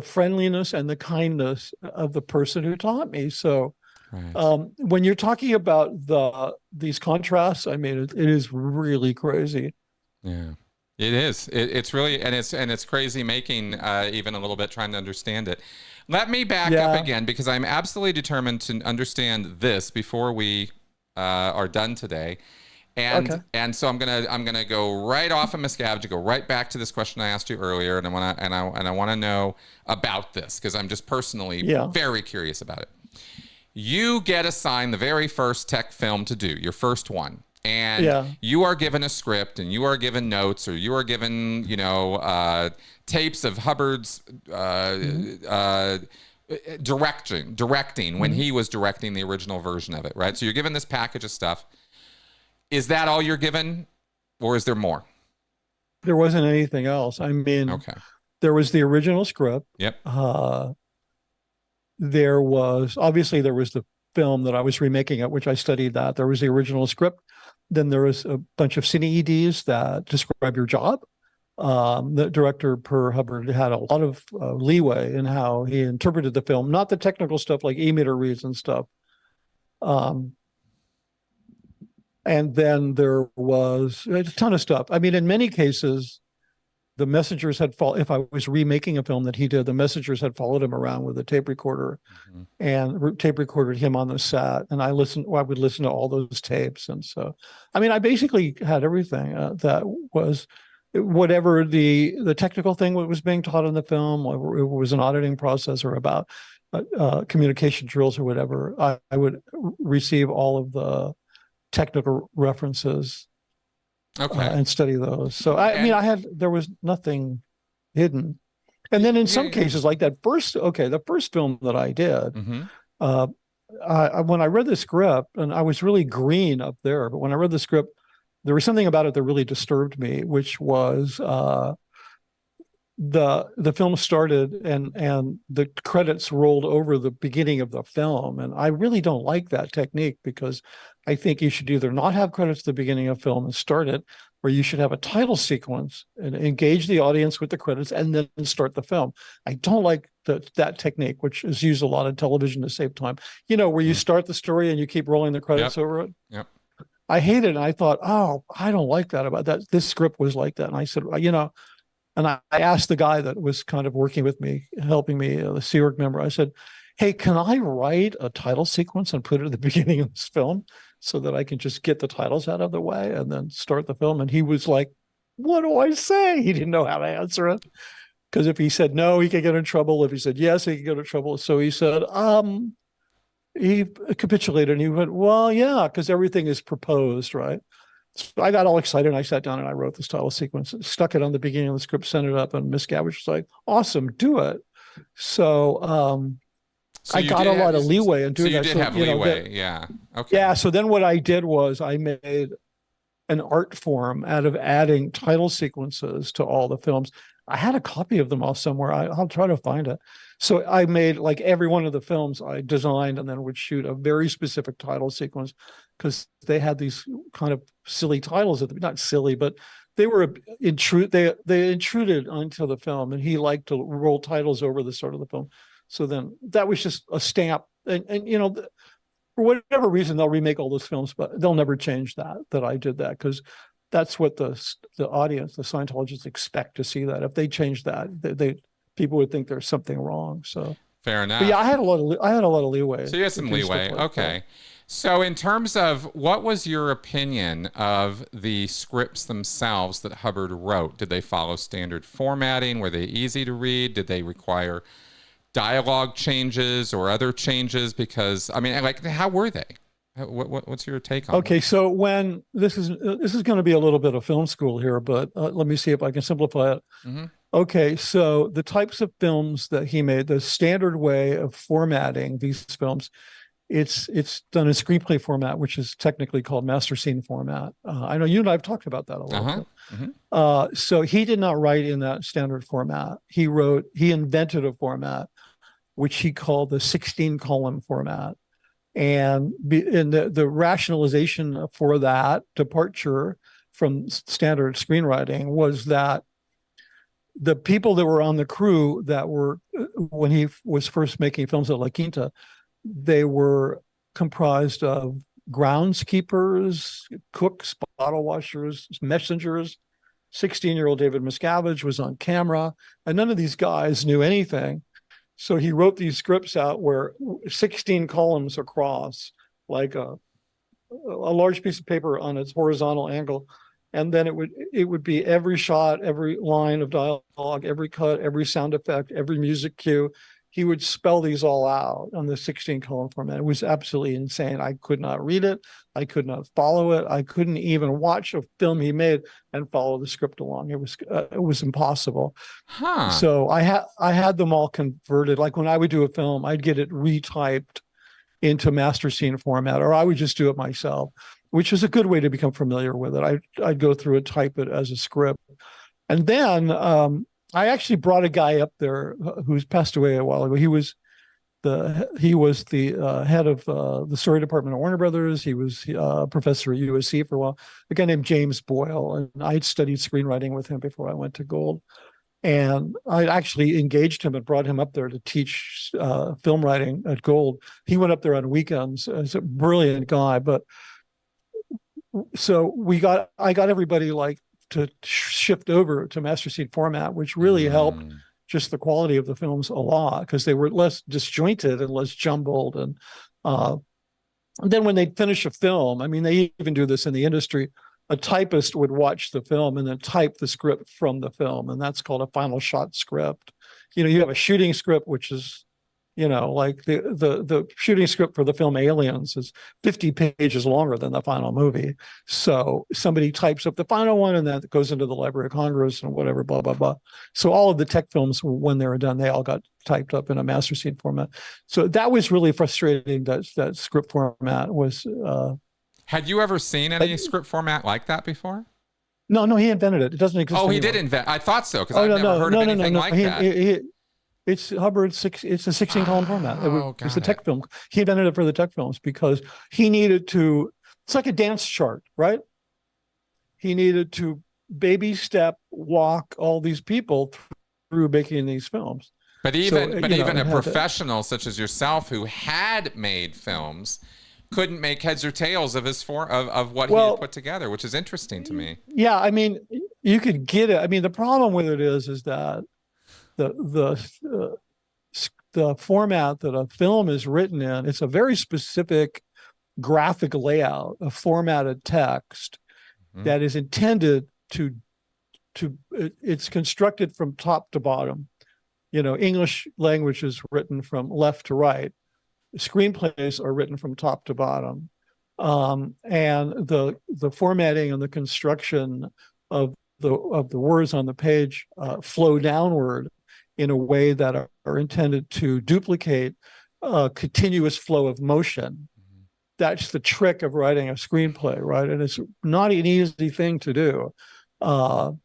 [SPEAKER 2] friendliness and the kindness of the person who taught me. So right. When you're talking about these contrasts, I mean, it is really crazy.
[SPEAKER 1] Yeah, it is. It's really, and it's crazy making even a little bit trying to understand it. Let me back up again, because I'm absolutely determined to understand this before we are done today. And so I'm gonna go right off of Miscavige, go right back to this question I asked you earlier, and I want to know about this, because I'm just personally very curious about it. You get assigned the very first tech film to do, your first one, and you are given a script, and you are given notes, or you are given tapes of Hubbard's directing when he was directing the original version of it, right? So you're given this package of stuff. Is that all you're given, or is there more?
[SPEAKER 2] There wasn't anything else. I mean, there was the original script.
[SPEAKER 1] Yep.
[SPEAKER 2] There was the film that I was remaking it, which I studied that. There was the original script. Then there was a bunch of cine EDs that describe your job. The director, Per Hubbard, had a lot of leeway in how he interpreted the film, not the technical stuff like e-meter reads and stuff. And then there was a ton of stuff. I mean, in many cases, the messengers had followed. If I was remaking a film that he did, the messengers had followed him around with a tape recorder and tape recorded him on the set. And I would listen to all those tapes. And so, I mean, I basically had everything that was whatever the technical thing was being taught in the film, or it was an auditing process or about communication drills or whatever. I would receive all of the technical references and study those. So there was nothing hidden. And then in some cases, like the first film that I did, when I read the script, and I was really green up there, but when I read the script, there was something about it that really disturbed me, which was the film started and the credits rolled over the beginning of the film, and I really don't like that technique, because I think you should either not have credits at the beginning of film and start it, or you should have a title sequence and engage the audience with the credits and then start the film. I don't like that technique, which is used a lot in television to save time. Where you start the story and you keep rolling the credits over it.
[SPEAKER 1] Yep.
[SPEAKER 2] I hate it, and I thought, oh, I don't like that about that. This script was like that, and I said, and I asked the guy that was kind of working with me, helping me, the Sea Org member, I said, hey, can I write a title sequence and put it at the beginning of this film so that I can just get the titles out of the way and then start the film? And he was like, what do I say? He didn't know how to answer it. Because if he said no, he could get in trouble. If he said yes, he could get in trouble. So he said, he capitulated, and he went, well, yeah, because everything is proposed, right? So I got all excited, and I sat down and I wrote this title sequence, stuck it on the beginning of the script, sent it up, and Miscavige was like, awesome, do it. So, I got a lot of leeway in doing that.
[SPEAKER 1] So you did have leeway, yeah. Okay.
[SPEAKER 2] Yeah, so then what I did was I made an art form out of adding title sequences to all the films. I had a copy of them all somewhere. I'll try to find it. So I made, like, every one of the films I designed and then would shoot a very specific title sequence, because they had these kind of silly titles, not silly, but they were they intruded onto the film, and he liked to roll titles over the start of the film. So then that was just a stamp, and for whatever reason they'll remake all those films, but they'll never change that I did that, because that's what the audience, the Scientologists, expect to see. That if they change that, people would think there's something wrong. So
[SPEAKER 1] fair enough.
[SPEAKER 2] But yeah, I had a lot of leeway.
[SPEAKER 1] So you had some leeway. Okay. So in terms of, what was your opinion of the scripts themselves that Hubbard wrote? Did they follow standard formatting? Were they easy to read? Did they require dialogue changes or other changes? Because, I mean, like, how were they? What's your take on
[SPEAKER 2] Okay, so when this is going to be a little bit of film school here, but let me see if I can simplify it.
[SPEAKER 1] Mm-hmm.
[SPEAKER 2] Okay, so the types of films that he made, the standard way of formatting these films, it's done in screenplay format, which is technically called master scene format. I know you and I have talked about that a little bit. Mm-hmm. So he did not write in that standard format. He invented a format which he called the 16-column format. And the rationalization for that departure from standard screenwriting was that the people that were on the crew that were, when he was first making films at La Quinta, they were comprised of groundskeepers, cooks, bottle washers, messengers. 16-year-old David Miscavige was on camera, and none of these guys knew anything. So he wrote these scripts out where 16 columns across, like a large piece of paper on its horizontal angle. And then it would be every shot, every line of dialogue, every cut, every sound effect, every music cue. He would spell these all out on the 16-column format. It was absolutely insane. I could not read it. I could not follow it. I couldn't even watch a film he made and follow the script along. It was impossible.
[SPEAKER 1] Huh.
[SPEAKER 2] So I had them all converted. Like when I would do a film, I'd get it retyped into master scene format, or I would just do it myself, which is a good way to become familiar with it. I'd go through and type it as a script. And then I actually brought a guy up there who's passed away a while ago. He was the head of the story department at Warner Brothers. He was a professor at USC for a while. A guy named James Boyle, and I'd studied screenwriting with him before I went to Gold. And I actually engaged him and brought him up there to teach film writing at Gold. He went up there on weekends. He's a brilliant guy. But so I got everybody like to shift over to master scene format, which really helped just the quality of the films a lot, because they were less disjointed and less jumbled. And then when they finish a film, I mean, they even do this in the industry, a typist would watch the film and then type the script from the film, and that's called a final shot script. You have a shooting script, which is Like the shooting script for the film Aliens is 50 pages longer than the final movie. So somebody types up the final one, and that goes into the Library of Congress and whatever, blah, blah, blah. So all of the tech films, when they were done, they all got typed up in a master scene format. So that was really frustrating. That script format was.
[SPEAKER 1] Had you ever seen any script format like that before?
[SPEAKER 2] No, he invented it. It doesn't exist.
[SPEAKER 1] Oh, he
[SPEAKER 2] anymore.
[SPEAKER 1] did invent. I thought so, because I've never heard of anything like that.
[SPEAKER 2] It's Hubbard's it's a 16 column format. It's the tech film. He invented it for the tech films because he needed to, it's like a dance chart, right? He needed to baby step walk all these people through making these films.
[SPEAKER 1] But even a professional such as yourself who had made films couldn't make heads or tails of of what he had put together, which is interesting to me.
[SPEAKER 2] Yeah, I mean, you could get it. I mean, the problem with it is that the format that a film is written in, it's a very specific graphic layout, a formatted text that is intended to it's constructed from top to bottom. English language is written from left to right. Screenplays are written from top to bottom. And the formatting and the construction of the words on the page flow downward in a way that are intended to duplicate a continuous flow of motion. That's the trick of writing a screenplay, right? And it's not an easy thing to do. But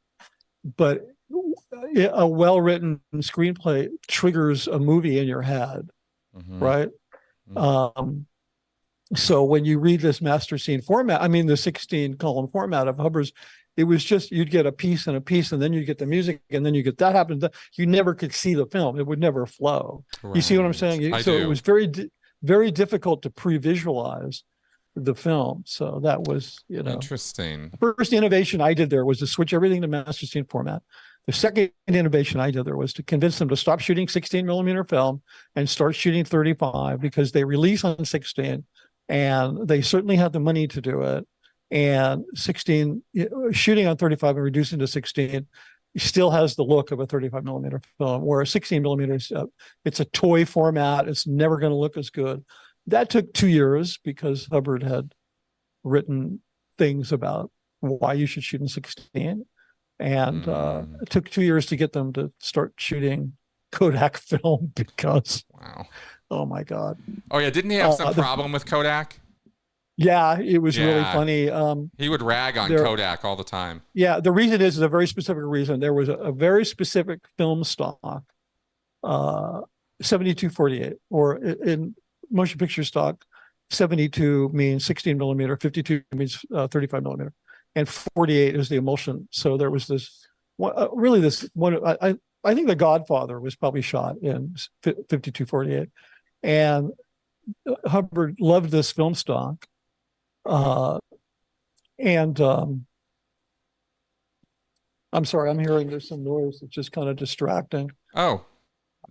[SPEAKER 2] a well-written screenplay triggers a movie in your head, right? So when you read this master scene format, I mean, the 16 column format of Hubbard's, it was just, you'd get a piece and a piece, and then you get the music, and then you get that happened. You never could see the film. It would never flow. Right. You see what I'm saying?
[SPEAKER 1] I do.
[SPEAKER 2] It was very, very difficult to pre-visualize the film. So that was,
[SPEAKER 1] interesting.
[SPEAKER 2] The first innovation I did there was to switch everything to master scene format. The second innovation I did there was to convince them to stop shooting 16 millimeter film and start shooting 35, because they release on 16 and they certainly had the money to do it. And 16 shooting on 35 and reducing to 16 still has the look of a 35 millimeter film, where 16 millimeters, it's a toy format. It's never going to look as good. That took 2 years because Hubbard had written things about why you should shoot in 16. And it took 2 years to get them to start shooting Kodak film because, oh my God.
[SPEAKER 1] Oh yeah, didn't he have some problem with Kodak?
[SPEAKER 2] Yeah, it was really funny.
[SPEAKER 1] He would rag on Kodak all the time.
[SPEAKER 2] Yeah, the reason is a very specific reason. There was a very specific film stock, 7248, or in motion picture stock, 72 means 16 millimeter, 52 means 35 millimeter. And 48 is the emulsion. So there was this I think The Godfather was probably shot in 5248. And Hubbard loved this film stock. I'm sorry, I'm hearing there's some noise that's just kind of distracting.
[SPEAKER 1] Oh.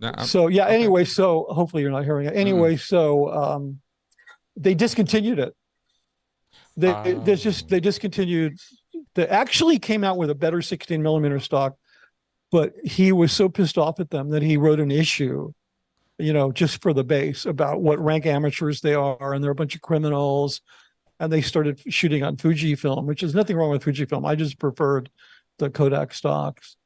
[SPEAKER 2] No, so yeah, okay. Anyway, so hopefully you're not hearing it. Anyway, so they discontinued it. They discontinued. They actually came out with a better 16 millimeter stock, but he was so pissed off at them that he wrote an issue, just for the base, about what rank amateurs they are, and they're a bunch of criminals, and they started shooting on Fujifilm, which is nothing wrong with Fujifilm. I just preferred the Kodak stocks.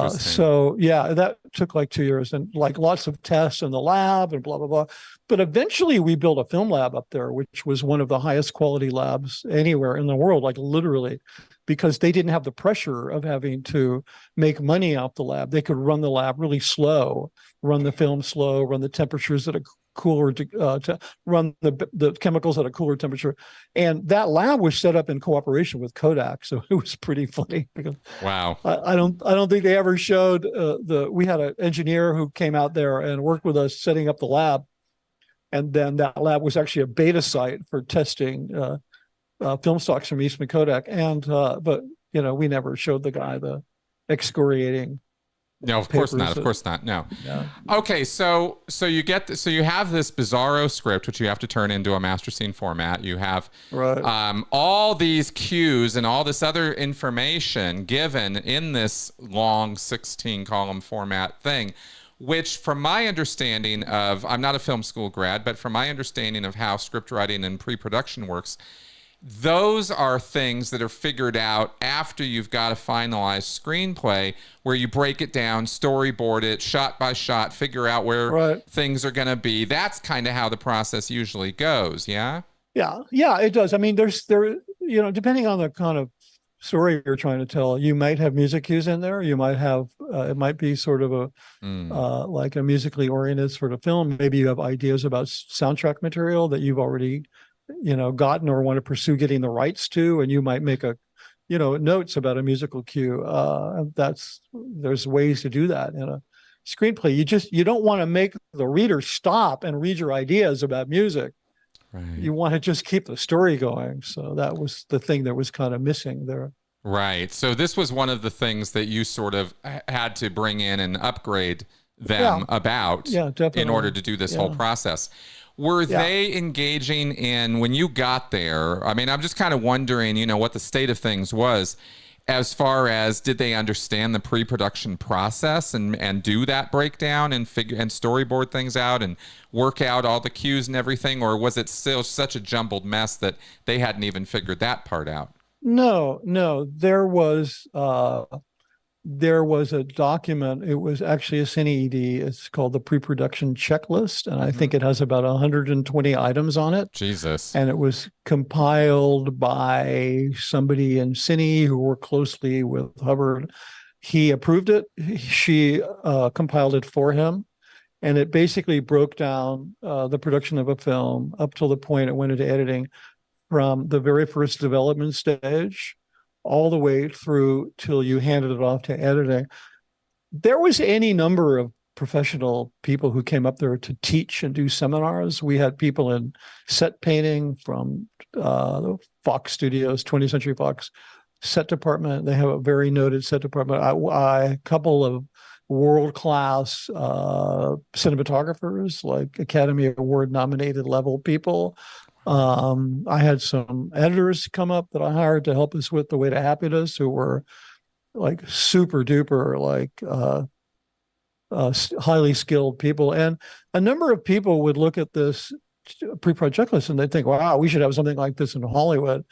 [SPEAKER 2] So yeah, that took like 2 years and like lots of tests in the lab and blah, blah, blah. But eventually we built a film lab up there, which was one of the highest quality labs anywhere in the world, like literally, because they didn't have the pressure of having to make money off the lab. They could run the lab really slow, run the film slow, run the temperatures at a cooler, to run the chemicals at a cooler temperature. And that lab was set up in cooperation with Kodak. So it was pretty funny.
[SPEAKER 1] Wow.
[SPEAKER 2] I don't think they ever showed we had an engineer who came out there and worked with us setting up the lab. And then that lab was actually a beta site for testing film stocks from Eastman Kodak. And, but we never showed the guy the excoriating.
[SPEAKER 1] No, of course not. Of course not. No. Yeah. Okay, so you have this bizarro script which you have to turn into a master scene format. You have all these cues and all this other information given in this long 16 column format thing. which from my understanding of, I'm not a film school grad, but from my understanding of how script writing and pre-production works, those are things that are figured out after you've got a finalized screenplay, where you break it down, storyboard it, shot by shot, figure out where things are going to be. That's kind of how the process usually goes. Yeah.
[SPEAKER 2] Yeah, it does. I mean, depending on the kind of story you're trying to tell, you might have music cues in there. You might have, it might be sort of like a musically oriented sort of film. Maybe you have ideas about soundtrack material that you've already gotten or want to pursue getting the rights to, and you might make notes about a musical cue. There's ways to do that in a screenplay. You don't want to make the reader stop and read your ideas about music.
[SPEAKER 1] Right.
[SPEAKER 2] You want to just keep the story going. So that was the thing that was kind of missing there.
[SPEAKER 1] Right. So this was one of the things that you sort of had to bring in and upgrade them about in order to do this whole process. Were they engaging in, when you got there, I mean, I'm just kind of wondering, what the state of things was as far as, did they understand the pre-production process and do that breakdown and figure and storyboard things out and work out all the cues and everything? Or was it still such a jumbled mess that they hadn't even figured that part out?
[SPEAKER 2] No, there was a document. It was actually a CineED. It's called the Pre-Production Checklist, and I think it has about 120 items on it.
[SPEAKER 1] Jesus.
[SPEAKER 2] And it was compiled by somebody in Cine who worked closely with Hubbard. He approved it. She compiled it for him, and it basically broke down the production of a film up till the point it went into editing, from the very first development stage all the way through till you handed it off to editing. There was any number of professional people who came up there to teach and do seminars. We had people in set painting from the Fox Studios, 20th Century Fox set department. They have a very noted set department. A couple of world-class cinematographers, like Academy Award nominated level people. I had some editors come up that I hired to help us with The Way to Happiness, who were like super duper, highly skilled people. And a number of people would look at this pre-project list and they'd think, wow, we should have something like this in Hollywood.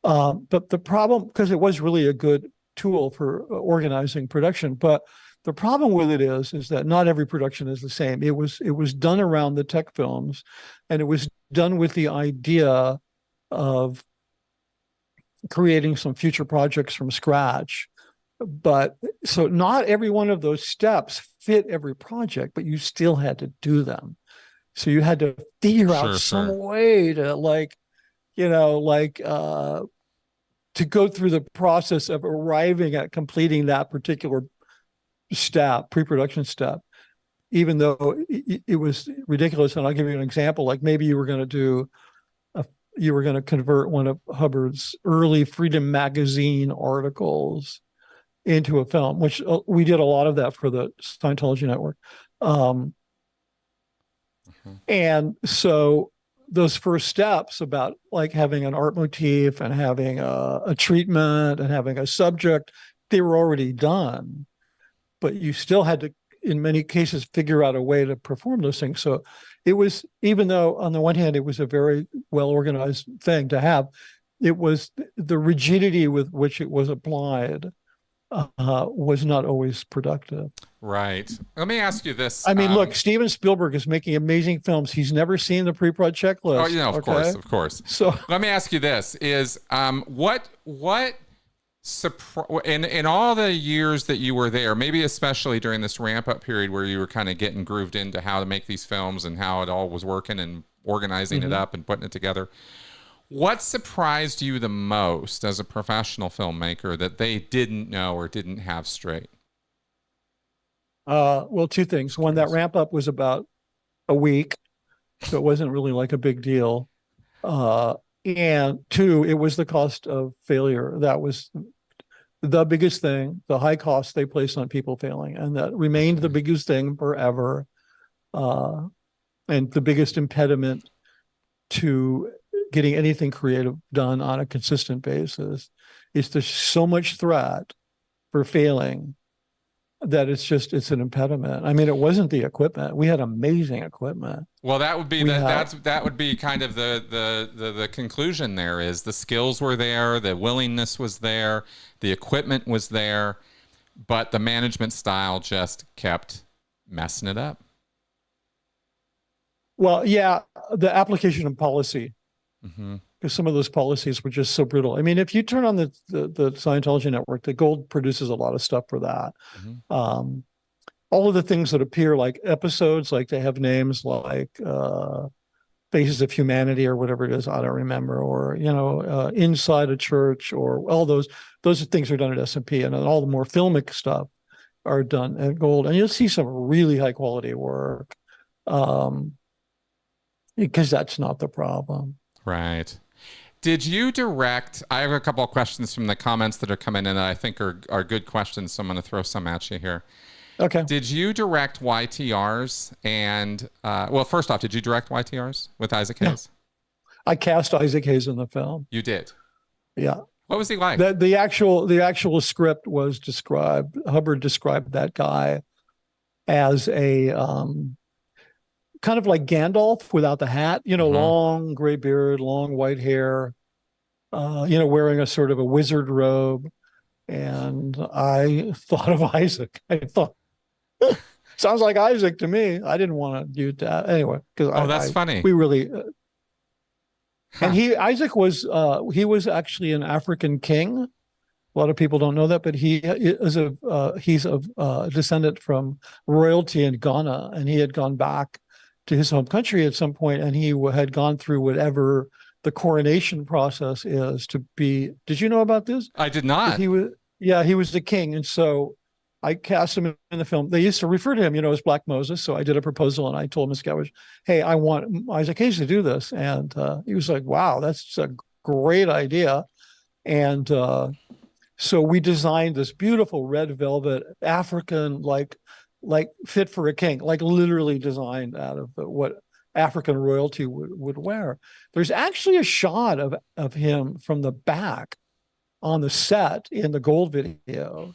[SPEAKER 2] But the problem, because it was really a good tool for organizing production, but the problem with it is that not every production is the same. It was done around the tech films, and it was done with the idea of creating some future projects from scratch. But so not every one of those steps fit every project, but you still had to do them. So you had to figure out some way to to go through the process of arriving at completing that particular step, pre-production step, even though it was ridiculous. And I'll give you an example. Like maybe you were going to convert one of Hubbard's early Freedom magazine articles into a film, which we did a lot of that for the Scientology network. And so those first steps about like having an art motif and having a treatment and having a subject, they were already done. But you still had to, in many cases, figure out a way to perform those things. So it was, even though on the one hand, it was a very well-organized thing to have, it was the rigidity with which it was applied was not always productive.
[SPEAKER 1] Right. Let me ask you this.
[SPEAKER 2] I mean, look, Steven Spielberg is making amazing films. He's never seen the pre-prod checklist.
[SPEAKER 1] Oh, of course. So let me ask you this: is what in all the years that you were there, maybe especially during this ramp up period where you were kind of getting grooved into how to make these films and how it all was working and organizing it up and putting it together, what surprised you the most as a professional filmmaker that they didn't know or didn't have straight?
[SPEAKER 2] Well, two things. One, that ramp up was about a week, so it wasn't really like a big deal. And two, it was the cost of failure. That was the biggest thing, the high cost they placed on people failing. And that remained the biggest thing forever. And the biggest impediment to getting anything creative done on a consistent basis is there's so much threat for failing that it's an impediment. I mean, it wasn't the equipment. We had amazing equipment.
[SPEAKER 1] Well, that would be
[SPEAKER 2] We
[SPEAKER 1] that would be kind of the conclusion there is the skills were there, the willingness was there, the equipment was there, but the management style just kept messing it up.
[SPEAKER 2] Well, yeah, the application of policy,
[SPEAKER 1] Mm-hmm.
[SPEAKER 2] because some of those policies were just so brutal. I mean, if you turn on the Scientology network, the Gold produces a lot of stuff for that.
[SPEAKER 1] Mm-hmm.
[SPEAKER 2] All of the things that appear like episodes, like they have names like Faces of Humanity or whatever it is, I don't remember, or Inside a Church, or all those things are done at S&P, and then all the more filmic stuff are done at Gold, and you'll see some really high quality work, because that's not the problem.
[SPEAKER 1] Right. Did you direct? I have a couple of questions from the comments that are coming in that I think are good questions, so I'm going to throw some at you here.
[SPEAKER 2] Okay.
[SPEAKER 1] Did you direct YTRs? And well, first off, did you direct YTRs with Isaac Hayes?
[SPEAKER 2] I cast Isaac Hayes in the film.
[SPEAKER 1] You did.
[SPEAKER 2] Yeah.
[SPEAKER 1] What was he like?
[SPEAKER 2] The actual script was described. Hubbard described that guy as a kind of like Gandalf without the hat, long gray beard, long white hair, wearing a sort of a wizard robe. And I thought of Isaac. I thought, sounds like Isaac to me. I didn't want to do that anyway, because
[SPEAKER 1] that's funny.
[SPEAKER 2] We really, and Isaac was he was actually an African king. A lot of people don't know that, but he's a descendant from royalty in Ghana, and he had gone back to his home country at some point, and he had gone through whatever the coronation process is to be. Did you know about this?
[SPEAKER 1] I did not.
[SPEAKER 2] He was the king, and so I cast him in the film. They used to refer to him, as Black Moses. So I did a proposal, and I told Miscavige, "Hey, I want Isaac Hayes to do this," and he was like, "Wow, that's a great idea." And so we designed this beautiful red velvet African, like fit for a king, like literally designed out of what African royalty would wear. There's actually a shot of him from the back on the set in the Gold video.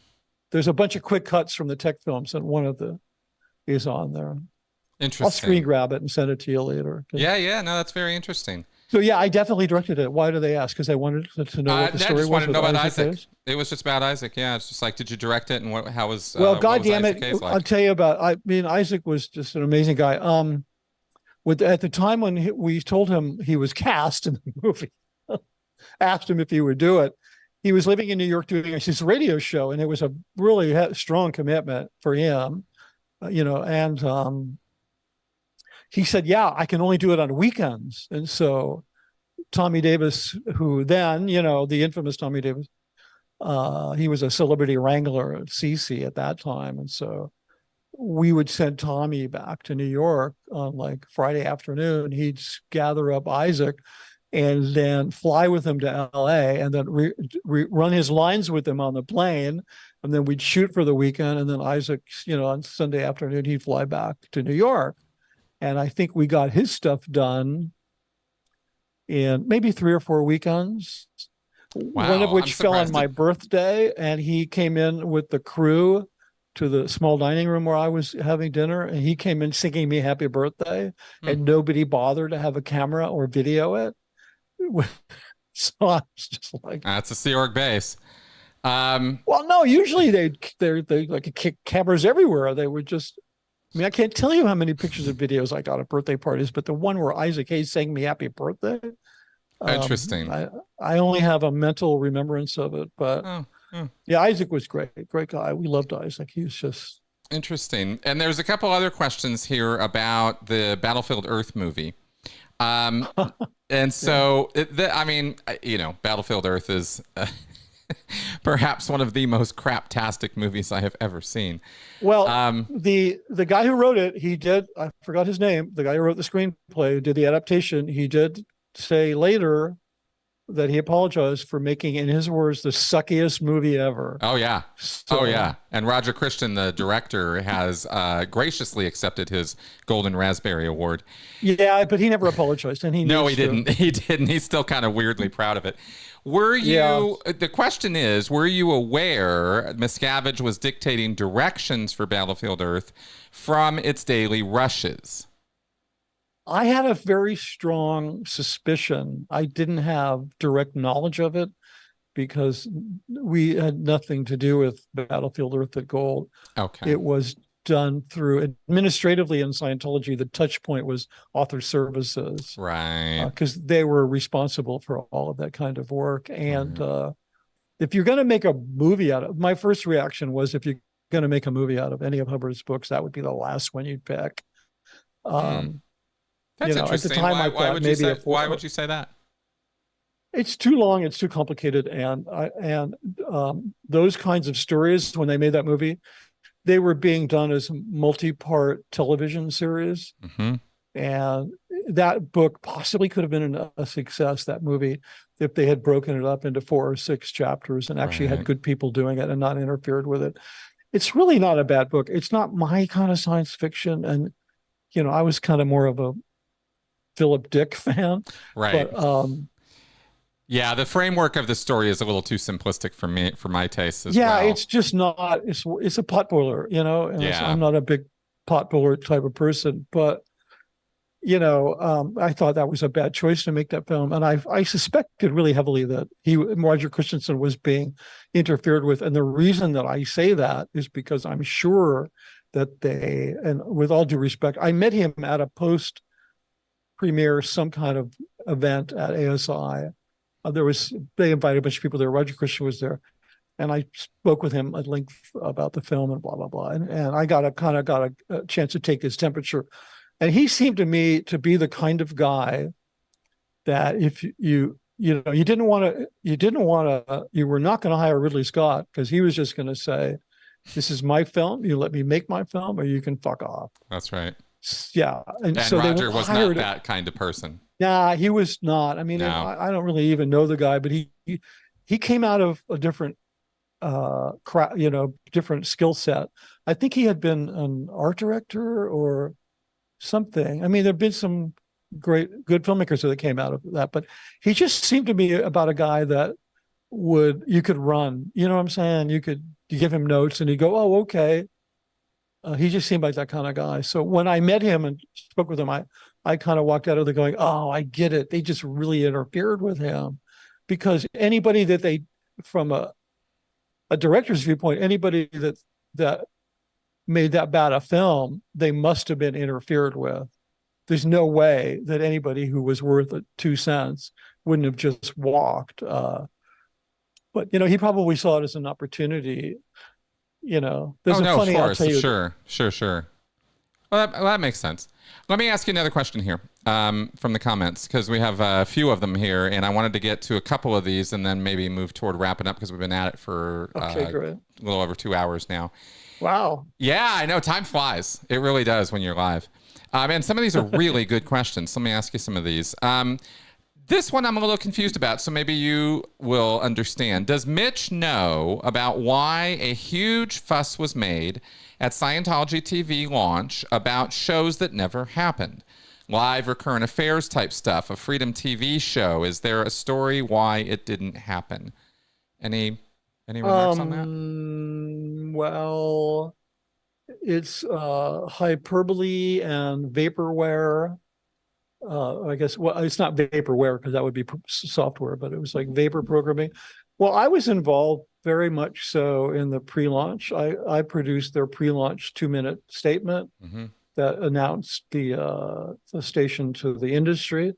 [SPEAKER 2] There's a bunch of quick cuts from the tech films, and one of the is on there.
[SPEAKER 1] Interesting.
[SPEAKER 2] I'll screen grab it and send it to you later.
[SPEAKER 1] Yeah, no, that's very interesting.
[SPEAKER 2] So yeah, I definitely directed it. Why do they ask? Because I wanted to know what the story was. I just wanted to know about Isaac.
[SPEAKER 1] It was just about Isaac. Yeah, it's just like, did you direct it, and how was?
[SPEAKER 2] Well, God damn it! Like? I'll tell you about. I mean, Isaac was just an amazing guy. At the time when we told him he was cast in the movie, asked him if he would do it. He was living in New York doing his radio show, and it was a really strong commitment for him, and he said, "Yeah, I can only do it on weekends." And so Tommy Davis, who then, the infamous Tommy Davis, he was a celebrity wrangler at CC at that time, and so we would send Tommy back to New York on like Friday afternoon. He'd gather up Isaac and then fly with him to LA, and then run his lines with him on the plane. And then we'd shoot for the weekend. And then Isaac, on Sunday afternoon, he'd fly back to New York. And I think we got his stuff done in maybe 3 or 4 weekends. Wow, one of which fell on my birthday. And he came in with the crew to the small dining room where I was having dinner. And he came in singing me happy birthday. And nobody bothered to have a camera or video it. So I was just like,
[SPEAKER 1] that's a Sea Org base.
[SPEAKER 2] Well, no, usually they like kick cameras everywhere. They would just, I mean, I can't tell you how many pictures and videos I got at birthday parties, but the one where Isaac Hayes sang me happy birthday.
[SPEAKER 1] Interesting.
[SPEAKER 2] I only have a mental remembrance of it, but yeah, Isaac was great guy. We loved Isaac. He was just
[SPEAKER 1] interesting. And there's a couple other questions here about the Battlefield Earth movie. And so, Battlefield Earth is perhaps one of the most craptastic movies I have ever seen.
[SPEAKER 2] Well, the guy who wrote it, I forgot his name, the guy who wrote the screenplay, did the adaptation. He did say later that he apologized for making, in his words, the suckiest movie ever.
[SPEAKER 1] Oh yeah.
[SPEAKER 2] So,
[SPEAKER 1] Oh yeah. And Roger Christian, the director, has graciously accepted his Golden Raspberry Award.
[SPEAKER 2] yeah, but he never apologized, and he
[SPEAKER 1] No,
[SPEAKER 2] needs
[SPEAKER 1] he
[SPEAKER 2] to.
[SPEAKER 1] didn't. He didn't. He's still kind of weirdly proud of it. Were
[SPEAKER 2] Yeah.
[SPEAKER 1] you, the question is, were you aware Miscavige was dictating directions for Battlefield Earth from its daily rushes?
[SPEAKER 2] I had a very strong suspicion. I didn't have direct knowledge of it because we had nothing to do with Battlefield Earth at Gold.
[SPEAKER 1] Okay.
[SPEAKER 2] It was done through administratively in Scientology. The touch point was author services,
[SPEAKER 1] Right.
[SPEAKER 2] because they were responsible for all of that kind of work. And
[SPEAKER 1] Right.
[SPEAKER 2] if you're going to make a movie out of, my first reaction was, if you're going to make a movie out of any of Hubbard's books, that would be the last one you'd pick.
[SPEAKER 1] That's
[SPEAKER 2] At the
[SPEAKER 1] interesting.
[SPEAKER 2] time, I
[SPEAKER 1] Why
[SPEAKER 2] thought
[SPEAKER 1] would you
[SPEAKER 2] maybe
[SPEAKER 1] say, why would you say that?
[SPEAKER 2] it's too long, it's too complicated, and those kinds of stories, when they made that movie, they were being done as multi-part television series,
[SPEAKER 1] Mm-hmm.
[SPEAKER 2] and that book possibly could have been a success, that movie, if they had broken it up into 4 or 6 chapters and actually
[SPEAKER 1] Right.
[SPEAKER 2] had good people doing it and not interfered with it. It's really not a bad book. It's not my kind of science fiction, and I was kind of more of a Philip Dick fan,
[SPEAKER 1] Right.
[SPEAKER 2] but
[SPEAKER 1] Yeah, the framework of the story is a little too simplistic for me, for my taste as
[SPEAKER 2] yeah,
[SPEAKER 1] well.
[SPEAKER 2] it's just not. It's a potboiler, and
[SPEAKER 1] Yeah.
[SPEAKER 2] I'm not a big potboiler type of person, but I thought that was a bad choice to make that film, and I suspected really heavily that Roger Christensen was being interfered with, and the reason that I say that is because I'm sure that and with all due respect, I met him at a post premiere some kind of event at ASI. They invited a bunch of people there. Roger Christian was there, and I spoke with him at length about the film and blah blah blah. And I got a chance to take his temperature, and he seemed to me to be the kind of guy that if you were not going to hire Ridley Scott, because he was just going to say, "This is my film. You let me make my film, or you can fuck off."
[SPEAKER 1] That's right.
[SPEAKER 2] Yeah, and so
[SPEAKER 1] Roger
[SPEAKER 2] they
[SPEAKER 1] was not
[SPEAKER 2] hired
[SPEAKER 1] that kind of person.
[SPEAKER 2] Nah, he was not. I mean,
[SPEAKER 1] No.
[SPEAKER 2] I don't really even know the guy, but he came out of a different different skill set. I think he had been an art director or something. I mean, there've been some good filmmakers that came out of that, but he just seemed to me about a guy that you could run. You know what I'm saying? You give him notes and he'd go, "Oh, okay." He just seemed like that kind of guy. So when I met him and spoke with him, I kind of walked out of there going, "Oh, I get it. They just really interfered with him," because anybody that from a director's viewpoint, anybody that made that bad a film, they must have been interfered with. There's no way that anybody who was worth 2 cents wouldn't have just walked. But he probably saw it as an opportunity. There's
[SPEAKER 1] Oh,
[SPEAKER 2] a
[SPEAKER 1] no,
[SPEAKER 2] funny.
[SPEAKER 1] of
[SPEAKER 2] I'll
[SPEAKER 1] course.
[SPEAKER 2] tell you.
[SPEAKER 1] Sure. Well, that makes sense. Let me ask you another question here from the comments, because we have a few of them here, and I wanted to get to a couple of these and then maybe move toward wrapping up, because we've been at it for
[SPEAKER 2] Okay, great.
[SPEAKER 1] a little over 2 hours now.
[SPEAKER 2] Wow.
[SPEAKER 1] Yeah, I know. Time flies. It really does when you're live. And some of these are really good questions. Let me ask you some of these. This one I'm a little confused about, so maybe you will understand. Does Mitch know about why a huge fuss was made at Scientology TV launch about shows that never happened? Live or current affairs type stuff, a Freedom TV show. Is there a story why it didn't happen? Any remarks on that?
[SPEAKER 2] Well, it's hyperbole and vaporware. I guess, well, it's not vaporware because that would be software, but it was like vapor programming. Well, I was involved very much so in the pre-launch. I produced their pre-launch 2-minute statement that announced the station to the industry.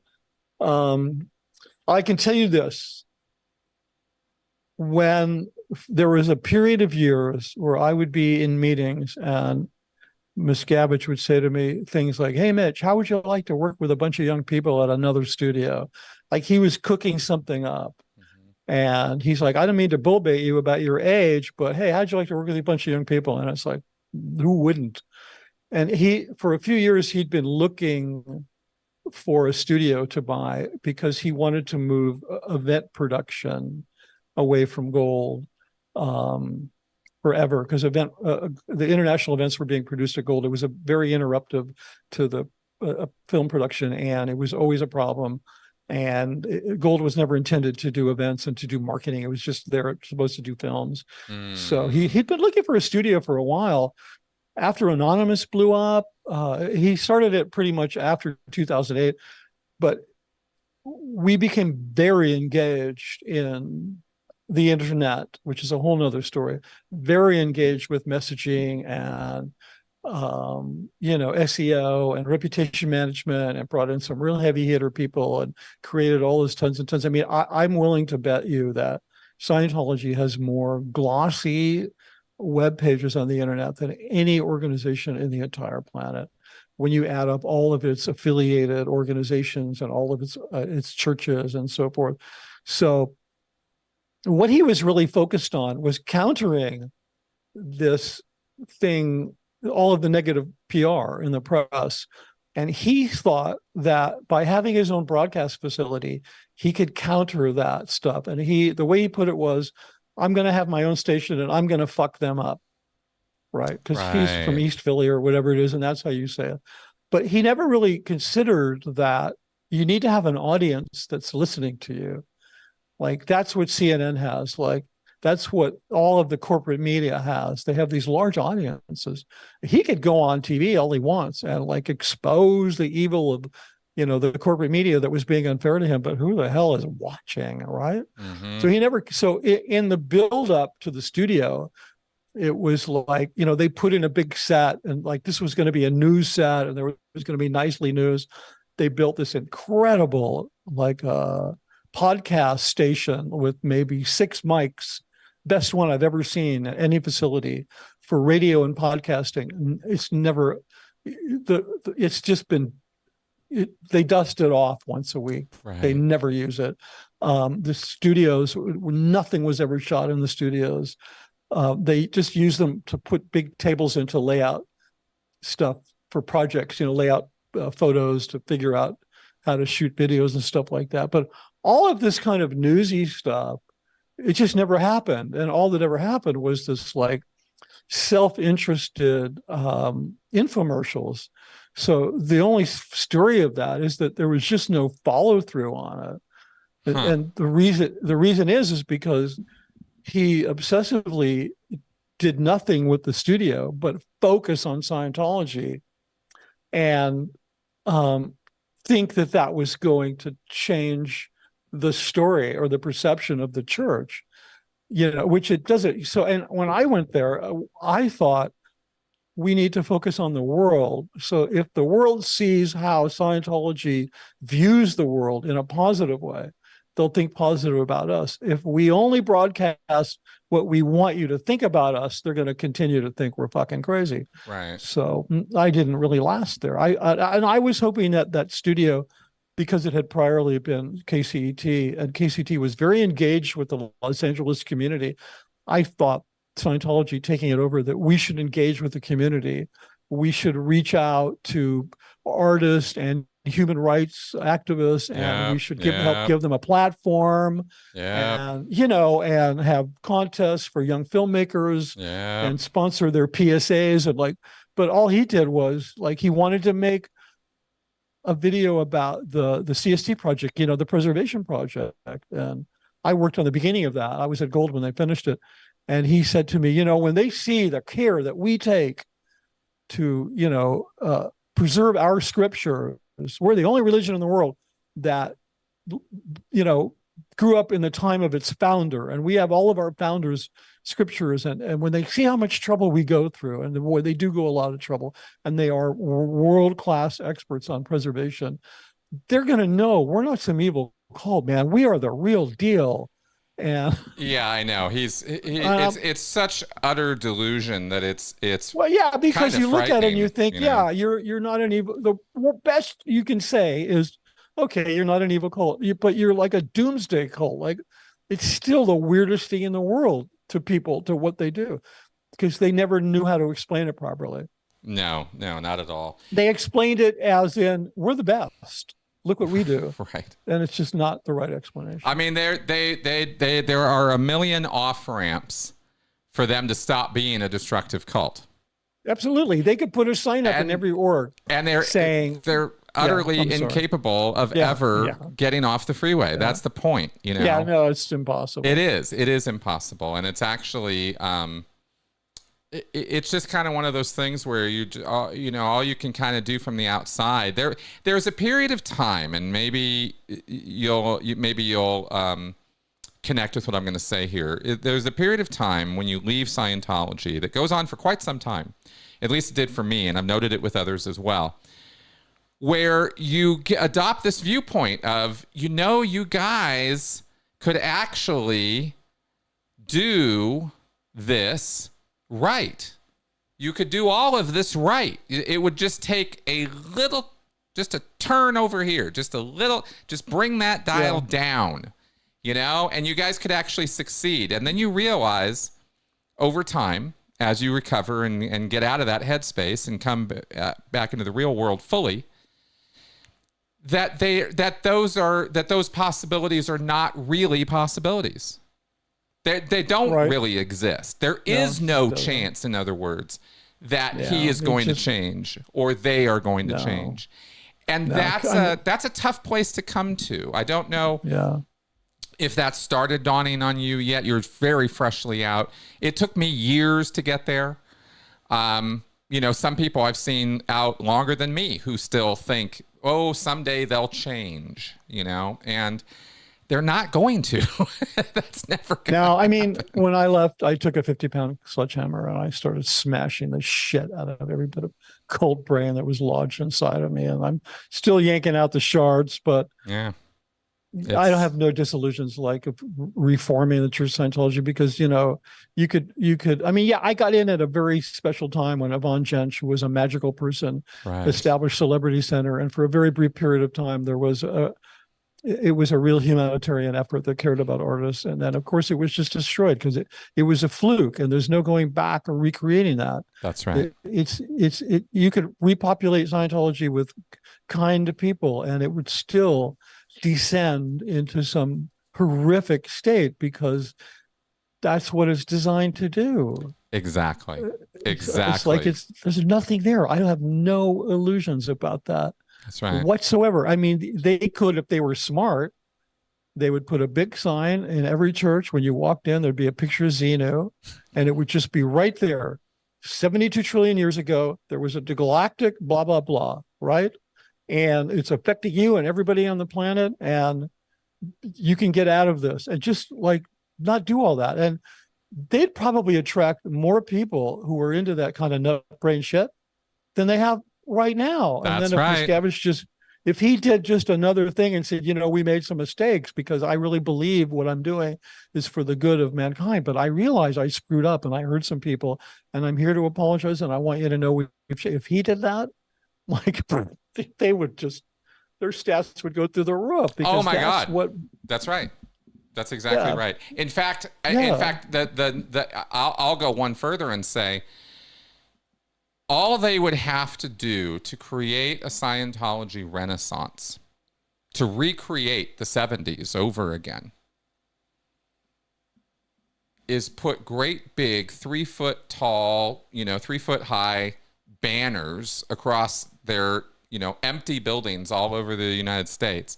[SPEAKER 2] I can tell you this. When there was a period of years where I would be in meetings and Miscavige would say to me things like, "Hey, Mitch, how would you like to work with a bunch of young people at another studio?" Like he was cooking something up. And he's like, "I don't mean to bullbait you about your age, but hey, how'd you like to work with a bunch of young people?" And it's like, who wouldn't? And for a few years, he'd been looking for a studio to buy because he wanted to move event production away from gold forever, because the international events were being produced at gold. It was a very interruptive to the film production, and it was always a problem. And gold was never intended to do events and to do marketing. It was just there supposed to do films. So he'd been looking for a studio for a while. After Anonymous blew up, he started it pretty much after 2008, but we became very engaged in the internet, which is a whole nother story, very engaged with messaging and, SEO and reputation management, and brought in some real heavy hitter people and created all those tons and tons. I mean, I'm willing to bet you that Scientology has more glossy web pages on the internet than any organization in the entire planet, when you add up all of its affiliated organizations and all of its churches and so forth. So what he was really focused on was countering this thing, all of the negative PR in the press. And he thought that by having his own broadcast facility, he could counter that stuff. And the way he put it was, I'm going to have my own station and I'm going to fuck them up. Right. Because he's from East Philly or whatever it is. And that's how you say it. But he never really considered that you need to have an audience that's listening to you. Like, that's what CNN has. Like, that's what all of the corporate media has. They have these large audiences. He could go on TV all he wants and like expose the evil of, the corporate media that was being unfair to him, but who the hell is watching, right? So in the build up to the studio, it was like, they put in a big set, and like this was going to be a news set, and there was going to be nicely news. They built this incredible podcast station with maybe 6 mics, best one I've ever seen at any facility for radio and podcasting. And it's never, it's just been, they dust it off once a week. Right. They never use it. The studios, nothing was ever shot in the studios. They just use them to put big tables in to lay out stuff for projects, lay out photos to figure out how to shoot videos and stuff like that. But all of this kind of newsy stuff, it just never happened. And all that ever happened was this like self-interested infomercials. So the only story of that is that there was just no follow through on it. And the reason is because he obsessively did nothing with the studio but focus on Scientology and think that was going to change the story or the perception of the church, which it doesn't. So, and when I went there, I thought we need to focus on the world. So if the world sees how Scientology views the world in a positive way, they'll think positive about us. If we only broadcast what we want you to think about us, they're going to continue to think we're fucking crazy.
[SPEAKER 1] Right.
[SPEAKER 2] So I didn't really last there. I was hoping that studio, because it had priorly been KCET, and KCET was very engaged with the Los Angeles community. I thought Scientology taking it over, that we should engage with the community. We should reach out to artists and human rights activists, and we should help give them a platform, and and have contests for young filmmakers, and sponsor their PSAs, and but all he did was he wanted to make a video about the CST project, the preservation project, and I worked on the beginning of that. I was at Gold when they finished it, and he said to me, when they see the care that we take to preserve our scripture. We're the only religion in the world that, grew up in the time of its founder, and we have all of our founders' scriptures. And when they see how much trouble we go through, and boy, they do go a lot of trouble, and they are world-class experts on preservation, they're going to know we're not some evil cult, man. We are the real deal. And
[SPEAKER 1] yeah, I know it's such utter delusion that it's
[SPEAKER 2] because you look at it and you think, you're not an evil. The best you can say is, okay, you're not an evil cult, but you're like a doomsday cult. Like, it's still the weirdest thing in the world to people, to what they do, because they never knew how to explain it properly.
[SPEAKER 1] No, not at all.
[SPEAKER 2] They explained it as in, we're the best. look what we do.
[SPEAKER 1] Right.
[SPEAKER 2] And it's just not the right explanation.
[SPEAKER 1] I mean, there are a million off ramps for them to stop being a destructive cult.
[SPEAKER 2] Absolutely. They could put a sign up in every org
[SPEAKER 1] and they're utterly incapable of ever getting off the freeway. That's the point, you know?
[SPEAKER 2] Yeah, no, it's impossible.
[SPEAKER 1] It is impossible. And it's actually, it's just kind of one of those things where all you can kind of do from the outside. There's a period of time, and maybe you'll connect with what I'm going to say here. There's a period of time when you leave Scientology that goes on for quite some time. At least it did for me, and I've noted it with others as well, where you adopt this viewpoint of, you guys could actually do this right. You could do all of this right. It would just take just a turn over here, just bring that dial down, and you guys could actually succeed. And then you realize over time, as you recover and get out of that headspace and come back into the real world fully, that those possibilities are not really possibilities. They don't really exist. There is no chance, in other words, that he is going to change or they are going to change. And that's a tough place to come to. I don't know if that started dawning on you yet. You're very freshly out. It took me years to get there. Some people I've seen out longer than me who still think, oh, someday they'll change, and they're not going to. That's never going to happen.
[SPEAKER 2] When I left, I took a 50-pound sledgehammer and I started smashing the shit out of every bit of cult brain that was lodged inside of me. And I'm still yanking out the shards, but I don't have no disillusions like of reforming the Church of Scientology, because, you could, I got in at a very special time when Yvonne Jench was a magical person, established Celebrity Center. And for a very brief period of time, it was a real humanitarian effort that cared about artists. And then, of course, it was just destroyed because it was a fluke, and there's no going back or recreating that.
[SPEAKER 1] That's right.
[SPEAKER 2] You could repopulate Scientology with kind people, and it would still descend into some horrific state, because that's what it's designed to do.
[SPEAKER 1] Exactly.
[SPEAKER 2] It's like there's nothing there. I have no illusions about that.
[SPEAKER 1] That's right.
[SPEAKER 2] Whatsoever. They could, if they were smart, they would put a big sign in every church. When you walked in, there'd be a picture of Xenu, and it would just be right there. 72 trillion years ago, there was a galactic blah, blah, blah, right? And it's affecting you and everybody on the planet, and you can get out of this, and just not do all that. And they'd probably attract more people who are into that kind of nut brain shit than they have right now.
[SPEAKER 1] That's
[SPEAKER 2] and then if Miscavige if he did just another thing and said, we made some mistakes, because I really believe what I'm doing is for the good of mankind, but I realize I screwed up and I hurt some people, and I'm here to apologize, and I want you to know if he did that, they would just, their stats would go through the roof.
[SPEAKER 1] Oh my God. That's right. That's exactly right. In fact, I'll go one further and say, all they would have to do to create a Scientology renaissance, to recreate the 70s over again, is put great big 3-foot tall, 3-foot high banners across their, empty buildings all over the United States,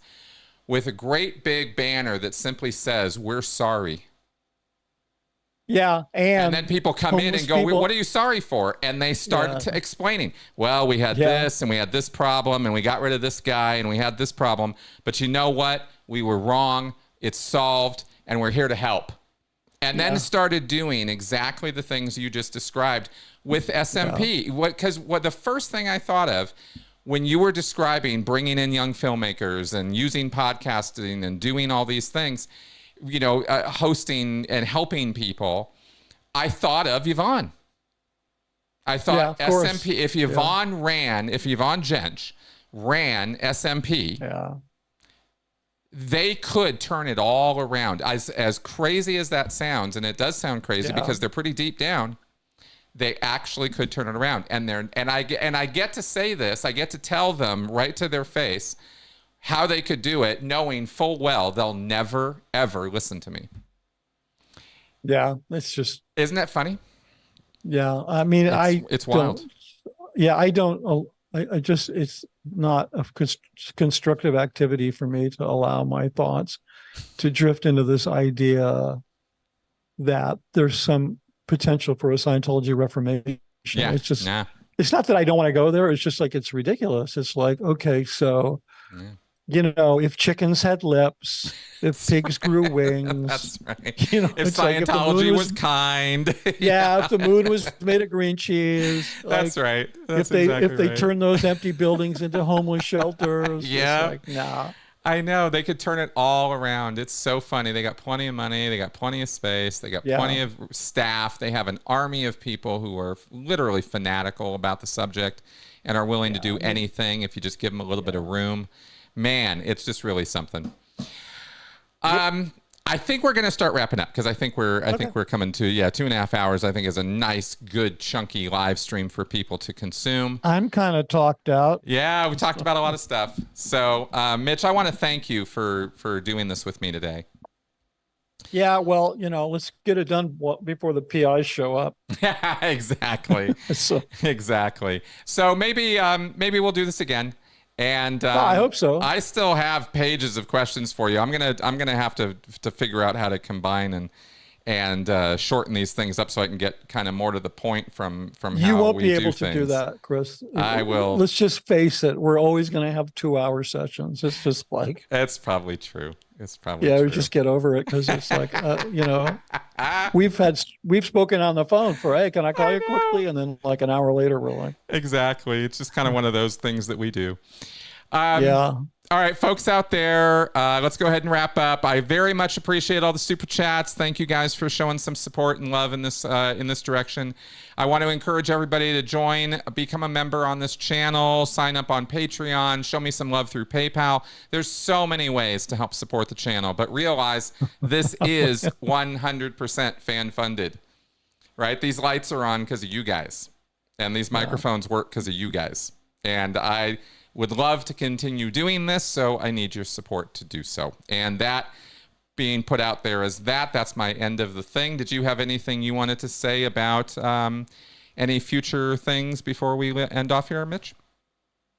[SPEAKER 1] with a great big banner that simply says, "We're sorry."
[SPEAKER 2] Yeah,
[SPEAKER 1] and then people come in and go, "What are you sorry for?" And they start explaining, "Well, we had this, and we had this problem, and we got rid of this guy, and we had this problem. But you know what? We were wrong. It's solved, and we're here to help." And then started doing exactly the things you just described with SMP. Because the first thing I thought of when you were describing bringing in young filmmakers and using podcasting and doing all these things, hosting and helping people, I thought of Yvonne. I thought SMP, if Yvonne Jench ran SMP, they could turn it all around. As crazy as that sounds, and it does sound crazy because they're pretty deep down, they actually could turn it around. And I get to say this, I get to tell them right to their face, how they could do it, knowing full well they'll never, ever listen to me.
[SPEAKER 2] Yeah, it's just,
[SPEAKER 1] Isn't that funny?
[SPEAKER 2] yeah. I mean,
[SPEAKER 1] It's wild.
[SPEAKER 2] I don't, I just, it's not a constructive activity for me to allow my thoughts to drift into this idea that there's some potential for a Scientology reformation.
[SPEAKER 1] Yeah.
[SPEAKER 2] It's just, it's not that I don't want to go there. It's just like, it's ridiculous. It's like, okay, so, if chickens had lips, if pigs grew wings,
[SPEAKER 1] that's right.
[SPEAKER 2] If
[SPEAKER 1] Scientology like was kind.
[SPEAKER 2] Yeah, if the moon was made of green cheese.
[SPEAKER 1] That's right.
[SPEAKER 2] That's if they turn those empty buildings into homeless shelters.
[SPEAKER 1] Yeah.
[SPEAKER 2] It's like, nah.
[SPEAKER 1] I know. They could turn it all around. It's so funny. They got plenty of money. They got plenty of space. They got plenty of staff. They have an army of people who are literally fanatical about the subject and are willing to do anything if you just give them a little bit of room. Man, it's just really something. I think we're going to start wrapping up because I think we're coming to 2.5 hours. I think is a nice, good, chunky live stream for people to consume.
[SPEAKER 2] I'm kind of talked out.
[SPEAKER 1] Yeah, we talked about a lot of stuff. So, Mitch, I want to thank you for doing this with me today.
[SPEAKER 2] Yeah, well, let's get it done before the PIs show up.
[SPEAKER 1] Exactly. Exactly. So maybe we'll do this again. And
[SPEAKER 2] I hope so.
[SPEAKER 1] I still have pages of questions for you. I'm gonna have to figure out how to combine and shorten these things up so I can get kind of more to the point from how we do things.
[SPEAKER 2] You won't be able to do that, Chris.
[SPEAKER 1] I will.
[SPEAKER 2] Let's just face it. We're always going to have 2-hour sessions. It's just like.
[SPEAKER 1] That's probably true. It's probably true.
[SPEAKER 2] We just get over it because it's like, we've spoken on the phone for, hey, can I call you quickly? And then like an hour later, we're like.
[SPEAKER 1] Exactly. It's just kind of one of those things that we do.
[SPEAKER 2] Yeah.
[SPEAKER 1] All right, folks out there, let's go ahead and wrap up. I very much appreciate all the super chats. Thank you guys for showing some support and love in this direction. I want to encourage everybody to join, become a member on this channel, sign up on Patreon, show me some love through PayPal. There's so many ways to help support the channel, but realize this is 100% fan funded, right? These lights are on because of you guys, and these microphones work because of you guys. And I would love to continue doing this, so I need your support to do so. And that being put out there as that's my end of the thing. Did you have anything you wanted to say about any future things before we end off here, Mitch?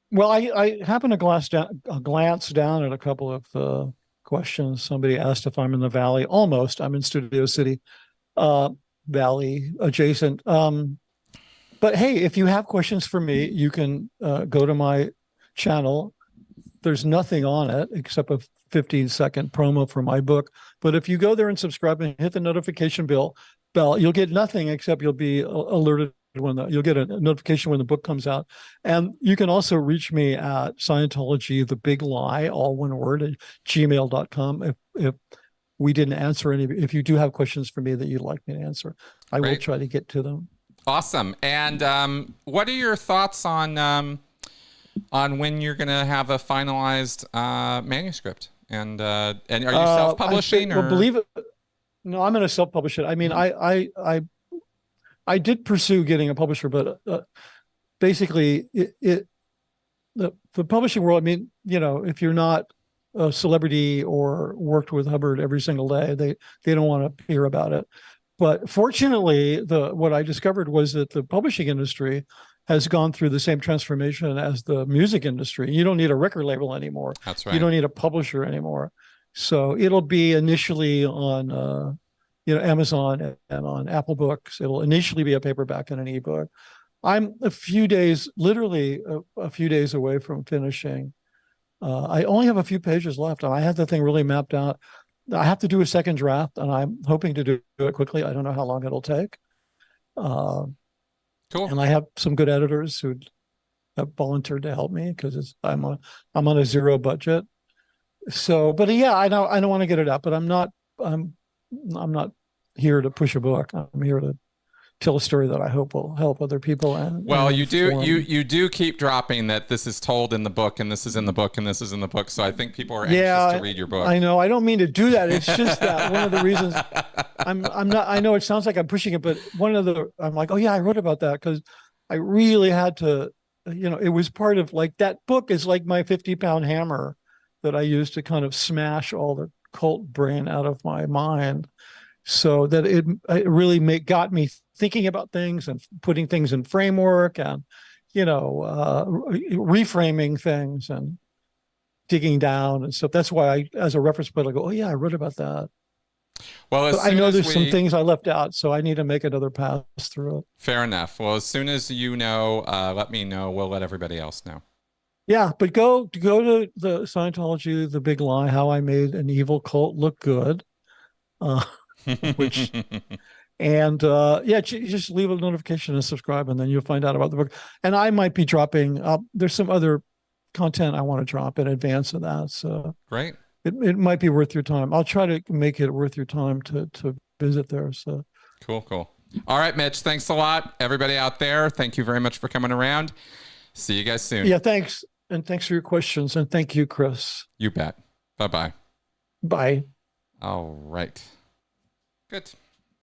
[SPEAKER 2] Well, I happened to glance down at a couple of questions. Somebody asked if I'm in the Valley. Almost. I'm in Studio City, Valley adjacent. But hey, if you have questions for me, you can go to my channel. There's nothing on it except a 15-second promo for my book. But if you go there and subscribe and hit the notification bell, you'll get nothing except you'll be alerted you'll get a notification when the book comes out. And you can also reach me at Scientology, the Big Lie, all one word, at gmail.com. If we didn't answer any, if you do have questions for me that you'd like me to answer, I will try to get to them. Awesome. And what are your thoughts on when you're going to have a finalized manuscript? And are you self-publishing? Well, believe it. No, I'm going to self-publish it. I mean, I did pursue getting a publisher, but basically, the publishing world. I mean, if you're not a celebrity or worked with Hubbard every single day, they don't want to hear about it. But fortunately, what I discovered was that the publishing industry has gone through the same transformation as the music industry. You don't need a record label anymore. That's right. You don't need a publisher anymore. So it'll be initially on Amazon and on Apple Books. It'll initially be a paperback and an ebook. I'm literally a few days away from finishing. I only have a few pages left, and I had the thing really mapped out. I have to do a second draft, and I'm hoping to do it quickly. I don't know how long it'll take. Cool. And I have some good editors who have volunteered to help me because I'm on a zero budget. So, but yeah, I don't want to get it out, but I'm not here to push a book. I'm here to tell a story that I hope will help other people. You do keep dropping that this is told in the book, and this is in the book, and this is in the book. So I think people are anxious to read your book. I know. I don't mean to do that. It's just that one of the reasons I'm not. I know it sounds like I'm pushing it, but I'm like, oh yeah, I wrote about that because I really had to. It was part of like that book is like my 50-pound hammer that I use to kind of smash all the cult brain out of my mind, so that it really got me thinking about things and putting things in framework, and reframing things and digging down and stuff. That's why I, as a reference point, I go, oh yeah, I wrote about that.
[SPEAKER 1] Well,
[SPEAKER 2] But I know there's some things I left out, so I need to make another pass through it.
[SPEAKER 1] Fair enough. Well, as soon as you know, let me know. We'll let everybody else know.
[SPEAKER 2] Yeah, but go to the Scientology, The Big Lie: How I Made an Evil Cult Look Good, which and yeah, just leave a notification and subscribe, and then you'll find out about the book. And I might be dropping. There's some other content I want to drop in advance of that, so
[SPEAKER 1] great.
[SPEAKER 2] It might be worth your time. I'll try to make it worth your time to visit there. So
[SPEAKER 1] cool. All right, Mitch, thanks a lot. Everybody out there, thank you very much for coming around. See you guys soon.
[SPEAKER 2] Yeah, thanks. And thanks for your questions. And thank you, Chris.
[SPEAKER 1] You bet. Bye-bye.
[SPEAKER 2] Bye.
[SPEAKER 1] All right. Good.